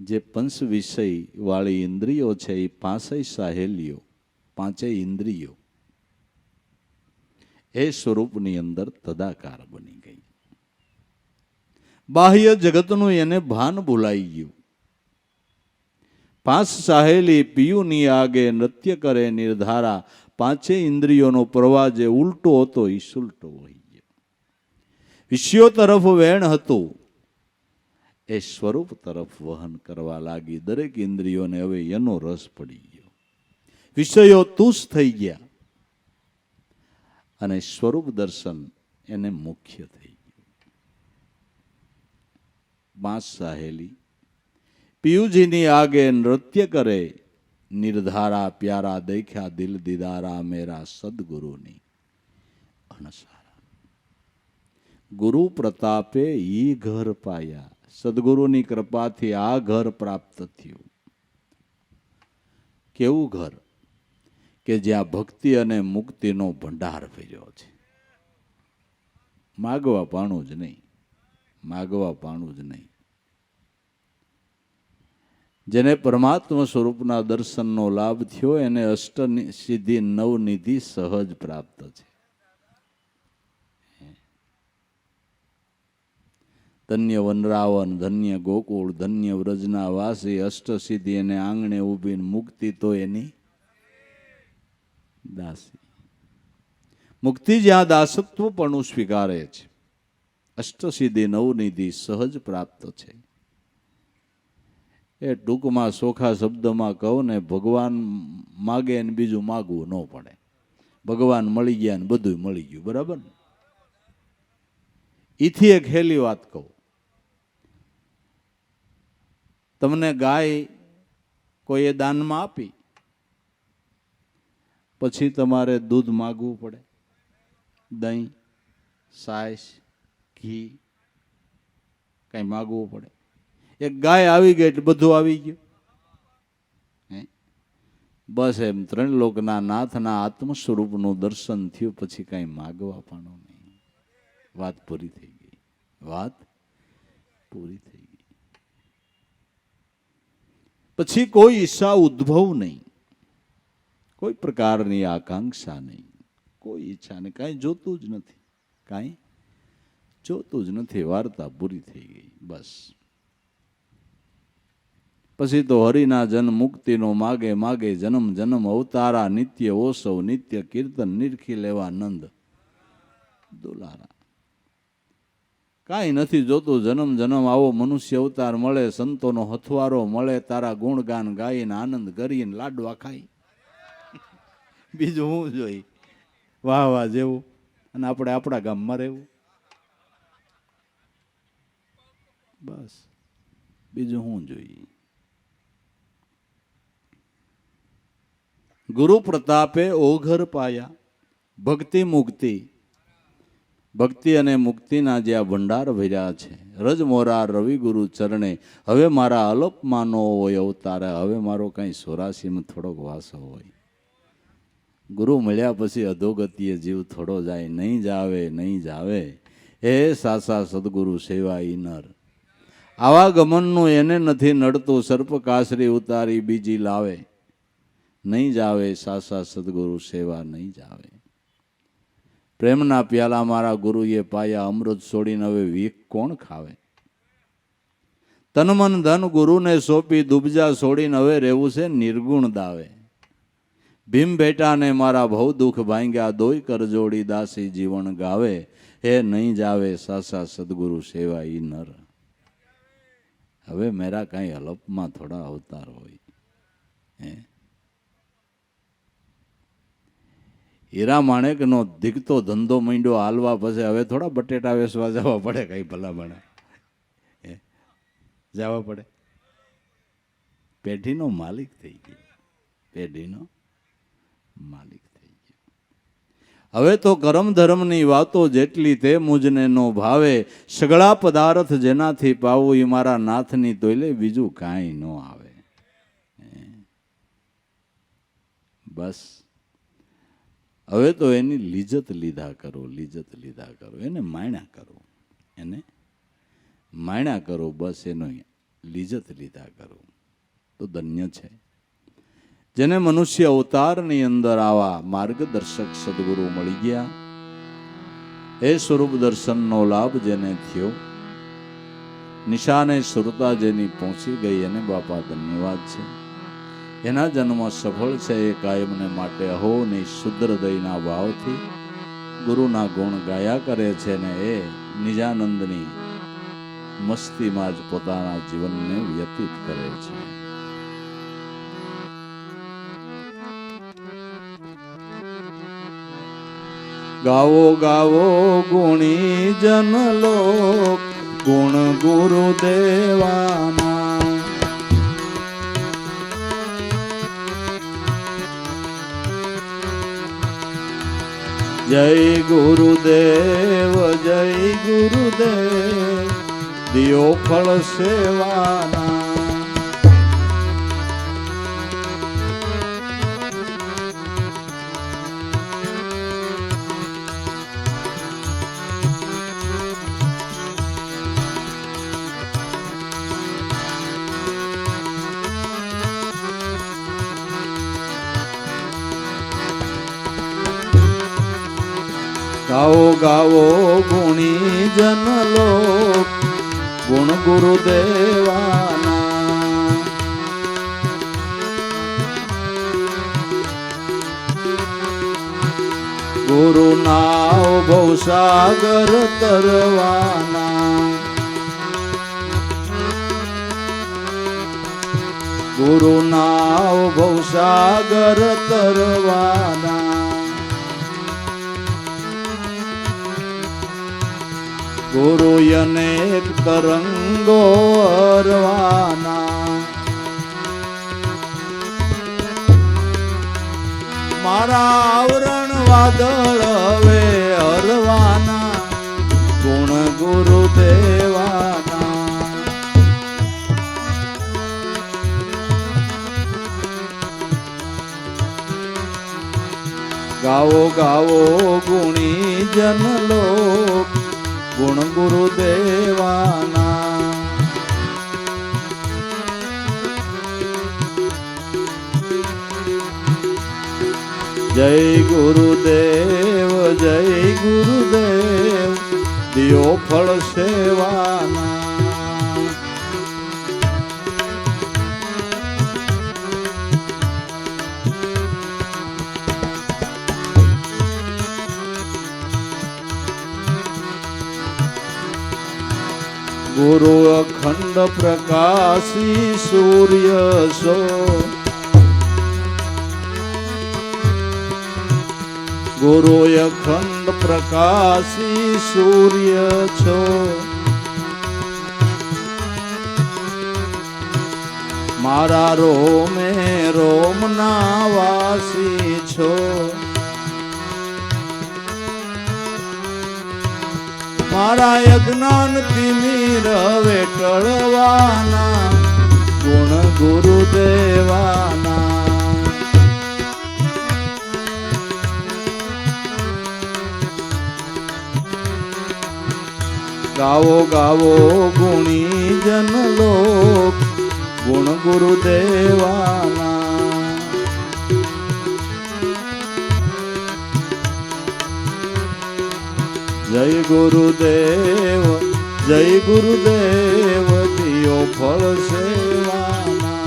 જે પંચ વિષય વાળી ઇન્દ્રિયો છે એ પાંચેય સાહેલીઓ, પાંચેય ઇન્દ્રિયો એ સ્વરૂપની અંદર તદાકાર બની ગઈ. બાહ્ય જગતનું એને ભાન ભૂલાઈ ગયું. પાંચ સાહેલી પિયુની આગે નૃત્ય કરે નિર્ધારા. પાંચેય ઇન્દ્રિયોનો પ્રવાહ જે ઉલટો હતો એ સુલટો વહી ગયો. વિષયો તરફ વેણ હતું એ સ્વરૂપ તરફ વહન કરવા લાગી. દરેક ઇન્દ્રિયોને હવે એનો રસ પડી ગયો. વિષયો તુષ થઈ ગયા અને સ્વરૂપ દર્શન એને મુખ્ય થઈ ગયું. પાંચ સાહેલી પિયુજીની આગે નૃત્ય કરે નિર્ધારા, પ્યારા દેખ્યા દિલ દીદારા મેરા સદગુરુની અણસારા. ગુરુ પ્રતાપે ઈ ઘર પાયા. સદગુરુની કૃપાથી આ ઘર પ્રાપ્ત થયું. કેવું ઘર? કે જ્યાં ભક્તિ અને મુક્તિનો ભંડાર ભર્યો છે. માગવા પાણું જ નહીં. જેને પરમાત્મા સ્વરૂપના દર્શનનો લાભ થયો એને અષ્ટ સિદ્ધિ નવનિધિ સહજ પ્રાપ્ત છે. ધન્ય વનરાવન, ધન્ય ગોકુળ, ધન્ય વ્રજના વાસી, અષ્ટ સિદ્ધિ એને આંગણે ઊભીને, મુક્તિ તો એની દાસી. મુક્તિ જ્યાં દાસત્વ પણ સ્વીકારે છે. અષ્ટ સિદ્ધિ નવનિધિ સહજ પ્રાપ્ત છે. એ ટૂંકમાં સોખા શબ્દમાં કહું ને, ભગવાન માગે ને બીજું માગવું ન પડે. ભગવાન મળી ગયા ને બધું મળી ગયું. બરાબર ને? ઈથી એક હેલી વાત કહું. તમને ગાય કોઈએ દાનમાં આપી, પછી તમારે દૂધ માગવું પડે, દહીં, છાશ, ઘી કઈ માગવું પડે. એક ગાય આવી ગઈ એટલે બધું આવી ગયું. બસ એમ ત્રણ લોકના નાથના આત્મ સ્વરૂપનું દર્શન થયું પછી કઈ માગવા પણ નહીં. વાત પૂરી થઈ ગઈ. પછી કોઈ ઈચ્છા ઉદ્ભવ નહીં, કોઈ પ્રકારની આકાંક્ષા નહીં, કોઈ ઈચ્છા નહીં, કાંઈ જોતું જ નથી. વાર્તા પૂરી થઈ ગઈ. બસ પછી તો હરિના જન મુક્તિનો માગે જન્મ જન્મ અવતારા. નિત્ય ઓસવ નિત્ય કીર્તન, નિરખી લેવા નંદ દુલારા. કાંઈ નથી જોતું. જન્મ જન્મ આવો મનુષ્ય અવતાર મળે, સંતોનો હથવારો મળે, તારા ગુણગાન ગાઈને આનંદ કરીને લાડવા ખાઈ. બીજું હું જોઈ? વાહ જેવું. અને આપણે આપણા ગામમાં રહેવું. બસ બીજું હું જોઈએ? ગુરુ પ્રતાપે ઓઘર પાયા. ભક્તિ મુક્તિ, ભક્તિ અને મુક્તિના જે આ ભંડાર ભર્યા છે. રજ મોરા રવિ ગુરુ ચરણે, હવે મારા અલપમાનો હોય અવતારે. હવે મારો કઈ 84માં થોડોક વાસો હોય. ગુરુ મળ્યા પછી અધોગતિએ જીવ થોડો જાય. નહીં જાવે હે સાસા સદગુરુ સેવા ઈ નર. આવા ગમનનું એને નથી નડતું, સર્પ કાસરી ઉતારી બીજી લાવે. નહીં જાવે સાસા સદગુરુ સેવા નહીં જાવે. પ્રેમના પ્યાલા મારા ગુરુએ પાયા, અમૃત છોડીને હવે વીક કોણ ખાવે. તન મન ધન ગુરુને સોંપી દુબજા છોડીને હવે રહેવું છે નિર્ગુણ દાવે. ભીમ બેટાને મારા ભવ દુઃખ ભાંગ્યા, દોય કર જોડી દાસી જીવન ગાવે. હે નહીં જાવે સાસા સદગુરુ સેવા ઈ નર. હવે મેરા કાંઈ હલપમાં થોડા અવતાર હોય. હે હીરા માણેકનો દીકતો ધંધો માંડ્યો હાલવા, પછી હવે થોડા બટેટા વેચવા જવા પડે કઈ ભલામણા જવા પડે. પેઢીનો માલિક થઈ ગયો, પેઢીનો માલિક થઈ ગયો. હવે તો કરમ ધર્મની વાતો જેટલી તે મુજને નો ભાવે. સગળા પદાર્થ જેનાથી પાવું એ મારા નાથની તોયલે બીજું કાંઈ ન આવે. બસ હવે તો એની લિજ્જત લીધા કરો, લિજ્જત લીધા કરો, એને માણ્યા કરો, એને માણ્યા કરો. બસ એનો લિજ્જત લીધા કરો તો ધન્ય છે. જેને મનુષ્ય અવતારની અંદર આવા માર્ગદર્શક સદગુરુ મળી ગયા, એ સ્વરૂપ દર્શનનો લાભ જેને થયો, નિશાને સુરતા જેની પહોંચી ગઈ, એને બાપા ધન્યવાદ છે. એના જન્મ સફળ છે એ કાયમને માટે અહોની શુદ્ર દયના ભાવથી ગુરુના ગુણ ગાયા કરે છે ને એ નિજાનંદની મસ્તીમાં જ પોતાના જીવનને વ્યતીત કરે છે. ગાવો ગાવો ગુણી જન લોક, ગુણ ગુરુ દેવાના. જય ગુરુદેવ, જય ગુરુદેવ, દિયો ફળ સેવાના. ગાઓ ગાવો ગુણી જન લોક, ગુણ ગુરુ દેવાના. ગુરુ નાવ ભવસાગર તરવાના. ગુરુ નાવ ભવસાગર તરવાના. ગુરુ અનેક તરંગો અરવાના. મારા આવરણ વાદળ હવે હરવાના. ગુણ ગુરુ દેવાના. ગાવો ગાવો ગુણી જન લોક, ગુણ ગુરુ દેવાના. જય ગુરુદેવ, જય ગુરુદેવ, દિયો ફળ સેવાના. ગુરુ અખંડ પ્રકાશી સૂર્ય સો. ગુરુ અખંડ પ્રકાશી સૂર્ય છો. મારા રોમે રોમના વાસી છો. મારા યજ્ઞાન તિમિર હવે ટળવાના. ગુણ ગુરુ દેવાના. ગાવો ગાવો ગુણી જન લોક ગુણ ગુરુદેવાના જય ગુરુદેવ જય ગુરુદેવ દિયો ફળ સેવાના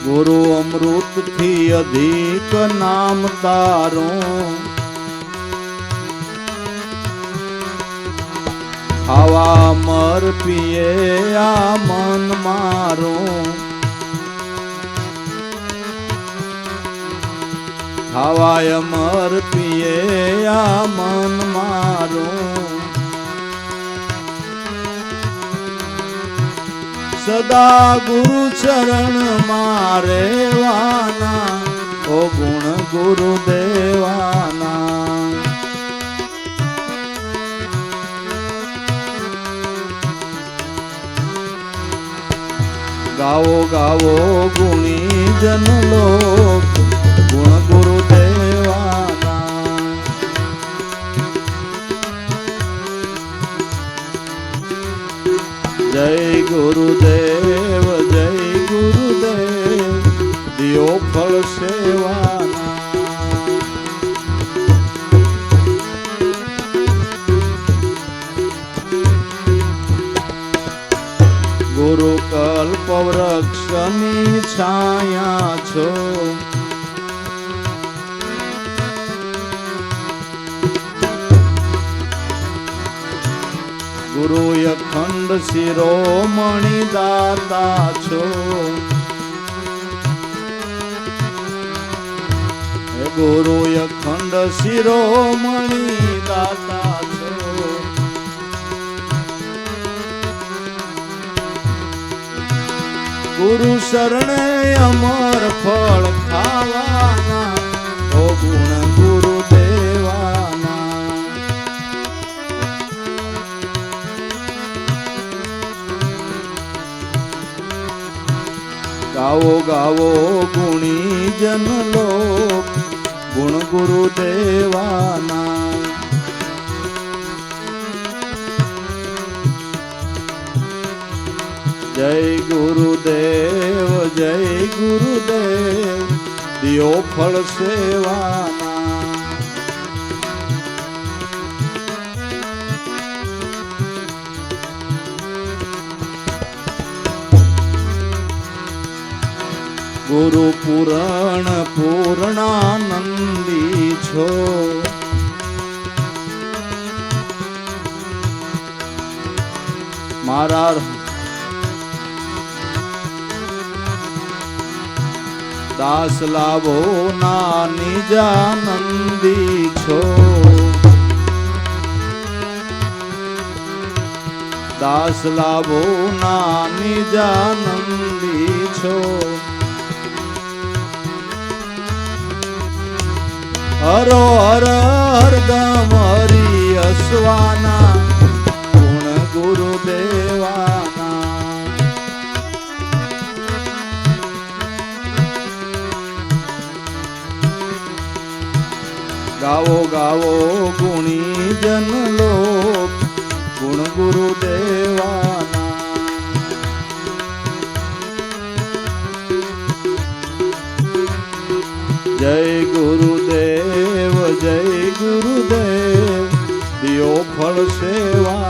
ગુરુ અમૃત થી અધિક નામ તારું ખાવા મર પીએ આ મન મારું ખાવાય મર પીએ આ મન મારું સદા ગુરુ ચરણ મારે વાના ઓ ગુણ ગુરુદેવાના ગાવો ગાવો ગુણી જન લોક ગુણ ગુરુદેવાના જય ગુરુદેવ જય ગુરુદેવ દિયો ફળ સેવાના ગુરુ કલ્પ વૃક્ષની છાયા છો ગુરુ અખંડ શિરોમણી દાતા છો ગુરુ અખંડ શિરોમણી દાતા છો ગુરુ શરણે અમર ફળ ખાવાના ઓ ગુણ ગુરુદેવાના ગાવો ગાવો ગુણી જન લોક ગુણ ગુરુદેવાના જય ગુરુદેવ જય ગુરુદેવ દિયો ફળ સેવાના ગુરુ પુરાણ પૂર્ણાનંદી છો મારા દાસ લાભો ના નિજાનંદી છો દાસ લાભો ના નિજાનંદી છો હરો હર હરદમ હરી અસવાના ગુણ ગુરુદેવાના ગાવો ગાવો ગુણી જન લોક ગુણ ગુરુદેવાના જય ગુરુદેવ જય ગુરુદેવ દિયો ફળ સેવા